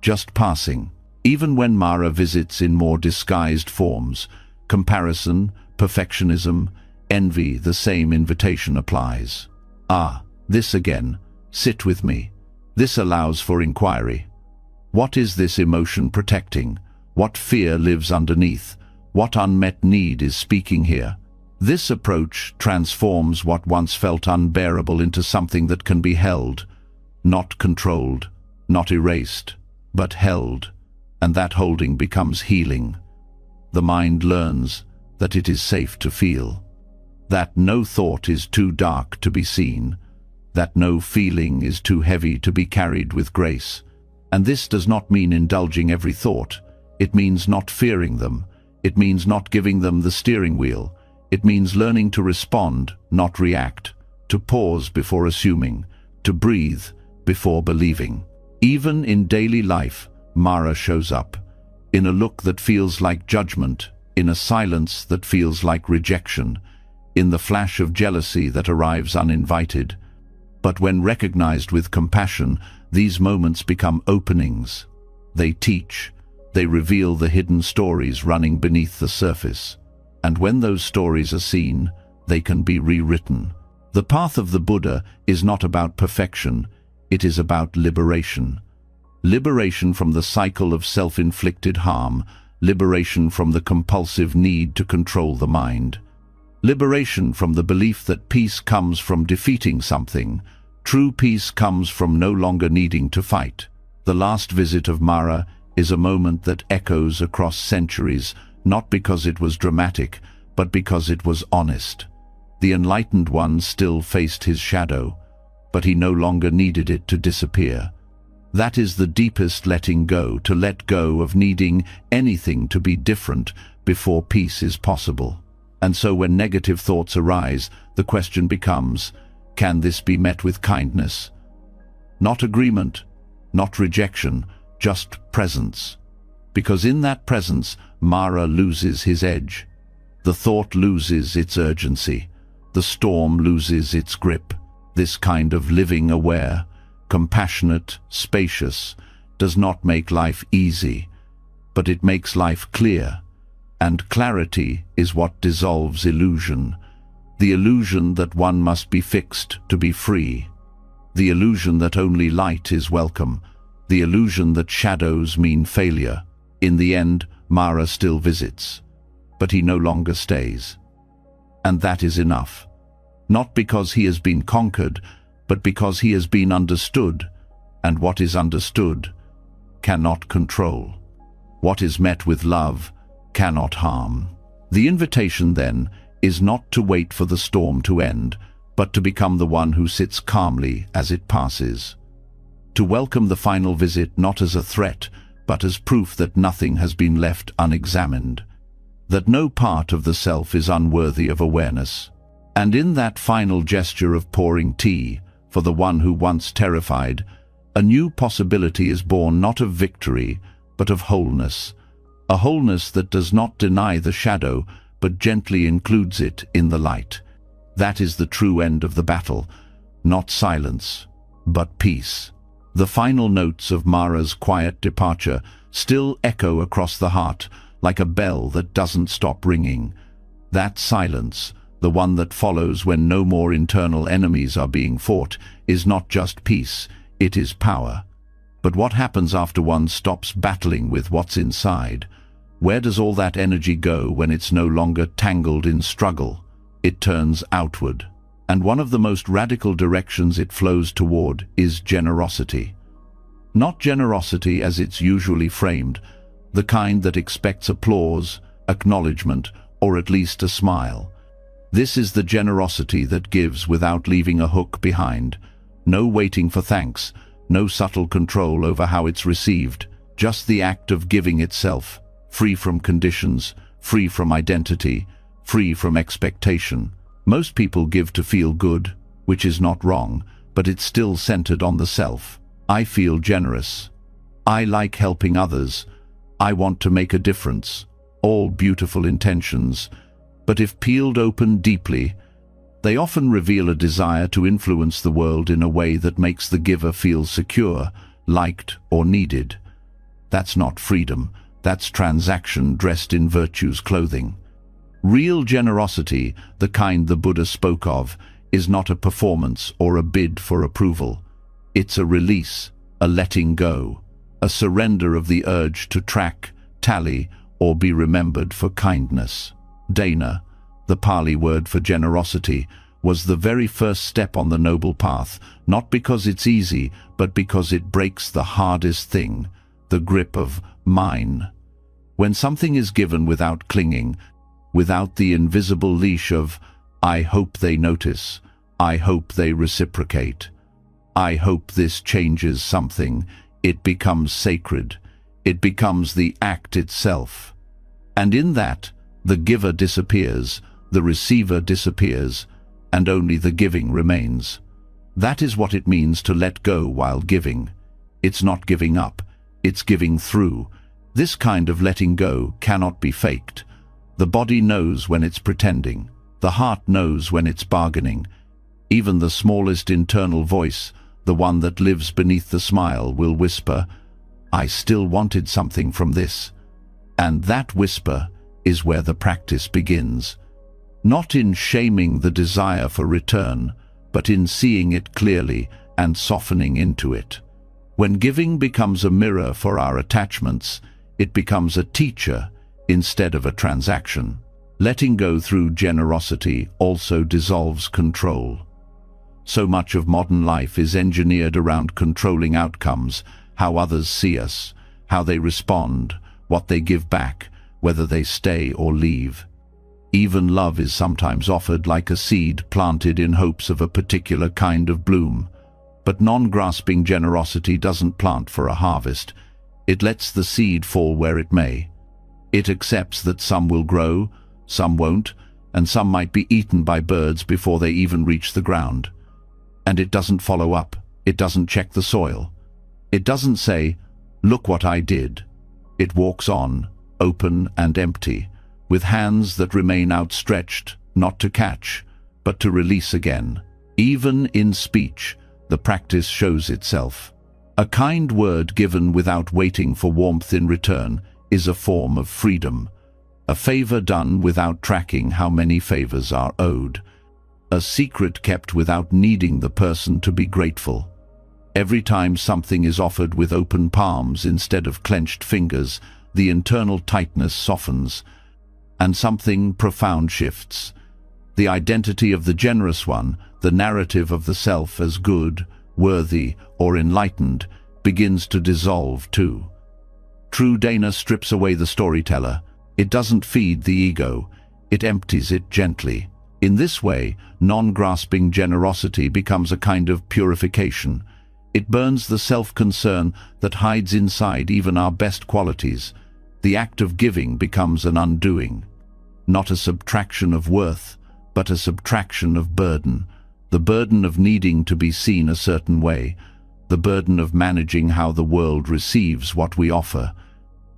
Just passing. Even when Mara visits in more disguised forms, comparison, perfectionism, envy, the same invitation applies. "Ah, this again. Sit with me." This allows for inquiry. What is this emotion protecting? What fear lives underneath? What unmet need is speaking here? This approach transforms what once felt unbearable into something that can be held, not controlled, not erased, but held, and that holding becomes healing. The mind learns that it is safe to feel, that no thought is too dark to be seen, that no feeling is too heavy to be carried with grace. And this does not mean indulging every thought. It means not fearing them. It means not giving them the steering wheel. It means learning to respond, not react, to pause before assuming, to breathe before believing. Even in daily life, Mara shows up, in a look that feels like judgment, in a silence that feels like rejection, in the flash of jealousy that arrives uninvited. But when recognized with compassion, these moments become openings. They teach. They reveal the hidden stories running beneath the surface. And when those stories are seen, they can be rewritten. The path of the Buddha is not about perfection. It is about liberation. Liberation from the cycle of self-inflicted harm. Liberation from the compulsive need to control the mind. Liberation from the belief that peace comes from defeating something. True peace comes from no longer needing to fight. The last visit of Mara is a moment that echoes across centuries, not because it was dramatic, but because it was honest. The enlightened one still faced his shadow, but he no longer needed it to disappear. That is the deepest letting go, to let go of needing anything to be different before peace is possible. And so when negative thoughts arise, the question becomes, can this be met with kindness? Not agreement, not rejection, just presence. Because in that presence, Mara loses his edge. The thought loses its urgency. The storm loses its grip. This kind of living aware, compassionate, spacious, does not make life easy, but it makes life clear. And clarity is what dissolves illusion. The illusion that one must be fixed to be free. The illusion that only light is welcome. The illusion that shadows mean failure. In the end, Mara still visits, but he no longer stays. And that is enough. Not because he has been conquered, but because he has been understood, and what is understood cannot control. What is met with love cannot harm. The invitation, then, is not to wait for the storm to end, but to become the one who sits calmly as it passes. To welcome the final visit not as a threat, but as proof that nothing has been left unexamined, that no part of the self is unworthy of awareness. And in that final gesture of pouring tea for the one who once terrified, a new possibility is born, not of victory, but of wholeness, a wholeness that does not deny the shadow, but gently includes it in the light. That is the true end of the battle, not silence, but peace. The final notes of Mara's quiet departure still echo across the heart, like a bell that doesn't stop ringing. That silence, the one that follows when no more internal enemies are being fought, is not just peace, it is power. But what happens after one stops battling with what's inside? Where does all that energy go when it's no longer tangled in struggle? It turns outward. And one of the most radical directions it flows toward is generosity. Not generosity as it's usually framed, the kind that expects applause, acknowledgement, or at least a smile. This is the generosity that gives without leaving a hook behind. No waiting for thanks, no subtle control over how it's received, just the act of giving itself, free from conditions, free from identity, free from expectation. Most people give to feel good, which is not wrong, but it's still centered on the self. I feel generous. I like helping others. I want to make a difference. All beautiful intentions, but if peeled open deeply, they often reveal a desire to influence the world in a way that makes the giver feel secure, liked, or needed. That's not freedom. That's transaction dressed in virtue's clothing. Real generosity, the kind the Buddha spoke of, is not a performance or a bid for approval. It's a release, a letting go, a surrender of the urge to track, tally, or be remembered for kindness. Dana, the Pali word for generosity, was the very first step on the noble path, not because it's easy, but because it breaks the hardest thing, the grip of mine. When something is given without clinging, without the invisible leash of, I hope they notice, I hope they reciprocate, I hope this changes something, it becomes sacred. It becomes the act itself. And in that, the giver disappears, the receiver disappears, and only the giving remains. That is what it means to let go while giving. It's not giving up, it's giving through. This kind of letting go cannot be faked. The body knows when it's pretending. The heart knows when it's bargaining. Even the smallest internal voice, the one that lives beneath the smile, will whisper, I still wanted something from this. And that whisper is where the practice begins. Not in shaming the desire for return, but in seeing it clearly and softening into it. When giving becomes a mirror for our attachments, it becomes a teacher instead of a transaction. Letting go through generosity also dissolves control. So much of modern life is engineered around controlling outcomes, how others see us, how they respond, what they give back, whether they stay or leave. Even love is sometimes offered like a seed planted in hopes of a particular kind of bloom. But non-grasping generosity doesn't plant for a harvest. It lets the seed fall where it may. It accepts that some will grow, some won't, and some might be eaten by birds before they even reach the ground. And it doesn't follow up. It doesn't check the soil. It doesn't say, look what I did. It walks on, open and empty, with hands that remain outstretched, not to catch, but to release again. Even in speech, the practice shows itself. A kind word given without waiting for warmth in return is a form of freedom. A favor done without tracking how many favors are owed. A secret kept without needing the person to be grateful. Every time something is offered with open palms instead of clenched fingers, the internal tightness softens, and something profound shifts. The identity of the generous one, the narrative of the self as good, worthy, or enlightened, begins to dissolve too. True Dana strips away the storyteller. It doesn't feed the ego, it empties it gently. In this way, non-grasping generosity becomes a kind of purification. It burns the self-concern that hides inside even our best qualities. The act of giving becomes an undoing. Not a subtraction of worth, but a subtraction of burden. The burden of needing to be seen a certain way. The burden of managing how the world receives what we offer.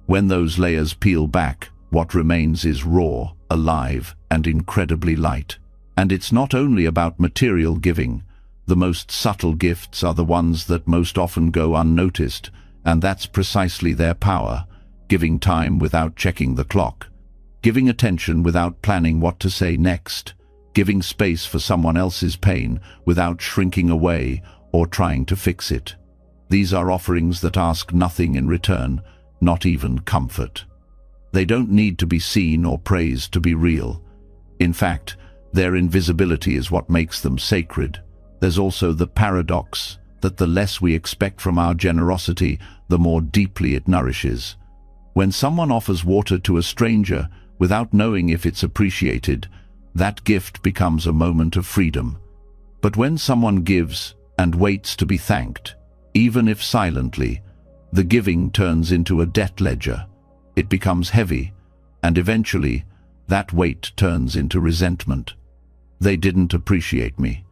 When those layers peel back, what remains is raw, alive, and incredibly light. And it's not only about material giving. The most subtle gifts are the ones that most often go unnoticed, and that's precisely their power. Giving time without checking the clock. Giving attention without planning what to say next. Giving space for someone else's pain without shrinking away or trying to fix it. These are offerings that ask nothing in return, not even comfort. They don't need to be seen or praised to be real. In fact, their invisibility is what makes them sacred. There's also the paradox that the less we expect from our generosity, the more deeply it nourishes. When someone offers water to a stranger without knowing if it's appreciated, that gift becomes a moment of freedom. But when someone gives and waits to be thanked, even if silently, the giving turns into a debt ledger. It becomes heavy, and eventually, that weight turns into resentment. They didn't appreciate me.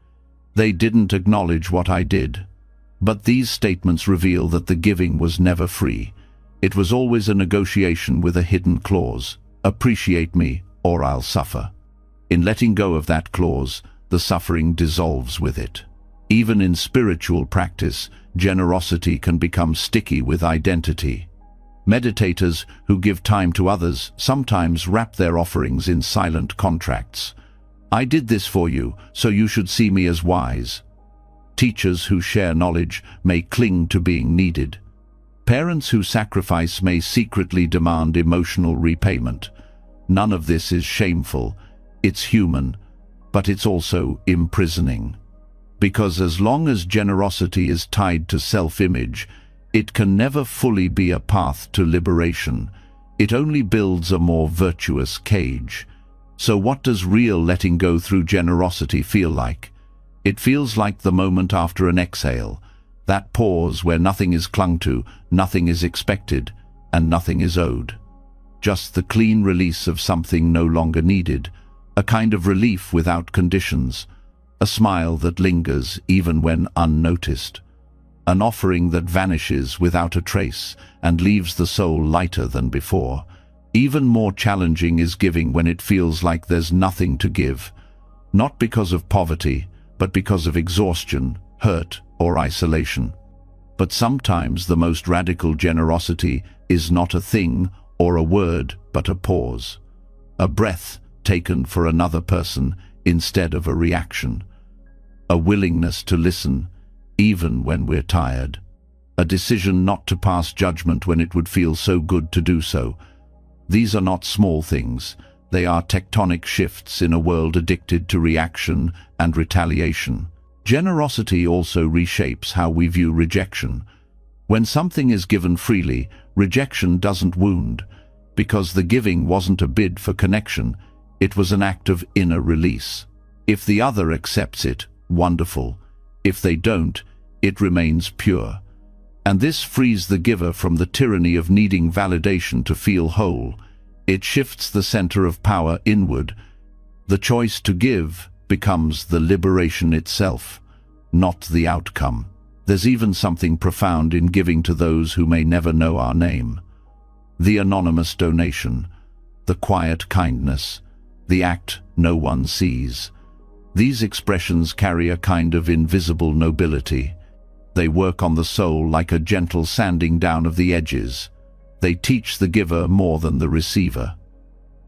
They didn't acknowledge what I did. But these statements reveal that the giving was never free. It was always a negotiation with a hidden clause. Appreciate me, or I'll suffer. In letting go of that clause, the suffering dissolves with it. Even in spiritual practice, generosity can become sticky with identity. Meditators who give time to others sometimes wrap their offerings in silent contracts. I did this for you, so you should see me as wise. Teachers who share knowledge may cling to being needed. Parents who sacrifice may secretly demand emotional repayment. None of this is shameful. It's human, but it's also imprisoning. Because as long as generosity is tied to self-image, it can never fully be a path to liberation. It only builds a more virtuous cage. So what does real letting go through generosity feel like? It feels like the moment after an exhale, that pause where nothing is clung to, nothing is expected, and nothing is owed. Just the clean release of something no longer needed, a kind of relief without conditions, a smile that lingers even when unnoticed, an offering that vanishes without a trace and leaves the soul lighter than before. Even more challenging is giving when it feels like there's nothing to give, not because of poverty, but because of exhaustion, hurt, or isolation. But sometimes the most radical generosity is not a thing or a word, but a pause, a breath taken for another person instead of a reaction, a willingness to listen even when we're tired, a decision not to pass judgment when it would feel so good to do so. These are not small things. They are tectonic shifts in a world addicted to reaction and retaliation. Generosity also reshapes how we view rejection. When something is given freely, rejection doesn't wound, because the giving wasn't a bid for connection, it was an act of inner release. If the other accepts it, wonderful. If they don't, it remains pure. And this frees the giver from the tyranny of needing validation to feel whole. It shifts the center of power inward. The choice to give becomes the liberation itself, not the outcome. There's even something profound in giving to those who may never know our name. The anonymous donation, the quiet kindness, the act no one sees. These expressions carry a kind of invisible nobility. They work on the soul like a gentle sanding down of the edges. They teach the giver more than the receiver.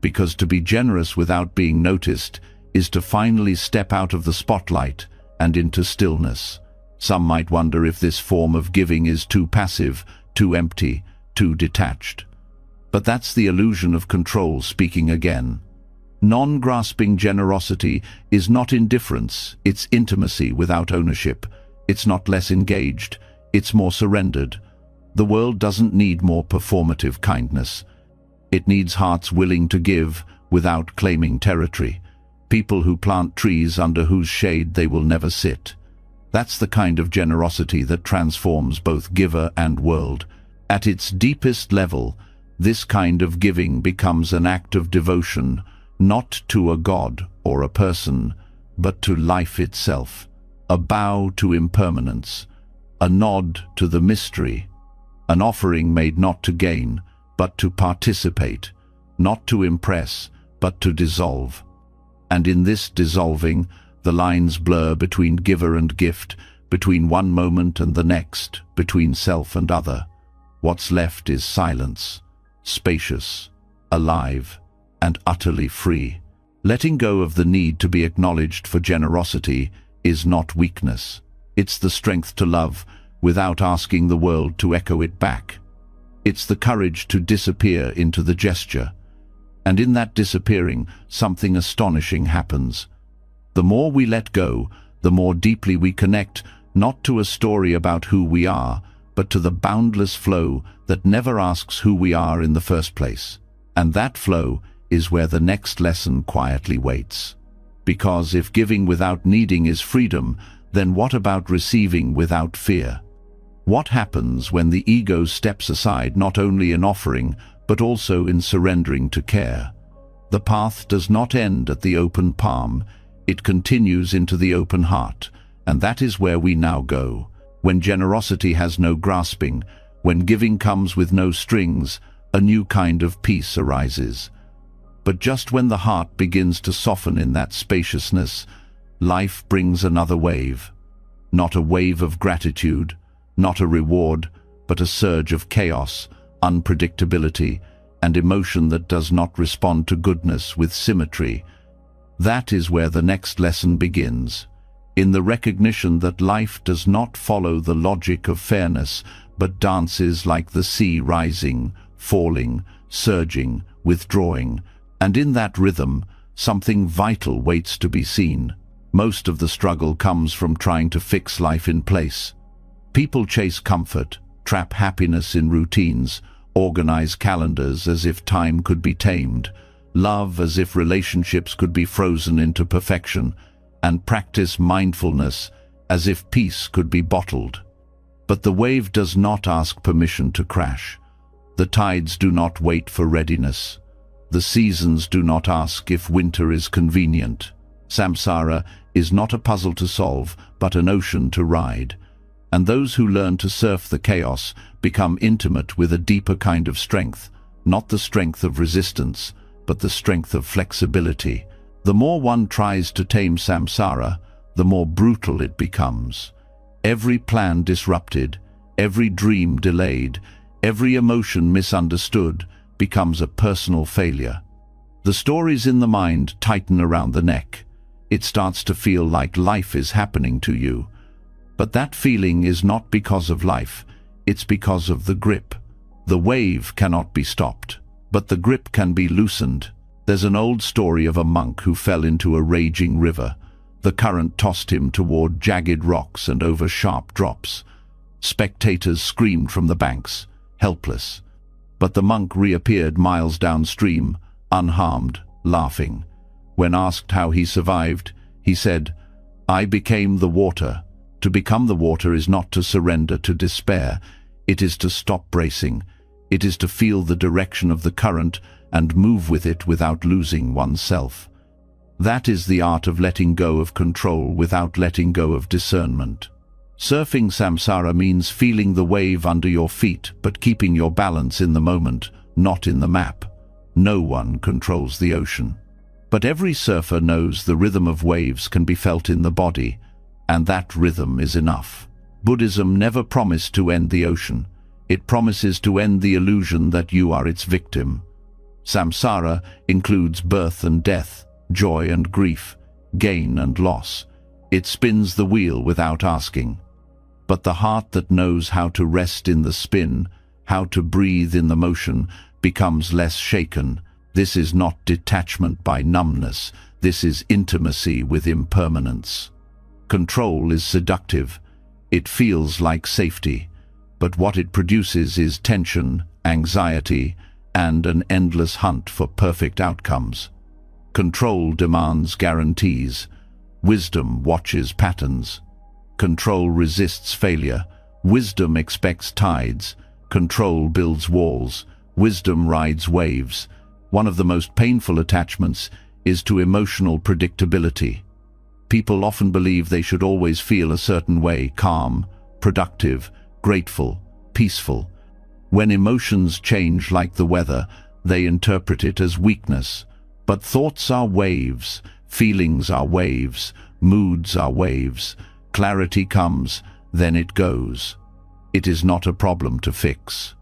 Because to be generous without being noticed is to finally step out of the spotlight and into stillness. Some might wonder if this form of giving is too passive, too empty, too detached. But that's the illusion of control speaking again. Non-grasping generosity is not indifference, it's intimacy without ownership. It's not less engaged, it's more surrendered. The world doesn't need more performative kindness. It needs hearts willing to give without claiming territory. People who plant trees under whose shade they will never sit. That's the kind of generosity that transforms both giver and world. At its deepest level, this kind of giving becomes an act of devotion, not to a god or a person, but to life itself. A bow to impermanence, a nod to the mystery, an offering made not to gain, but to participate, not to impress, but to dissolve. And in this dissolving, the lines blur between giver and gift, between one moment and the next, between self and other. What's left is silence, spacious, alive, and utterly free. Letting go of the need to be acknowledged for generosity is not weakness. It's the strength to love without asking the world to echo it back. It's the courage to disappear into the gesture. And in that disappearing, something astonishing happens. The more we let go, the more deeply we connect, not to a story about who we are, but to the boundless flow that never asks who we are in the first place. And that flow is where the next lesson quietly waits. Because if giving without needing is freedom, then what about receiving without fear? What happens when the ego steps aside not only in offering, but also in surrendering to care? The path does not end at the open palm, it continues into the open heart, and that is where we now go. When generosity has no grasping, when giving comes with no strings, a new kind of peace arises. But just when the heart begins to soften in that spaciousness, life brings another wave. Not a wave of gratitude, not a reward, but a surge of chaos, unpredictability, and emotion that does not respond to goodness with symmetry. That is where the next lesson begins, in the recognition that life does not follow the logic of fairness, but dances like the sea, rising, falling, surging, withdrawing, and in that rhythm, something vital waits to be seen. Most of the struggle comes from trying to fix life in place. People chase comfort, trap happiness in routines, organize calendars as if time could be tamed, love as if relationships could be frozen into perfection, and practice mindfulness as if peace could be bottled. But the wave does not ask permission to crash. The tides do not wait for readiness. The seasons do not ask if winter is convenient. Samsara is not a puzzle to solve, but an ocean to ride. And those who learn to surf the chaos become intimate with a deeper kind of strength, not the strength of resistance, but the strength of flexibility. The more one tries to tame samsara, the more brutal it becomes. Every plan disrupted, every dream delayed, every emotion misunderstood becomes a personal failure. The stories in the mind tighten around the neck. It starts to feel like life is happening to you. But that feeling is not because of life, it's because of the grip. The wave cannot be stopped, but the grip can be loosened. There's an old story of a monk who fell into a raging river. The current tossed him toward jagged rocks and over sharp drops. Spectators screamed from the banks, helpless. But the monk reappeared miles downstream, unharmed, laughing. When asked how he survived, he said, "I became the water." To become the water is not to surrender to despair. It is to stop bracing. It is to feel the direction of the current and move with it without losing oneself. That is the art of letting go of control without letting go of discernment. Surfing samsara means feeling the wave under your feet, but keeping your balance in the moment, not in the map. No one controls the ocean. But every surfer knows the rhythm of waves can be felt in the body, and that rhythm is enough. Buddhism never promised to end the ocean. It promises to end the illusion that you are its victim. Samsara includes birth and death, joy and grief, gain and loss. It spins the wheel without asking. But the heart that knows how to rest in the spin, how to breathe in the motion, becomes less shaken. This is not detachment by numbness. This is intimacy with impermanence. Control is seductive. It feels like safety. But what it produces is tension, anxiety, and an endless hunt for perfect outcomes. Control demands guarantees. Wisdom watches patterns. Control resists failure. Wisdom expects tides. Control builds walls. Wisdom rides waves. One of the most painful attachments is to emotional predictability. People often believe they should always feel a certain way: calm, productive, grateful, peaceful. When emotions change like the weather, they interpret it as weakness. But thoughts are waves, feelings are waves, moods are waves. Clarity comes, then it goes. It is not a problem to fix.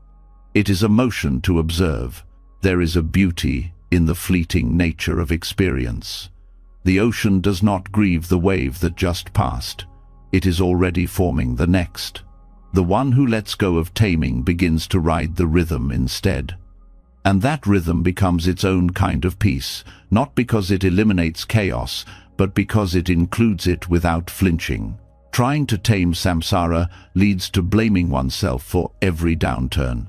It is a motion to observe. There is a beauty in the fleeting nature of experience. The ocean does not grieve the wave that just passed. It is already forming the next. The one who lets go of taming begins to ride the rhythm instead. And that rhythm becomes its own kind of peace, not because it eliminates chaos, but because it includes it without flinching. Trying to tame samsara leads to blaming oneself for every downturn.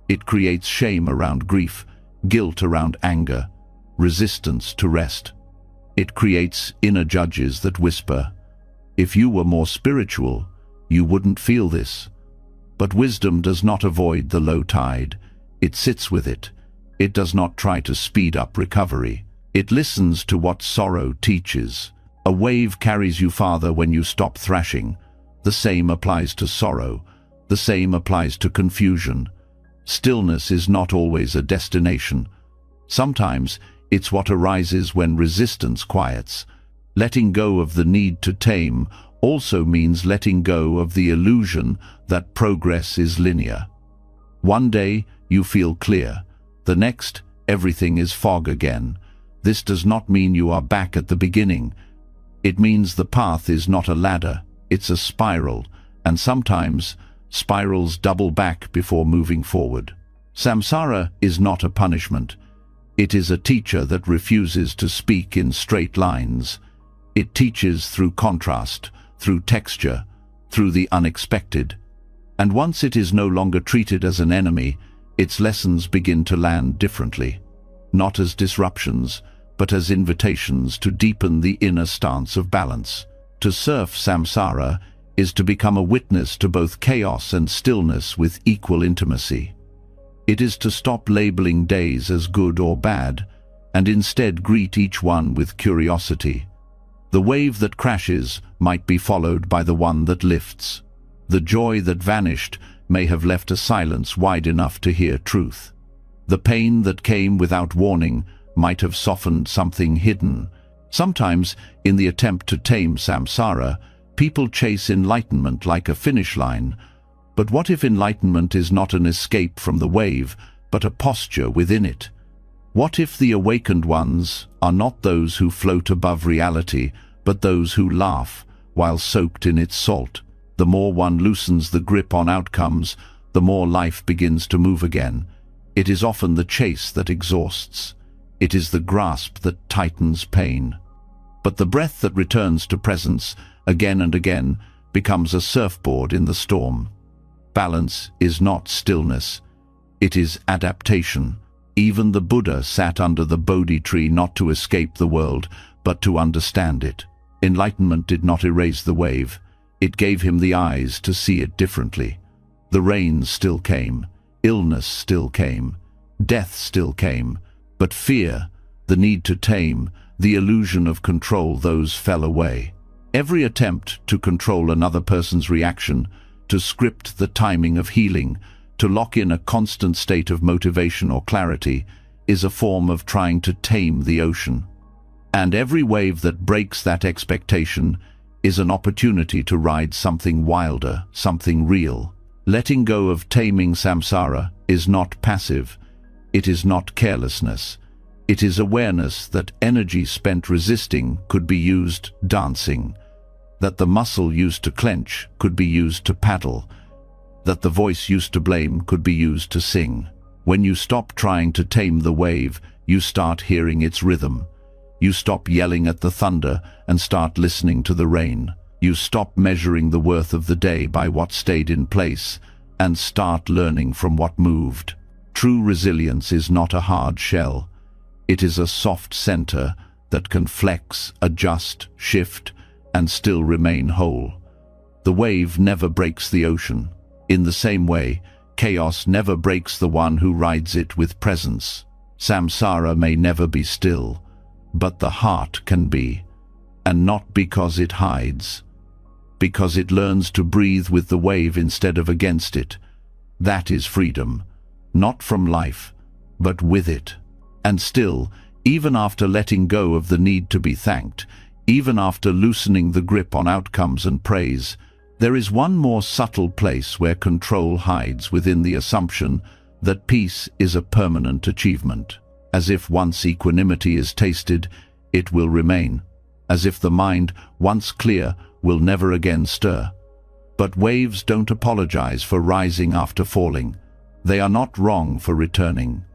It creates shame around grief, guilt around anger, resistance to rest. It creates inner judges that whisper, "If you were more spiritual, you wouldn't feel this." But wisdom does not avoid the low tide. It sits with it. It does not try to speed up recovery. It listens to what sorrow teaches. A wave carries you farther when you stop thrashing. The same applies to sorrow. The same applies to confusion. Stillness is not always a destination. Sometimes it's what arises when resistance quiets. Letting go of the need to tame also means letting go of the illusion that progress is linear. One day you feel clear. The next, everything is fog again. This does not mean you are back at the beginning. It means the path is not a ladder, it's a spiral, and sometimes spirals double back before moving forward. Samsara is not a punishment. It is a teacher that refuses to speak in straight lines. It teaches through contrast, through texture, through the unexpected. And once it is no longer treated as an enemy, its lessons begin to land differently. Not as disruptions, but as invitations to deepen the inner stance of balance. To surf samsara is to become a witness to both chaos and stillness with equal intimacy. It is to stop labeling days as good or bad, and instead greet each one with curiosity. The wave that crashes might be followed by the one that lifts. The joy that vanished may have left a silence wide enough to hear truth. The pain that came without warning might have softened something hidden. Sometimes, in the attempt to tame samsara, people chase enlightenment like a finish line. But what if enlightenment is not an escape from the wave, but a posture within it? What if the awakened ones are not those who float above reality, but those who laugh while soaked in its salt? The more one loosens the grip on outcomes, the more life begins to move again. It is often the chase that exhausts. It is the grasp that tightens pain. But the breath that returns to presence again and again becomes a surfboard in the storm. Balance is not stillness. It is adaptation. Even the Buddha sat under the Bodhi tree not to escape the world, but to understand it. Enlightenment did not erase the wave. It gave him the eyes to see it differently. The rains still came. Illness still came. Death still came. But fear, the need to tame, the illusion of control, those fell away. Every attempt to control another person's reaction, to script the timing of healing, to lock in a constant state of motivation or clarity, is a form of trying to tame the ocean. And every wave that breaks that expectation is an opportunity to ride something wilder, something real. Letting go of taming samsara is not passive. It is not carelessness. It is awareness that energy spent resisting could be used dancing, that the muscle used to clench could be used to paddle, that the voice used to blame could be used to sing. When you stop trying to tame the wave, you start hearing its rhythm. You stop yelling at the thunder and start listening to the rain. You stop measuring the worth of the day by what stayed in place and start learning from what moved. True resilience is not a hard shell. It is a soft center that can flex, adjust, shift, and still remain whole. The wave never breaks the ocean. In the same way, chaos never breaks the one who rides it with presence. Samsara may never be still, but the heart can be, and not because it hides, because it learns to breathe with the wave instead of against it. That is freedom, not from life, but with it. And still, even after letting go of the need to be thanked, even after loosening the grip on outcomes and praise, there is one more subtle place where control hides within the assumption that peace is a permanent achievement. As if once equanimity is tasted, it will remain. As if the mind, once clear, will never again stir. But waves don't apologize for rising after falling. They are not wrong for returning.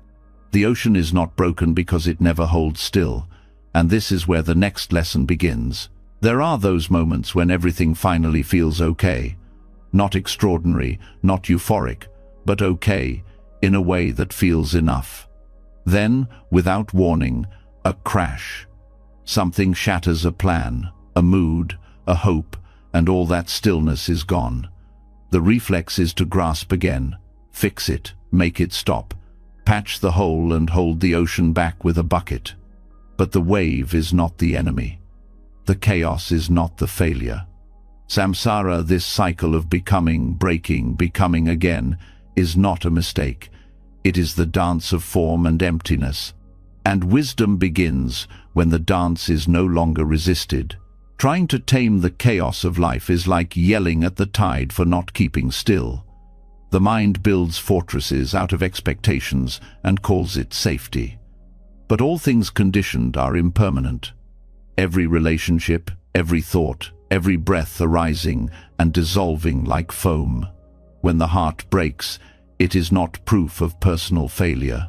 The ocean is not broken because it never holds still, and this is where the next lesson begins. There are those moments when everything finally feels okay. Not extraordinary, not euphoric, but okay, in a way that feels enough. Then, without warning, a crash. Something shatters a plan, a mood, a hope, and all that stillness is gone. The reflex is to grasp again, fix it, make it stop, patch the hole and hold the ocean back with a bucket. But the wave is not the enemy. The chaos is not the failure. Samsara, this cycle of becoming, breaking, becoming again, is not a mistake. It is the dance of form and emptiness. And wisdom begins when the dance is no longer resisted. Trying to tame the chaos of life is like yelling at the tide for not keeping still. The mind builds fortresses out of expectations and calls it safety. But all things conditioned are impermanent. Every relationship, every thought, every breath arising and dissolving like foam. When the heart breaks, it is not proof of personal failure.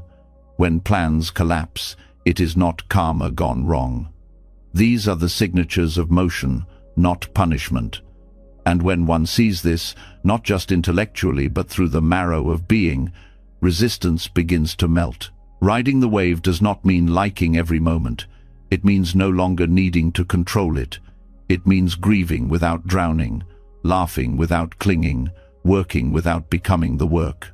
When plans collapse, it is not karma gone wrong. These are the signatures of motion, not punishment. And when one sees this, not just intellectually but through the marrow of being, resistance begins to melt. Riding the wave does not mean liking every moment. It means no longer needing to control it. It means grieving without drowning, laughing without clinging, working without becoming the work.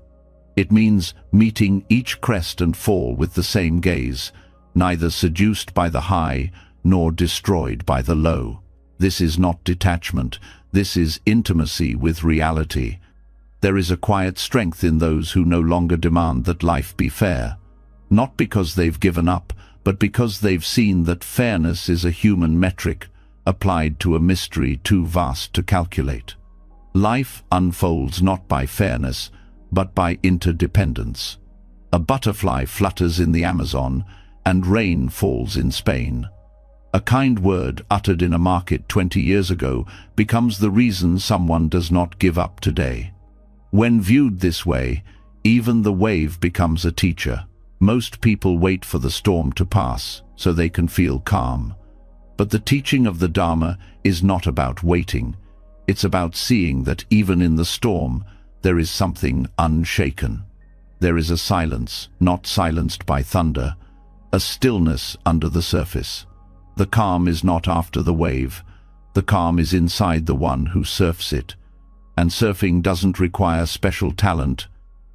It means meeting each crest and fall with the same gaze, neither seduced by the high nor destroyed by the low. This is not detachment. This is intimacy with reality. There is a quiet strength in those who no longer demand that life be fair. Not because they've given up, but because they've seen that fairness is a human metric, applied to a mystery too vast to calculate. Life unfolds not by fairness, but by interdependence. A butterfly flutters in the Amazon, and rain falls in Spain. A kind word uttered in a market 20 years ago becomes the reason someone does not give up today. When viewed this way, even the wave becomes a teacher. Most people wait for the storm to pass so they can feel calm. But the teaching of the Dharma is not about waiting. It's about seeing that even in the storm, there is something unshaken. There is a silence, not silenced by thunder, a stillness under the surface. The calm is not after the wave. The calm is inside the one who surfs it. And surfing doesn't require special talent.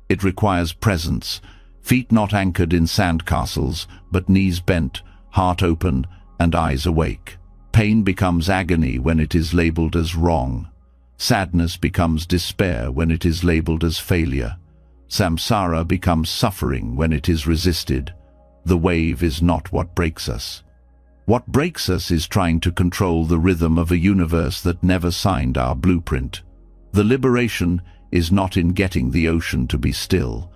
It requires presence, feet not anchored in sandcastles, but knees bent, heart open, and eyes awake. Pain becomes agony when it is labeled as wrong. Sadness becomes despair when it is labeled as failure. Samsara becomes suffering when it is resisted. The wave is not what breaks us. What breaks us is trying to control the rhythm of a universe that never signed our blueprint. The liberation is not in getting the ocean to be still.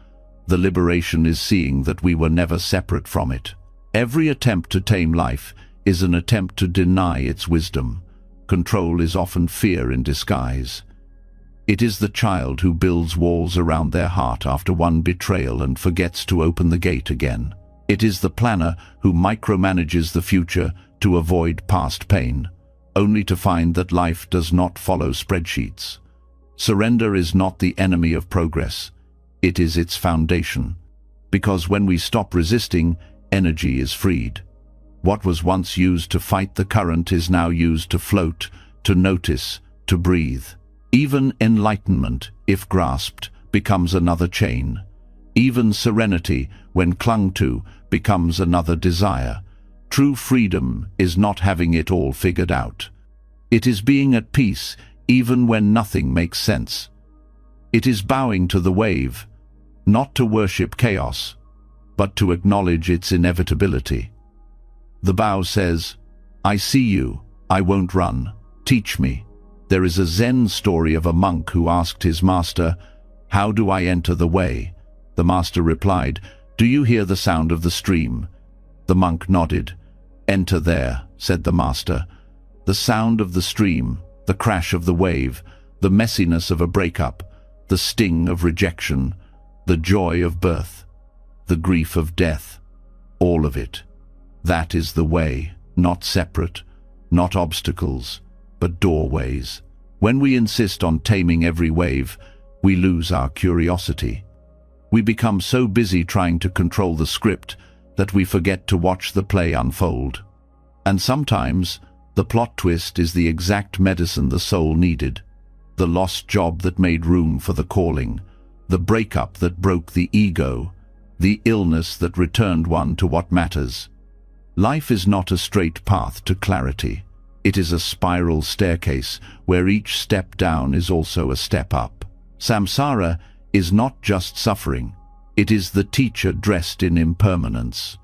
The liberation is seeing that we were never separate from it. Every attempt to tame life is an attempt to deny its wisdom. Control is often fear in disguise. It is the child who builds walls around their heart after one betrayal and forgets to open the gate again. It is the planner who micromanages the future to avoid past pain, only to find that life does not follow spreadsheets. Surrender is not the enemy of progress. It is its foundation. Because when we stop resisting, energy is freed. What was once used to fight the current is now used to float, to notice, to breathe. Even enlightenment, if grasped, becomes another chain. Even serenity, when clung to, becomes another desire. True freedom is not having it all figured out. It is being at peace even when nothing makes sense. It is bowing to the wave, not to worship chaos, but to acknowledge its inevitability. The bow says, "I see you, I won't run, teach me." There is a Zen story of a monk who asked his master, "How do I enter the way?" The master replied, "Do you hear the sound of the stream?" The monk nodded. "Enter there," said the master. The sound of the stream, the crash of the wave, the messiness of a breakup, the sting of rejection, the joy of birth, the grief of death, all of it. That is the way, not separate, not obstacles, but doorways. When we insist on taming every wave, we lose our curiosity. We become so busy trying to control the script that we forget to watch the play unfold. And sometimes, the plot twist is the exact medicine the soul needed. The lost job that made room for the calling, the breakup that broke the ego, the illness that returned one to what matters. Life is not a straight path to clarity. It is a spiral staircase where each step down is also a step up. Samsara is not just suffering. It is the teacher dressed in impermanence.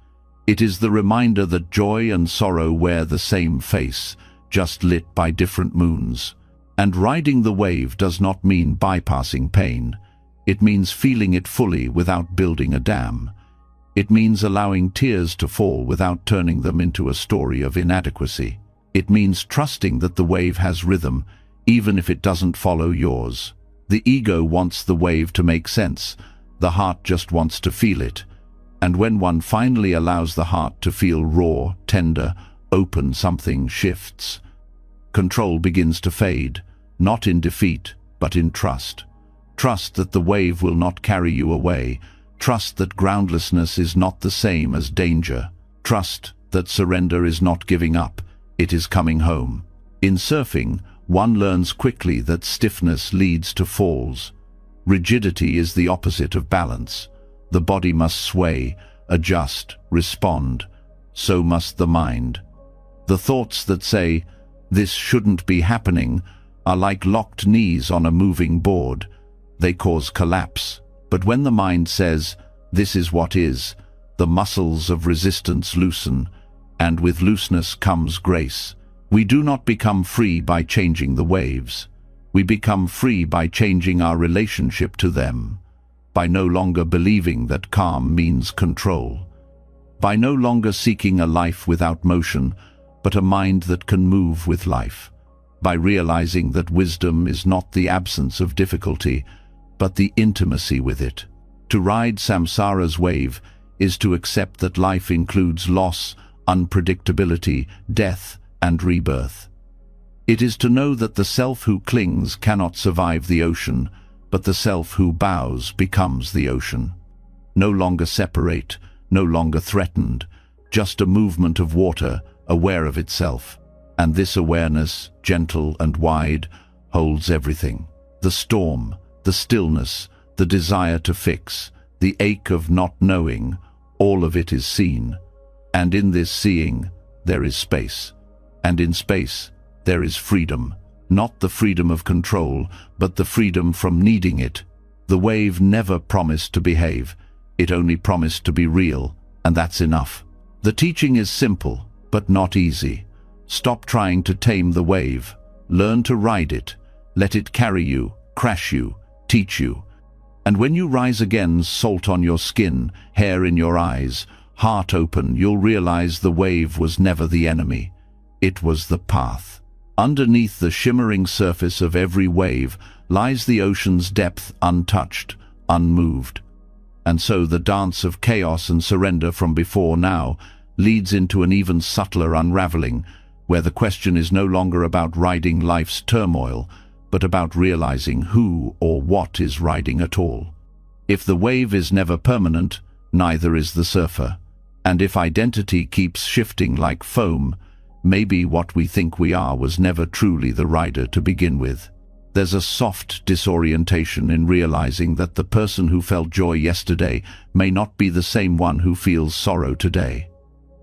It is the reminder that joy and sorrow wear the same face, just lit by different moons. And riding the wave does not mean bypassing pain. It means feeling it fully without building a dam. It means allowing tears to fall without turning them into a story of inadequacy. It means trusting that the wave has rhythm, even if it doesn't follow yours. The ego wants the wave to make sense. The heart just wants to feel it. And when one finally allows the heart to feel raw, tender, open, something shifts. Control begins to fade, not in defeat, but in trust. Trust that the wave will not carry you away. Trust that groundlessness is not the same as danger. Trust that surrender is not giving up, it is coming home. In surfing, one learns quickly that stiffness leads to falls. Rigidity is the opposite of balance. The body must sway, adjust, respond. So must the mind. The thoughts that say, "This shouldn't be happening," are like locked knees on a moving board. They cause collapse. But when the mind says, "This is what is," the muscles of resistance loosen, and with looseness comes grace. We do not become free by changing the waves. We become free by changing our relationship to them, by no longer believing that calm means control, by no longer seeking a life without motion, but a mind that can move with life, by realizing that wisdom is not the absence of difficulty, but the intimacy with it. To ride samsara's wave is to accept that life includes loss, unpredictability, death, and rebirth. It is to know that the self who clings cannot survive the ocean, but the self who bows becomes the ocean. No longer separate, no longer threatened, just a movement of water, aware of itself. And this awareness, gentle and wide, holds everything. The storm, the stillness, the desire to fix, the ache of not knowing, all of it is seen. And in this seeing, there is space. And in space, there is freedom. Not the freedom of control, but the freedom from needing it. The wave never promised to behave. It only promised to be real, and that's enough. The teaching is simple, but not easy. Stop trying to tame the wave. Learn to ride it. Let it carry you, crash you, teach you. And when you rise again, salt on your skin, hair in your eyes, heart open, you'll realize the wave was never the enemy. It was the path. Underneath the shimmering surface of every wave lies the ocean's depth, untouched, unmoved. And so the dance of chaos and surrender from before now leads into an even subtler unraveling, where the question is no longer about riding life's turmoil, but about realizing who or what is riding at all. If the wave is never permanent, neither is the surfer. And if identity keeps shifting like foam, maybe what we think we are was never truly the rider to begin with. There's a soft disorientation in realizing that the person who felt joy yesterday may not be the same one who feels sorrow today.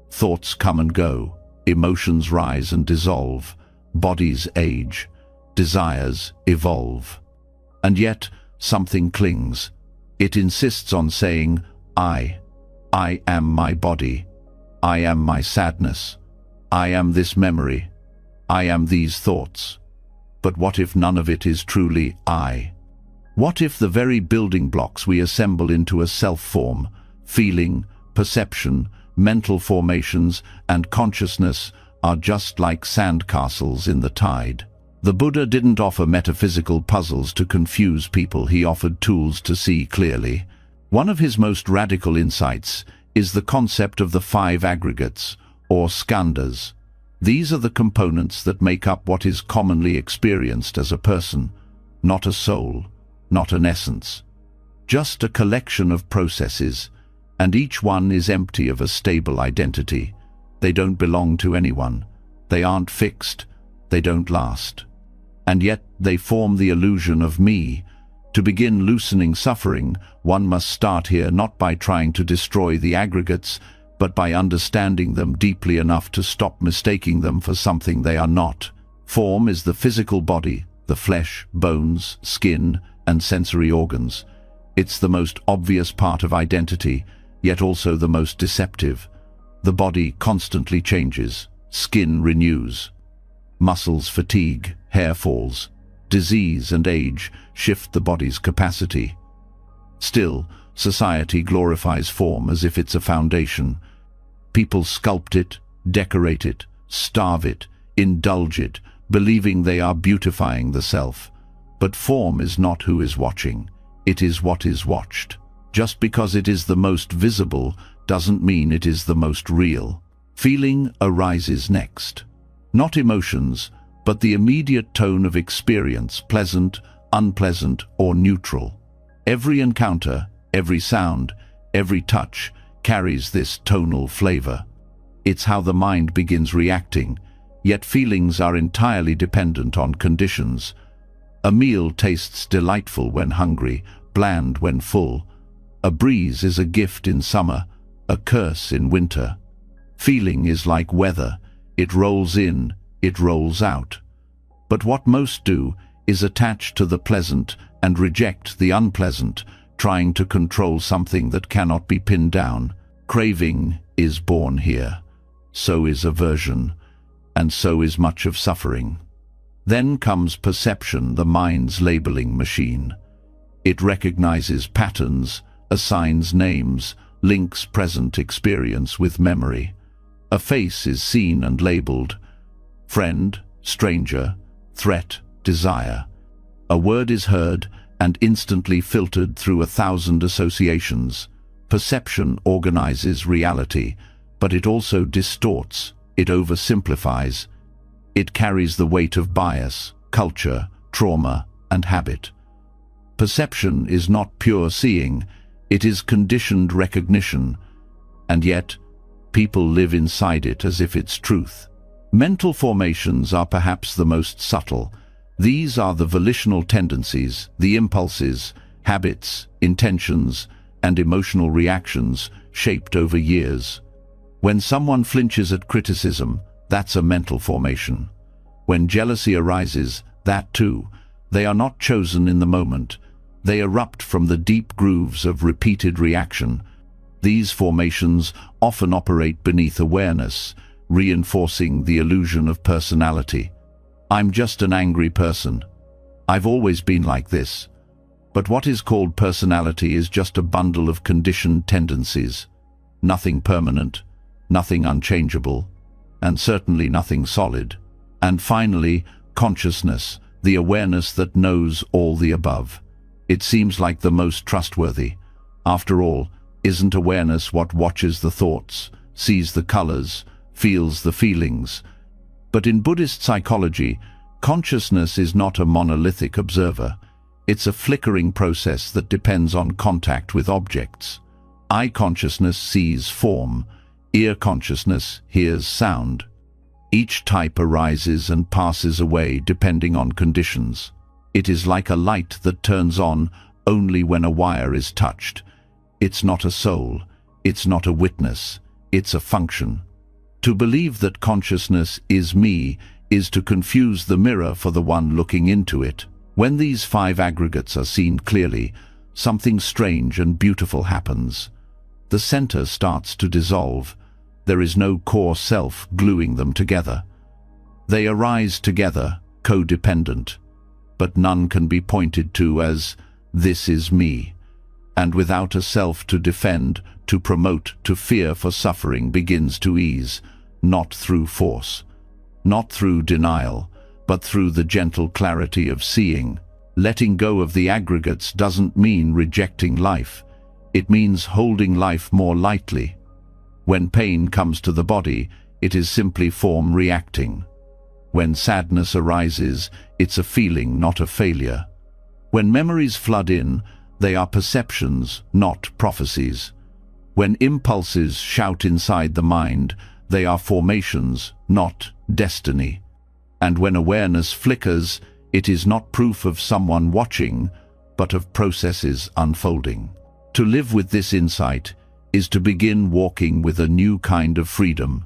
Thoughts come and go, emotions rise and dissolve, bodies age, desires evolve. And yet, something clings. It insists on saying, I am my body. I am my sadness. I am this memory. I am these thoughts. But what if none of it is truly I? What if the very building blocks we assemble into a self-form, feeling, perception, mental formations, and consciousness are just like sandcastles in the tide? The Buddha didn't offer metaphysical puzzles to confuse people, he offered tools to see clearly. One of his most radical insights is the concept of the 5 aggregates, or skandhas. These are the components that make up what is commonly experienced as a person, not a soul, not an essence. Just a collection of processes, and each one is empty of a stable identity. They don't belong to anyone. They aren't fixed. They don't last. And yet they form the illusion of me. To begin loosening suffering, one must start here not by trying to destroy the aggregates, but by understanding them deeply enough to stop mistaking them for something they are not. Form is the physical body, the flesh, bones, skin, and sensory organs. It's the most obvious part of identity, yet also the most deceptive. The body constantly changes, skin renews. Muscles fatigue, hair falls. Disease and age shift the body's capacity. Still, society glorifies form as if it's a foundation. People sculpt it, decorate it, starve it, indulge it, believing they are beautifying the self. But form is not who is watching. It is what is watched. Just because it is the most visible doesn't mean it is the most real. Feeling arises next. Not emotions, but the immediate tone of experience, pleasant, unpleasant, or neutral. Every encounter, every sound, every touch carries this tonal flavor. It's how the mind begins reacting, yet feelings are entirely dependent on conditions. A meal tastes delightful when hungry, bland when full. A breeze is a gift in summer, a curse in winter. Feeling is like weather. It rolls in, it rolls out. But what most do is attach to the pleasant and reject the unpleasant, trying to control something that cannot be pinned down. Craving is born here. So is aversion, and so is much of suffering. Then comes perception, the mind's labeling machine. It recognizes patterns, assigns names, links present experience with memory. A face is seen and labeled. Friend, stranger, threat, desire. A word is heard and instantly filtered through 1,000 associations. Perception organizes reality, but it also distorts, it oversimplifies. It carries the weight of bias, culture, trauma, and habit. Perception is not pure seeing, it is conditioned recognition, and yet people live inside it as if it's truth. Mental formations are perhaps the most subtle. These are the volitional tendencies, the impulses, habits, intentions, and emotional reactions shaped over years. When someone flinches at criticism, that's a mental formation. When jealousy arises, that too. They are not chosen in the moment. They erupt from the deep grooves of repeated reaction. These formations often operate beneath awareness, reinforcing the illusion of personality. I'm just an angry person. I've always been like this. But what is called personality is just a bundle of conditioned tendencies. Nothing permanent, nothing unchangeable, and certainly nothing solid. And finally, consciousness, the awareness that knows all the above. It seems like the most trustworthy. After all, isn't awareness what watches the thoughts, sees the colors, feels the feelings? But in Buddhist psychology, consciousness is not a monolithic observer. It's a flickering process that depends on contact with objects. Eye consciousness sees form. Ear consciousness hears sound. Each type arises and passes away depending on conditions. It is like a light that turns on only when a wire is touched. It's not a soul, it's not a witness, it's a function. To believe that consciousness is me is to confuse the mirror for the one looking into it. When these 5 aggregates are seen clearly, something strange and beautiful happens. The center starts to dissolve. There is no core self gluing them together. They arise together, codependent, but none can be pointed to as, "This is me." And without a self to defend, to promote, to fear for suffering begins to ease, not through force, not through denial, but through the gentle clarity of seeing. Letting go of the aggregates doesn't mean rejecting life. It means holding life more lightly. When pain comes to the body, it is simply form reacting. When sadness arises, it's a feeling, not a failure. When memories flood in, they are perceptions, not prophecies. When impulses shout inside the mind, they are formations, not destiny. And when awareness flickers, it is not proof of someone watching, but of processes unfolding. To live with this insight is to begin walking with a new kind of freedom,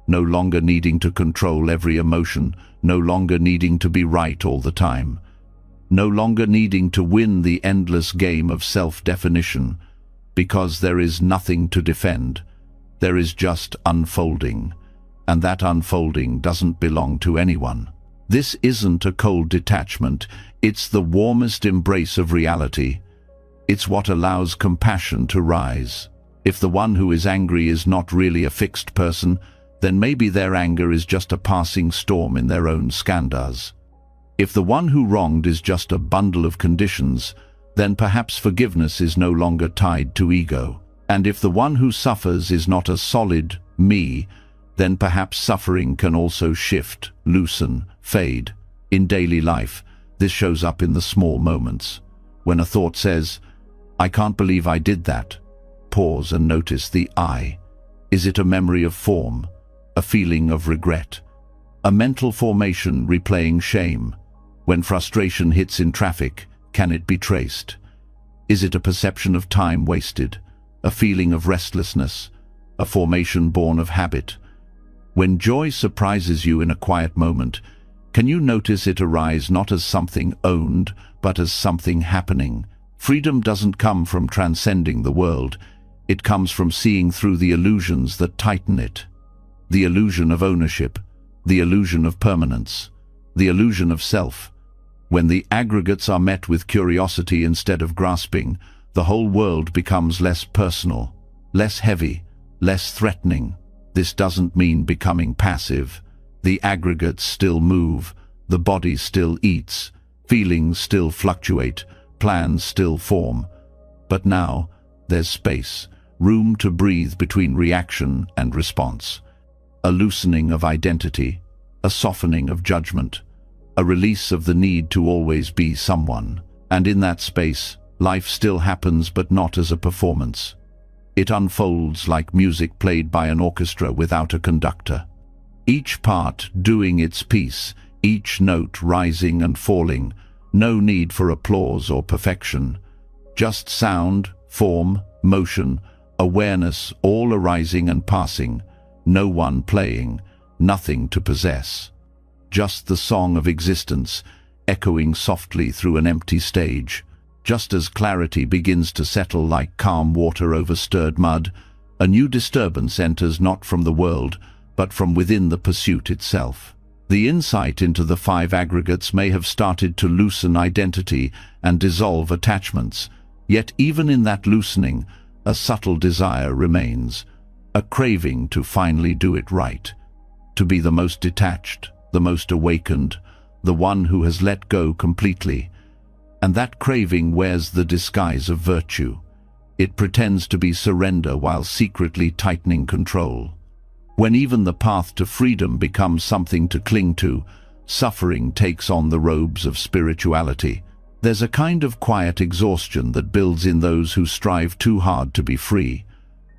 no longer needing to control every emotion, no longer needing to be right all the time, no longer needing to win the endless game of self-definition, because there is nothing to defend. There is just unfolding, and that unfolding doesn't belong to anyone. This isn't a cold detachment, it's the warmest embrace of reality. It's what allows compassion to rise. If the one who is angry is not really a fixed person, then maybe their anger is just a passing storm in their own skandhas. If the one who wronged is just a bundle of conditions, then perhaps forgiveness is no longer tied to ego. And if the one who suffers is not a solid me, then perhaps suffering can also shift, loosen, fade. In daily life, this shows up in the small moments. When a thought says, "I can't believe I did that," pause and notice the I. Is it a memory of form, a feeling of regret, a mental formation replaying shame? When frustration hits in traffic, can it be traced? Is it a perception of time wasted, a feeling of restlessness, a formation born of habit? When joy surprises you in a quiet moment, can you notice it arise not as something owned, but as something happening? Freedom doesn't come from transcending the world. It comes from seeing through the illusions that tighten it. The illusion of ownership, the illusion of permanence, the illusion of self. When the aggregates are met with curiosity instead of grasping, the whole world becomes less personal, less heavy, less threatening. This doesn't mean becoming passive. The aggregates still move, the body still eats, feelings still fluctuate, plans still form. But now, there's space, room to breathe between reaction and response. A loosening of identity, a softening of judgment, a release of the need to always be someone. And in that space, life still happens, but not as a performance. It unfolds like music played by an orchestra without a conductor. Each part doing its piece, each note rising and falling, no need for applause or perfection. Just sound, form, motion, awareness, all arising and passing, no one playing, nothing to possess. Just the song of existence, echoing softly through an empty stage. Just as clarity begins to settle like calm water over stirred mud, a new disturbance enters not from the world, but from within the pursuit itself. The insight into the 5 aggregates may have started to loosen identity and dissolve attachments, yet even in that loosening, a subtle desire remains, a craving to finally do it right, to be the most detached, the most awakened, the one who has let go completely. And that craving wears the disguise of virtue. It pretends to be surrender while secretly tightening control. When even the path to freedom becomes something to cling to, suffering takes on the robes of spirituality. There's a kind of quiet exhaustion that builds in those who strive too hard to be free,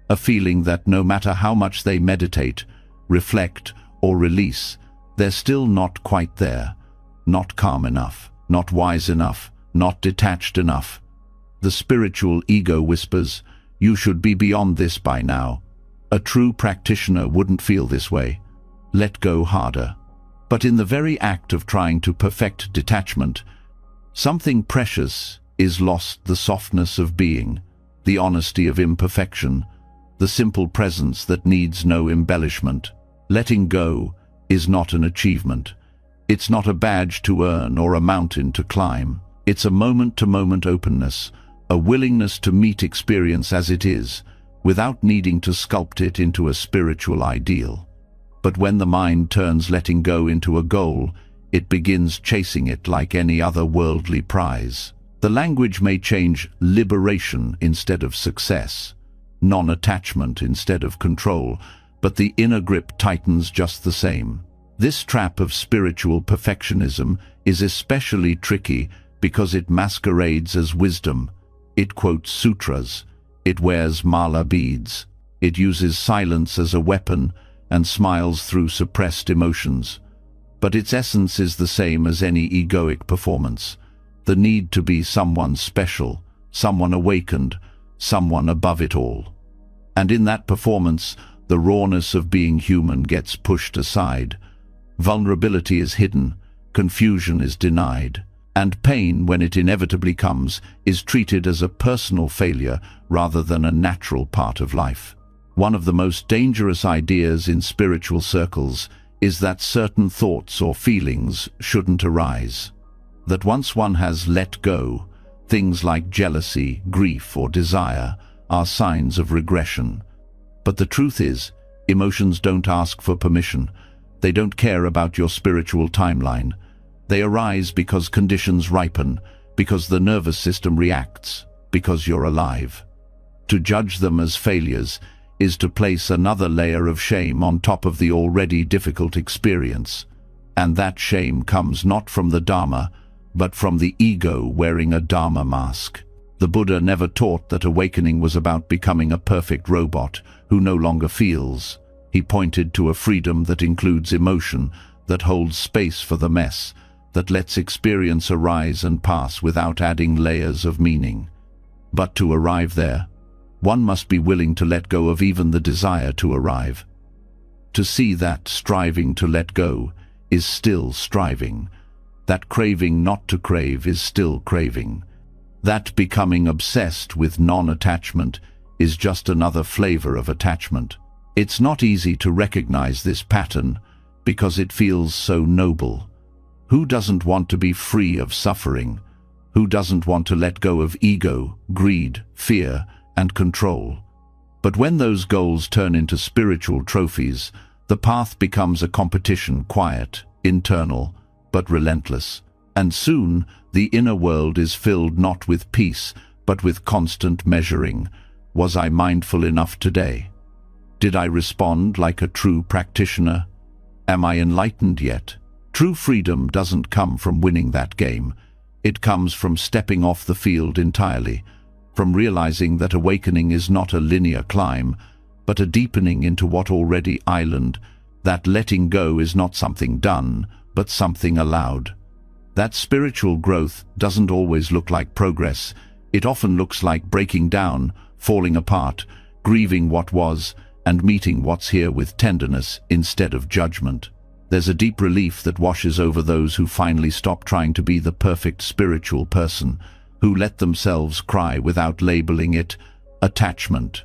a feeling that no matter how much they meditate, reflect, or release, they're still not quite there, not calm enough. not wise enough, not detached enough. The spiritual ego whispers, "You should be beyond this by now." A true practitioner wouldn't feel this way. Let go harder. But in the very act of trying to perfect detachment, something precious is lost: the softness of being, the honesty of imperfection, the simple presence that needs no embellishment. Letting go is not an achievement. It's not a badge to earn or a mountain to climb. It's a moment-to-moment openness, a willingness to meet experience as it is, without needing to sculpt it into a spiritual ideal. But when the mind turns letting go into a goal, it begins chasing it like any other worldly prize. The language may change: liberation instead of success, non-attachment instead of control, but the inner grip tightens just the same. This trap of spiritual perfectionism is especially tricky because it masquerades as wisdom. It quotes sutras, it wears mala beads, it uses silence as a weapon and smiles through suppressed emotions. But its essence is the same as any egoic performance: the need to be someone special, someone awakened, someone above it all. And in that performance, the rawness of being human gets pushed aside. Vulnerability is hidden, confusion is denied, and pain, when it inevitably comes, is treated as a personal failure rather than a natural part of life. One of the most dangerous ideas in spiritual circles is that certain thoughts or feelings shouldn't arise. That once one has let go, things like jealousy, grief, or desire are signs of regression. But the truth is, emotions don't ask for permission. They don't care about your spiritual timeline. They arise because conditions ripen, because the nervous system reacts, because you're alive. To judge them as failures is to place another layer of shame on top of the already difficult experience. And that shame comes not from the Dharma, but from the ego wearing a Dharma mask. The Buddha never taught that awakening was about becoming a perfect robot who no longer feels. He pointed to a freedom that includes emotion, that holds space for the mess, that lets experience arise and pass without adding layers of meaning. But to arrive there, one must be willing to let go of even the desire to arrive. To see that striving to let go is still striving, that craving not to crave is still craving, that becoming obsessed with non-attachment is just another flavor of attachment. It's not easy to recognize this pattern because it feels so noble. Who doesn't want to be free of suffering? Who doesn't want to let go of ego, greed, fear, and control? But when those goals turn into spiritual trophies, the path becomes a competition, quiet, internal, but relentless. And soon, the inner world is filled not with peace, but with constant measuring. Was I mindful enough today? Did I respond like a true practitioner? Am I enlightened yet? True freedom doesn't come from winning that game. It comes from stepping off the field entirely, from realizing that awakening is not a linear climb, but a deepening into what already island, that letting go is not something done, but something allowed. That spiritual growth doesn't always look like progress. It often looks like breaking down, falling apart, grieving what was, and meeting what's here with tenderness instead of judgment. There's a deep relief that washes over those who finally stop trying to be the perfect spiritual person, who let themselves cry without labeling it attachment,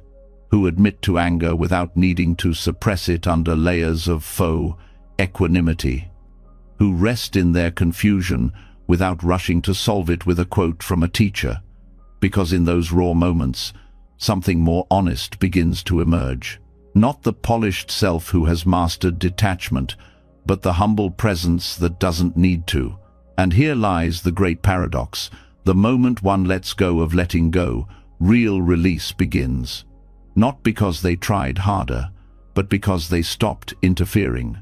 who admit to anger without needing to suppress it under layers of faux equanimity, who rest in their confusion without rushing to solve it with a quote from a teacher, because in those raw moments, something more honest begins to emerge. Not the polished self who has mastered detachment, but the humble presence that doesn't need to. And here lies the great paradox. The moment one lets go of letting go, real release begins. Not because they tried harder, but because they stopped interfering.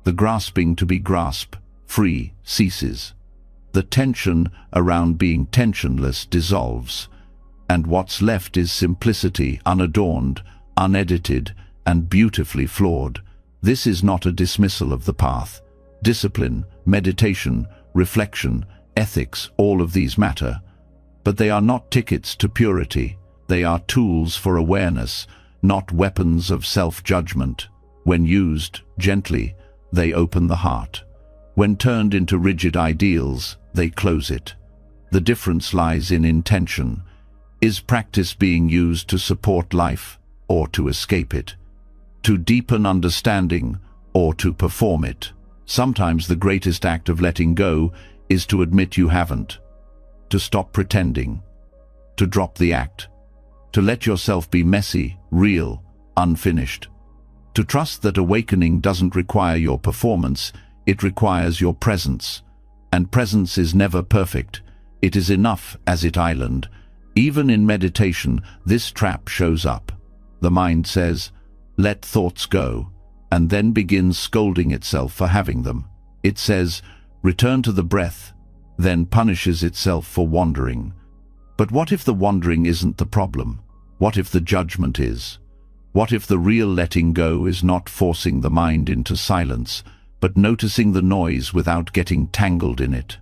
The grasping to be free ceases. The tension around being tensionless dissolves. And what's left is simplicity, unadorned, unedited, and beautifully flawed. This is not a dismissal of the path. Discipline, meditation, reflection, ethics, all of these matter. But they are not tickets to purity. They are tools for awareness, not weapons of self-judgment. When used gently, they open the heart. When turned into rigid ideals, they close it. The difference lies in intention. Is practice being used to support life or to escape it? To deepen understanding or to perform it? Sometimes the greatest act of letting go is to admit you haven't. To stop pretending. To drop the act. To let yourself be messy, real, unfinished. To trust that awakening doesn't require your performance, it requires your presence. And presence is never perfect. It is enough as it island. Even in meditation, this trap shows up. The mind says, let thoughts go, and then begins scolding itself for having them. It says, return to the breath, then punishes itself for wandering. But what if the wandering isn't the problem? What if the judgment is? What if the real letting go is not forcing the mind into silence, but noticing the noise without getting tangled in it?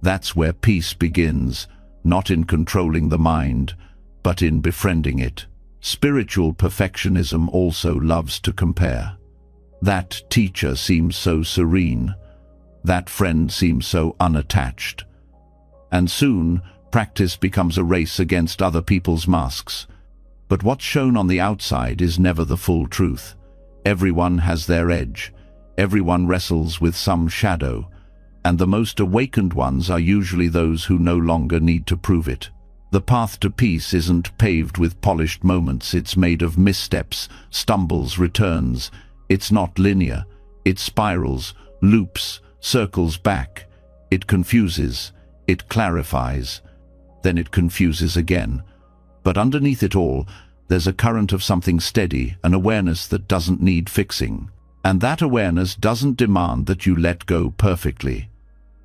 That's where peace begins, not in controlling the mind, but in befriending it. Spiritual perfectionism also loves to compare. That teacher seems so serene. That friend seems so unattached. And soon, practice becomes a race against other people's masks. But what's shown on the outside is never the full truth. Everyone has their edge. Everyone wrestles with some shadow. And the most awakened ones are usually those who no longer need to prove it. The path to peace isn't paved with polished moments. It's made of missteps, stumbles, returns. It's not linear. It spirals, loops, circles back. It confuses. It clarifies. Then it confuses again. But underneath it all, there's a current of something steady, an awareness that doesn't need fixing. And that awareness doesn't demand that you let go perfectly.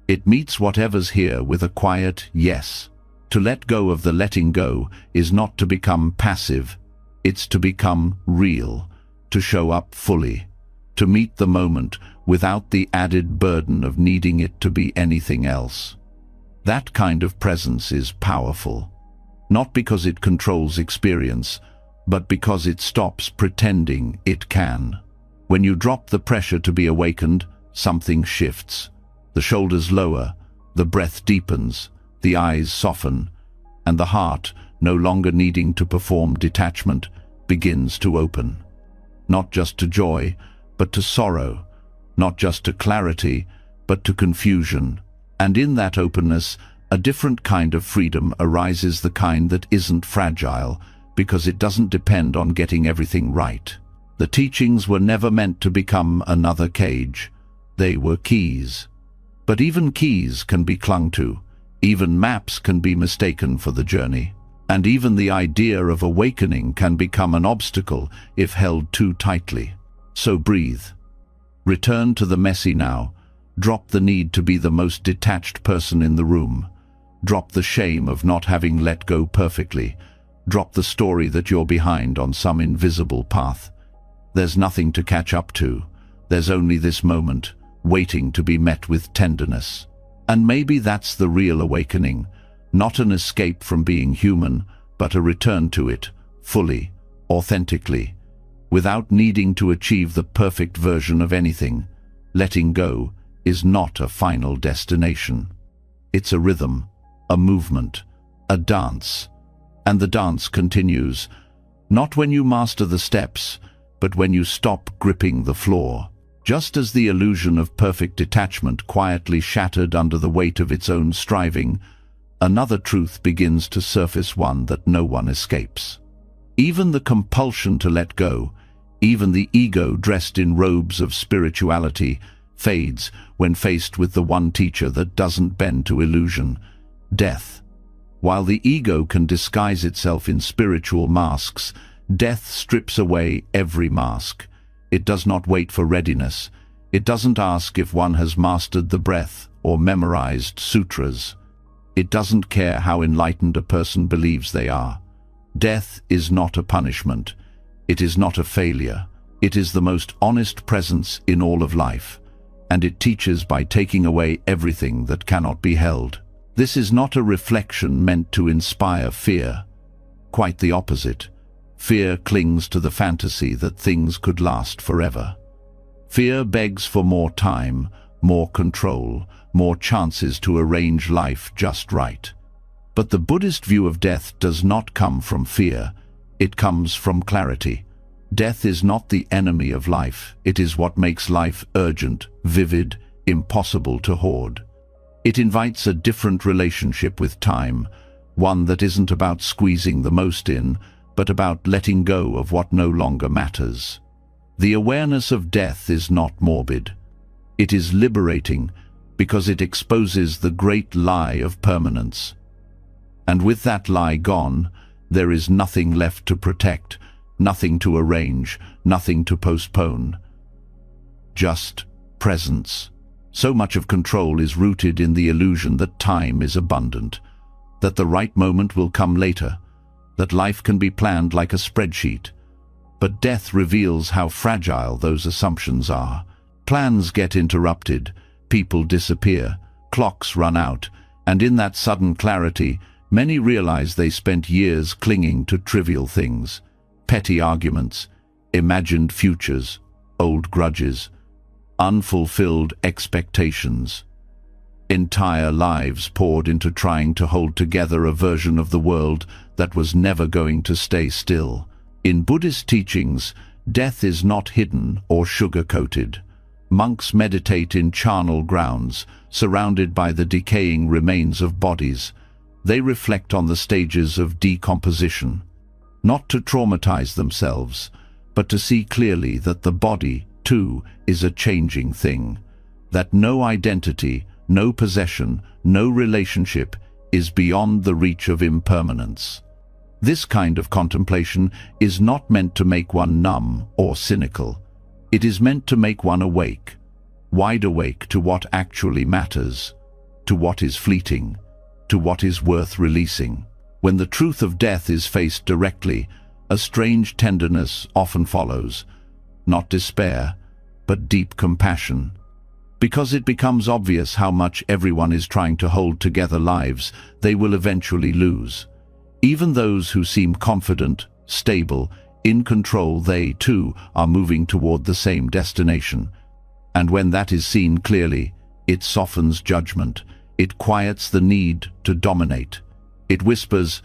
It meets whatever's here with a quiet yes. To let go of the letting go is not to become passive. It's to become real, to show up fully, to meet the moment without the added burden of needing it to be anything else. That kind of presence is powerful. Not because it controls experience, but because it stops pretending it can. When you drop the pressure to be awakened, something shifts. The shoulders lower, the breath deepens, the eyes soften, and the heart, no longer needing to perform detachment, begins to open. Not just to joy, but to sorrow. Not just to clarity, but to confusion. And in that openness, a different kind of freedom arises, the kind that isn't fragile, because it doesn't depend on getting everything right. The teachings were never meant to become another cage. They were keys. But even keys can be clung to. Even maps can be mistaken for the journey. And even the idea of awakening can become an obstacle if held too tightly. So breathe. Return to the messy now. Drop the need to be the most detached person in the room. Drop the shame of not having let go perfectly. Drop the story that you're behind on some invisible path. There's nothing to catch up to. There's only this moment, waiting to be met with tenderness. And maybe that's the real awakening. Not an escape from being human, but a return to it, fully, authentically, without needing to achieve the perfect version of anything. Letting go is not a final destination. It's a rhythm, a movement, a dance. And the dance continues, not when you master the steps, but when you stop gripping the floor. Just as the illusion of perfect detachment quietly shattered under the weight of its own striving, another truth begins to surface, one that no one escapes. Even the compulsion to let go, even the ego dressed in robes of spirituality, fades when faced with the one teacher that doesn't bend to illusion, death. While the ego can disguise itself in spiritual masks, death strips away every mask. It does not wait for readiness. It doesn't ask if one has mastered the breath or memorized sutras. It doesn't care how enlightened a person believes they are. Death is not a punishment. It is not a failure. It is the most honest presence in all of life. and it teaches by taking away everything that cannot be held. This is not a reflection meant to inspire fear. Quite the opposite. Fear clings to the fantasy that things could last forever. Fear begs for more time, more control, more chances to arrange life just right. But the Buddhist view of death does not come from fear. It comes from clarity. Death is not the enemy of life. It is what makes life urgent, vivid, impossible to hoard. It invites a different relationship with time, one that isn't about squeezing the most in, but about letting go of what no longer matters. The awareness of death is not morbid. It is liberating because it exposes the great lie of permanence. And with that lie gone, there is nothing left to protect, nothing to arrange, nothing to postpone. Just presence. So much of control is rooted in the illusion that time is abundant, that the right moment will come later, that life can be planned like a spreadsheet. But death reveals how fragile those assumptions are. Plans get interrupted, people disappear, clocks run out, and in that sudden clarity, many realize they spent years clinging to trivial things, petty arguments, imagined futures, old grudges, unfulfilled expectations. Entire lives poured into trying to hold together a version of the world that was never going to stay still. In Buddhist teachings, death is not hidden or sugar-coated. Monks meditate in charnel grounds, surrounded by the decaying remains of bodies. They reflect on the stages of decomposition, not to traumatize themselves, but to see clearly that the body, too, is a changing thing, that no identity, no possession, no relationship is beyond the reach of impermanence. This kind of contemplation is not meant to make one numb or cynical. It is meant to make one awake, wide awake to what actually matters, to what is fleeting, to what is worth releasing. When the truth of death is faced directly, a strange tenderness often follows, not despair, but deep compassion. Because it becomes obvious how much everyone is trying to hold together lives they will eventually lose. Even those who seem confident, stable, in control, they too are moving toward the same destination. And when that is seen clearly, it softens judgment. It quiets the need to dominate. It whispers,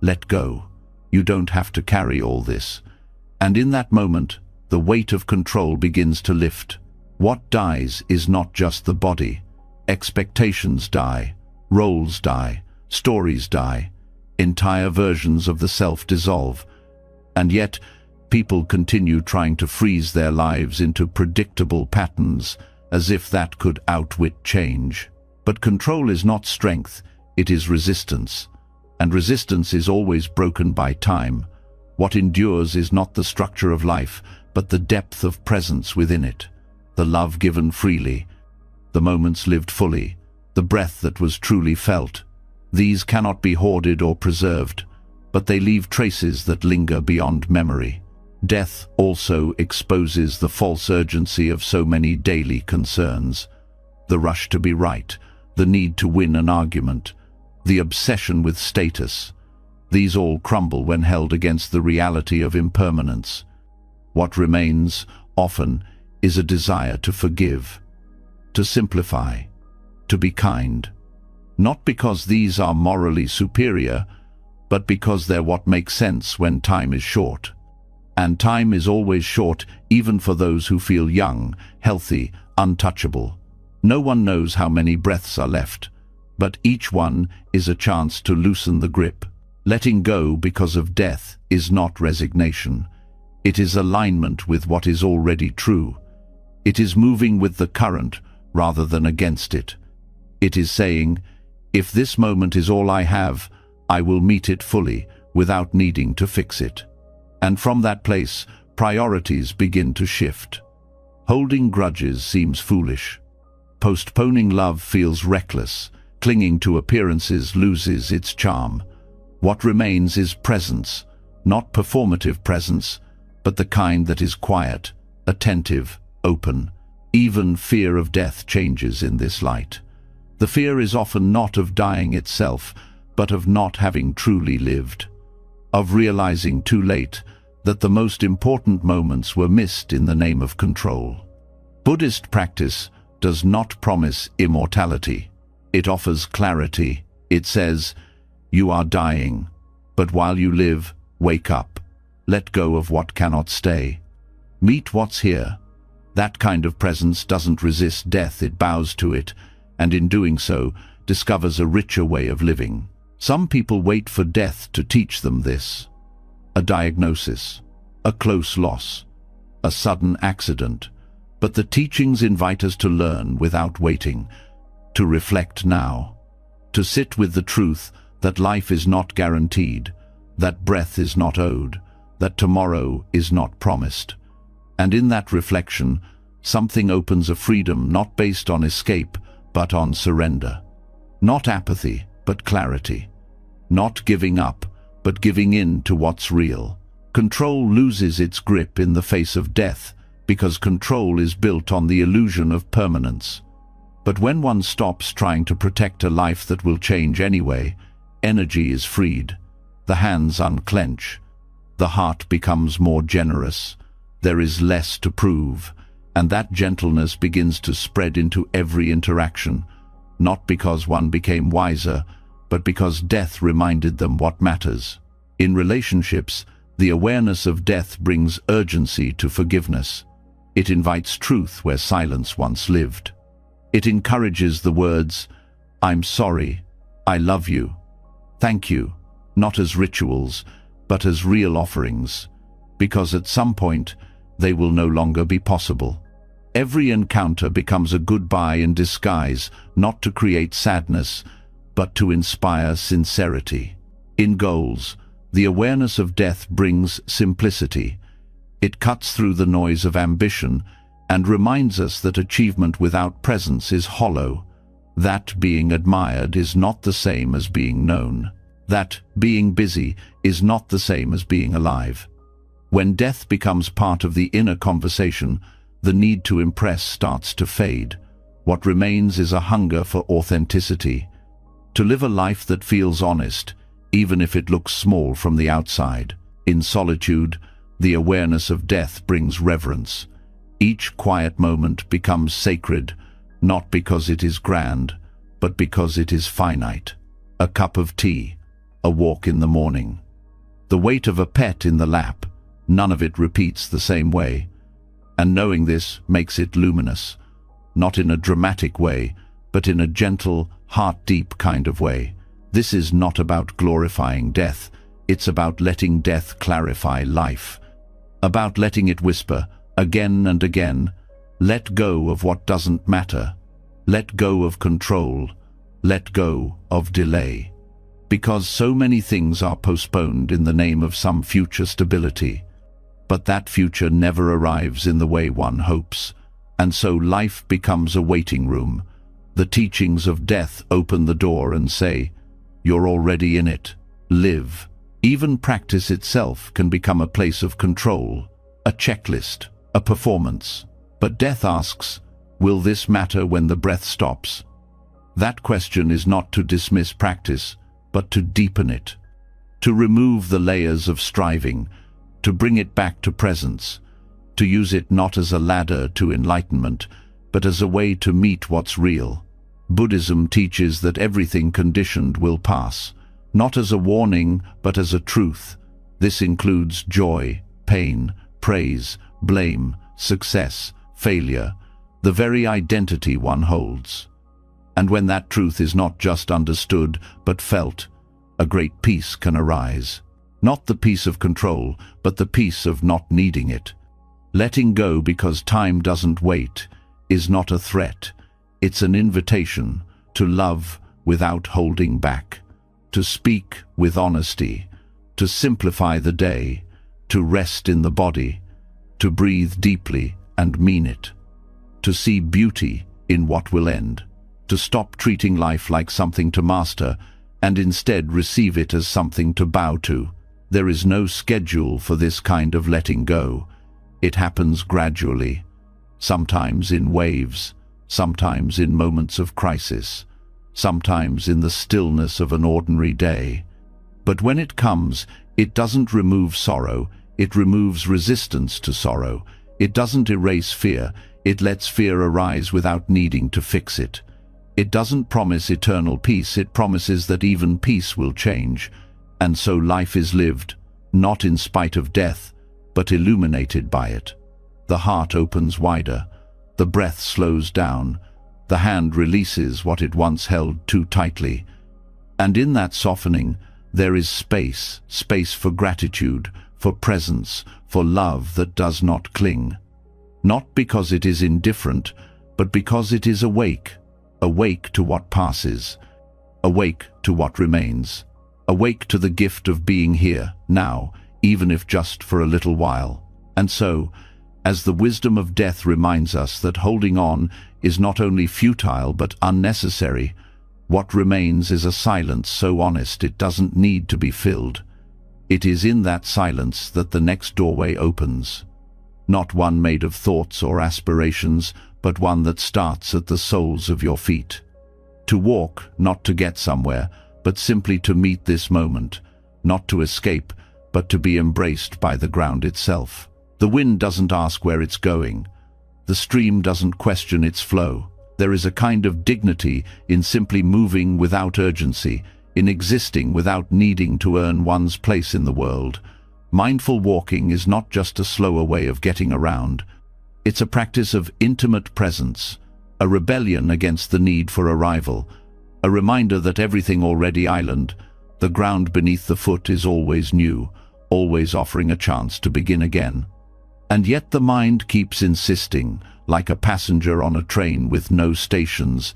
"Let go. You don't have to carry all this." And in that moment, the weight of control begins to lift. What dies is not just the body. Expectations die, roles die, stories die, entire versions of the self dissolve. And yet, people continue trying to freeze their lives into predictable patterns, as if that could outwit change. But control is not strength, it is resistance. And resistance is always broken by time. What endures is not the structure of life, but the depth of presence within it. The love given freely, the moments lived fully, the breath that was truly felt. These cannot be hoarded or preserved, but they leave traces that linger beyond memory. Death also exposes the false urgency of so many daily concerns. The rush to be right, the need to win an argument, the obsession with status. These all crumble when held against the reality of impermanence. What remains, often, is a desire to forgive, to simplify, to be kind. Not because these are morally superior, but because they're what makes sense when time is short. And time is always short, even for those who feel young, healthy, untouchable. No one knows how many breaths are left, but each one is a chance to loosen the grip. Letting go because of death is not resignation. It is alignment with what is already true. It is moving with the current rather than against it. It is saying, if this moment is all I have, I will meet it fully without needing to fix it. And from that place, priorities begin to shift. Holding grudges seems foolish. Postponing love feels reckless. Clinging to appearances loses its charm. What remains is presence, not performative presence, but the kind that is quiet, attentive, open. Even fear of death changes in this light. The fear is often not of dying itself, but of not having truly lived, of realizing too late that the most important moments were missed in the name of control. Buddhist practice does not promise immortality. It offers clarity. It says, "You are dying, but while you live, wake up. Let go of what cannot stay. Meet what's here." That kind of presence doesn't resist death, it bows to it, and in doing so, discovers a richer way of living. Some people wait for death to teach them this. A diagnosis, a close loss, a sudden accident. But the teachings invite us to learn without waiting, to reflect now, to sit with the truth that life is not guaranteed, that breath is not owed, that tomorrow is not promised. And in that reflection, something opens a freedom not based on escape, but on surrender. Not apathy, but clarity. Not giving up, but giving in to what's real. Control loses its grip in the face of death, because control is built on the illusion of permanence. But when one stops trying to protect a life that will change anyway, energy is freed, the hands unclench, the heart becomes more generous, there is less to prove, and that gentleness begins to spread into every interaction, not because one became wiser, but because death reminded them what matters. In relationships, the awareness of death brings urgency to forgiveness. It invites truth where silence once lived. It encourages the words, "I'm sorry, I love you, thank you," not as rituals, but as real offerings, because at some point, they will no longer be possible. Every encounter becomes a goodbye in disguise, not to create sadness, but to inspire sincerity. In goals, the awareness of death brings simplicity. It cuts through the noise of ambition and reminds us that achievement without presence is hollow, that being admired is not the same as being known, that being busy is not the same as being alive. When death becomes part of the inner conversation, the need to impress starts to fade. What remains is a hunger for authenticity, to live a life that feels honest, even if it looks small from the outside. In solitude, the awareness of death brings reverence. Each quiet moment becomes sacred, not because it is grand, but because it is finite. A cup of tea, a walk in the morning, the weight of a pet in the lap, none of it repeats the same way. And knowing this makes it luminous, not in a dramatic way, but in a gentle, heart-deep kind of way. This is not about glorifying death, it's about letting death clarify life, about letting it whisper, again and again, let go of what doesn't matter, let go of control, let go of delay. Because so many things are postponed in the name of some future stability. But that future never arrives in the way one hopes, and so life becomes a waiting room. The teachings of death open the door and say, "You're already in it. Live." Even practice itself can become a place of control, a checklist, a performance. But death asks, will this matter when the breath stops? That question is not to dismiss practice, but to deepen it, to remove the layers of striving, to bring it back to presence, to use it not as a ladder to enlightenment, but as a way to meet what's real. Buddhism teaches that everything conditioned will pass, not as a warning, but as a truth. This includes joy, pain, praise, blame, success, failure, the very identity one holds. And when that truth is not just understood, but felt, a great peace can arise. Not the peace of control, but the peace of not needing it. Letting go because time doesn't wait is not a threat. It's an invitation to love without holding back, to speak with honesty, to simplify the day, to rest in the body, to breathe deeply and mean it, to see beauty in what will end, to stop treating life like something to master and instead receive it as something to bow to. There is no schedule for this kind of letting go. It happens gradually, sometimes in waves, sometimes in moments of crisis, sometimes in the stillness of an ordinary day. But when it comes, it doesn't remove sorrow, it removes resistance to sorrow. It doesn't erase fear, it lets fear arise without needing to fix it. It doesn't promise eternal peace, it promises that even peace will change. And so life is lived, not in spite of death, but illuminated by it. The heart opens wider, the breath slows down, the hand releases what it once held too tightly. And in that softening, there is space for gratitude, for presence, for love that does not cling. Not because it is indifferent, but because it is awake to what passes, awake to what remains, awake to the gift of being here, now, even if just for a little while. And so, as the wisdom of death reminds us that holding on is not only futile but unnecessary, what remains is a silence so honest it doesn't need to be filled. It is in that silence that the next doorway opens. Not one made of thoughts or aspirations, but one that starts at the soles of your feet. To walk, not to get somewhere, but simply to meet this moment, not to escape, but to be embraced by the ground itself. The wind doesn't ask where it's going. The stream doesn't question its flow. There is a kind of dignity in simply moving without urgency, in existing without needing to earn one's place in the world. Mindful walking is not just a slower way of getting around. It's a practice of intimate presence, a rebellion against the need for arrival, a reminder that everything already island, the ground beneath the foot is always new, always offering a chance to begin again. And yet the mind keeps insisting, like a passenger on a train with no stations,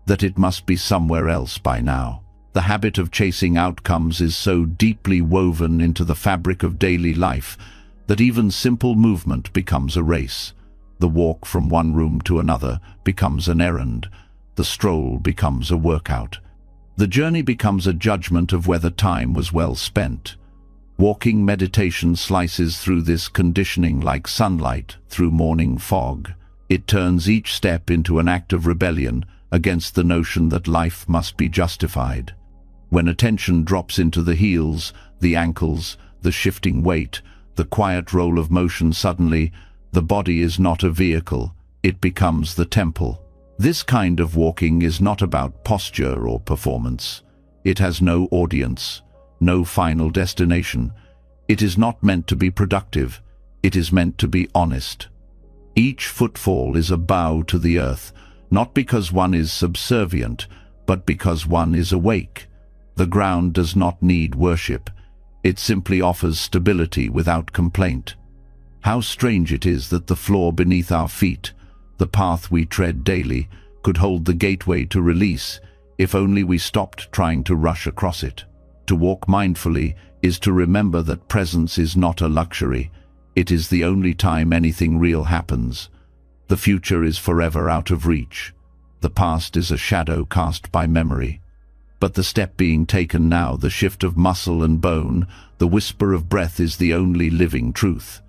that it must be somewhere else by now. The habit of chasing outcomes is so deeply woven into the fabric of daily life that even simple movement becomes a race. The walk from one room to another becomes an errand. The stroll becomes a workout. The journey becomes a judgment of whether time was well spent. Walking meditation slices through this conditioning like sunlight through morning fog. It turns each step into an act of rebellion against the notion that life must be justified. When attention drops into the heels, the ankles, the shifting weight, the quiet roll of motion, suddenly, the body is not a vehicle, it becomes the temple. This kind of walking is not about posture or performance. It has no audience, no final destination. It is not meant to be productive, it is meant to be honest. Each footfall is a bow to the earth, not because one is subservient, but because one is awake. The ground does not need worship. It simply offers stability without complaint. How strange it is that the floor beneath our feet, the path we tread daily, could hold the gateway to release, if only we stopped trying to rush across it. To walk mindfully is to remember that presence is not a luxury. It is the only time anything real happens. The future is forever out of reach. The past is a shadow cast by memory. But the step being taken now, the shift of muscle and bone, the whisper of breath is the only living truth.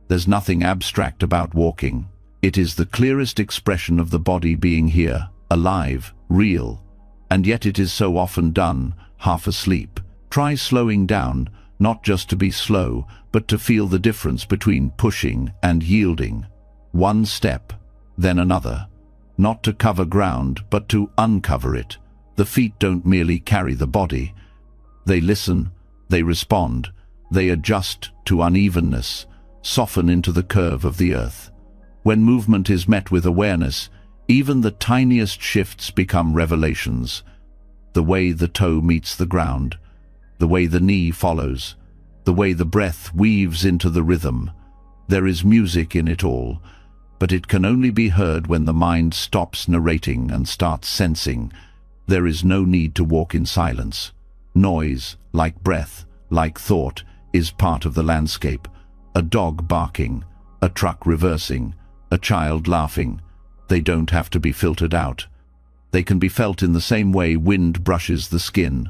There's nothing abstract about walking. It is the clearest expression of the body being here, alive, real. And yet it is so often done, half asleep. Try slowing down, not just to be slow, but to feel the difference between pushing and yielding. One step, then another. Not to cover ground, but to uncover it. The feet don't merely carry the body. They listen, they respond, they adjust to unevenness, soften into the curve of the earth. When movement is met with awareness, even the tiniest shifts become revelations. The way the toe meets the ground, the way the knee follows, the way the breath weaves into the rhythm. There is music in it all, but it can only be heard when the mind stops narrating and starts sensing. There is no need to walk in silence. Noise, like breath, like thought, is part of the landscape. A dog barking, a truck reversing, a child laughing. They don't have to be filtered out. They can be felt in the same way wind brushes the skin,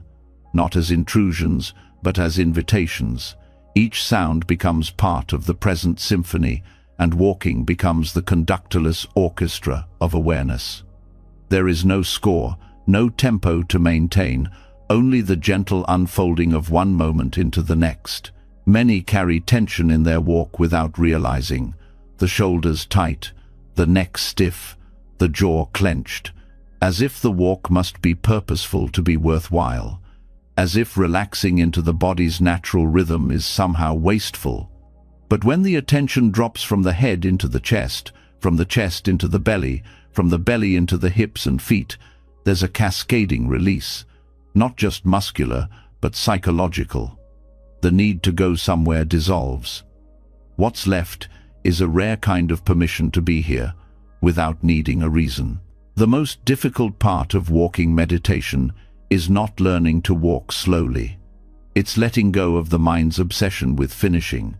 not as intrusions, but as invitations. Each sound becomes part of the present symphony, and walking becomes the conductorless orchestra of awareness. There is no score, no tempo to maintain, only the gentle unfolding of one moment into the next. Many carry tension in their walk without realizing, the shoulders tight, the neck stiff, the jaw clenched, as if the walk must be purposeful to be worthwhile, as if relaxing into the body's natural rhythm is somehow wasteful. But when the attention drops from the head into the chest, from the chest into the belly, from the belly into the hips and feet, there's a cascading release, not just muscular, but psychological. The need to go somewhere dissolves. What's left is a rare kind of permission to be here, without needing a reason. The most difficult part of walking meditation is not learning to walk slowly. It's letting go of the mind's obsession with finishing.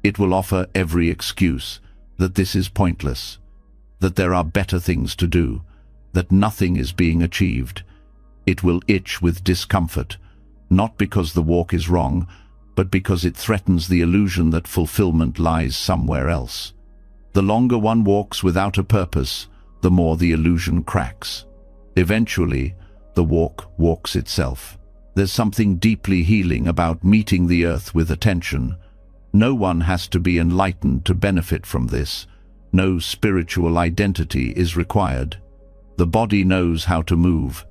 It will offer every excuse that this is pointless, that there are better things to do, that nothing is being achieved. It will itch with discomfort, not because the walk is wrong, but because it threatens the illusion that fulfillment lies somewhere else. The longer one walks without a purpose, the more the illusion cracks. Eventually, the walk walks itself. There's something deeply healing about meeting the earth with attention. No one has to be enlightened to benefit from this. No spiritual identity is required. The body knows how to move.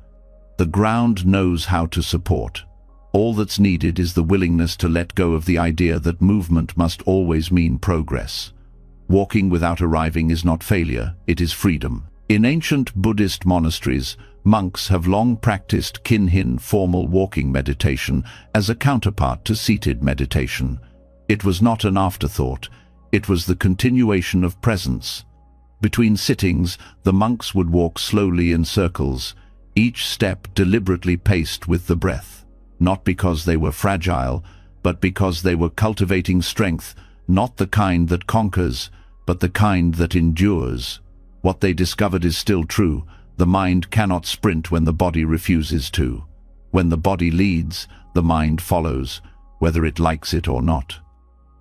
The ground knows how to support. All that's needed is the willingness to let go of the idea that movement must always mean progress. Walking without arriving is not failure, it is freedom. In ancient Buddhist monasteries, monks have long practiced kinhin formal walking meditation as a counterpart to seated meditation. It was not an afterthought, it was the continuation of presence. Between sittings, the monks would walk slowly in circles, each step deliberately paced with the breath, not because they were fragile, but because they were cultivating strength, not the kind that conquers, but the kind that endures. What they discovered is still true. The mind cannot sprint when the body refuses to. When the body leads, the mind follows, whether it likes it or not.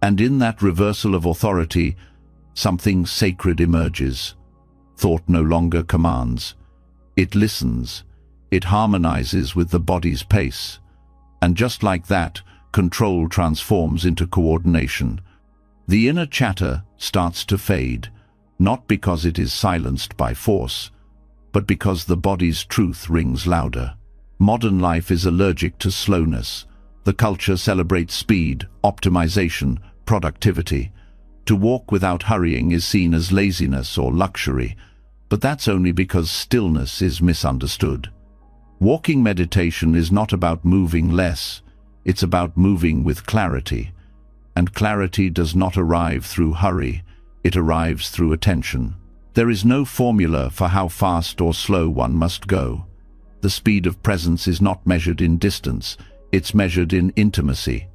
And in that reversal of authority, something sacred emerges. Thought no longer commands. It listens. It harmonizes with the body's pace. And just like that, control transforms into coordination. The inner chatter starts to fade, not because it is silenced by force, but because the body's truth rings louder. Modern life is allergic to slowness. The culture celebrates speed, optimization, productivity. To walk without hurrying is seen as laziness or luxury, but that's only because stillness is misunderstood. Walking meditation is not about moving less, it's about moving with clarity. And clarity does not arrive through hurry, it arrives through attention. There is no formula for how fast or slow one must go. The speed of presence is not measured in distance, it's measured in intimacy.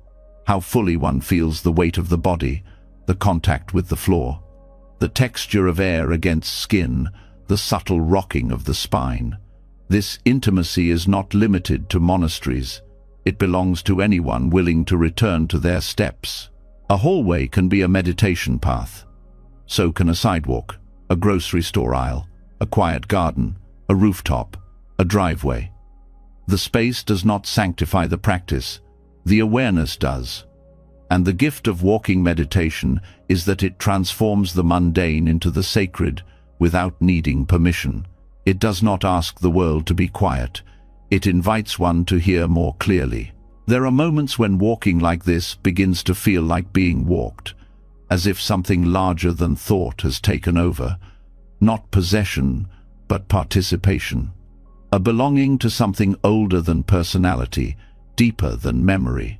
How fully one feels the weight of the body, the contact with the floor, the texture of air against skin, the subtle rocking of the spine. This intimacy is not limited to monasteries. It belongs to anyone willing to return to their steps. A hallway can be a meditation path. So can a sidewalk, a grocery store aisle, a quiet garden, a rooftop, a driveway. The space does not sanctify the practice, the awareness does. And the gift of walking meditation is that it transforms the mundane into the sacred without needing permission. It does not ask the world to be quiet. It invites one to hear more clearly. There are moments when walking like this begins to feel like being walked, as if something larger than thought has taken over. Not possession, but participation. A belonging to something older than personality, deeper than memory.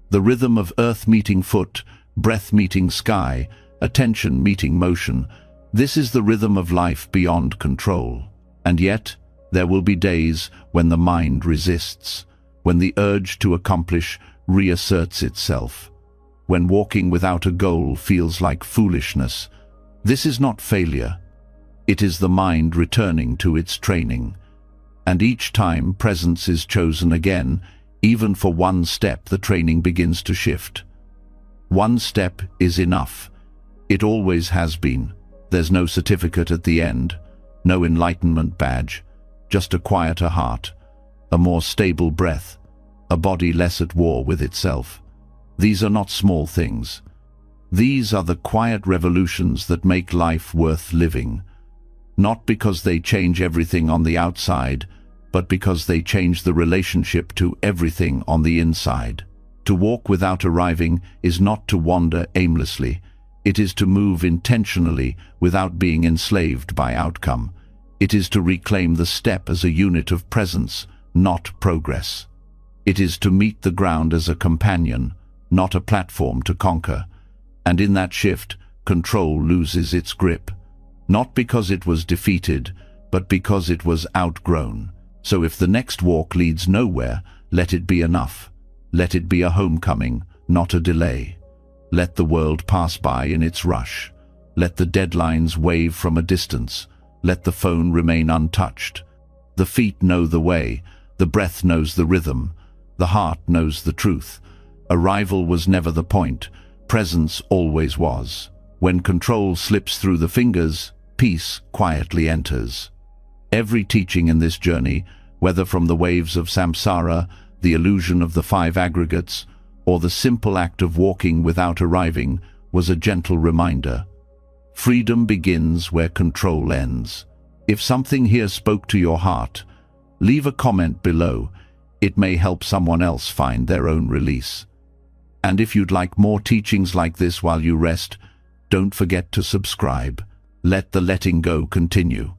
The rhythm of earth meeting foot, breath meeting sky, attention meeting motion. This is the rhythm of life beyond control. And yet, there will be days when the mind resists, when the urge to accomplish reasserts itself, when walking without a goal feels like foolishness. This is not failure. It is the mind returning to its training. And each time presence is chosen again, even for one step, the training begins to shift. One step is enough. It always has been. There's no certificate at the end, no enlightenment badge, just a quieter heart, a more stable breath, a body less at war with itself. These are not small things. These are the quiet revolutions that make life worth living, not because they change everything on the outside, but because they change the relationship to everything on the inside. To walk without arriving is not to wander aimlessly. It is to move intentionally without being enslaved by outcome. It is to reclaim the step as a unit of presence, not progress. It is to meet the ground as a companion, not a platform to conquer. And in that shift, control loses its grip. Not because it was defeated, but because it was outgrown. So if the next walk leads nowhere, let it be enough. Let it be a homecoming, not a delay. Let the world pass by in its rush. Let the deadlines wave from a distance. Let the phone remain untouched. The feet know the way, the breath knows the rhythm, the heart knows the truth. Arrival was never the point, presence always was. When control slips through the fingers, peace quietly enters. Every teaching in this journey, whether from the waves of samsara, the illusion of the five aggregates, or the simple act of walking without arriving, was a gentle reminder. Freedom begins where control ends. If something here spoke to your heart, leave a comment below. It may help someone else find their own release. And if you'd like more teachings like this while you rest, don't forget to subscribe. Let the letting go continue.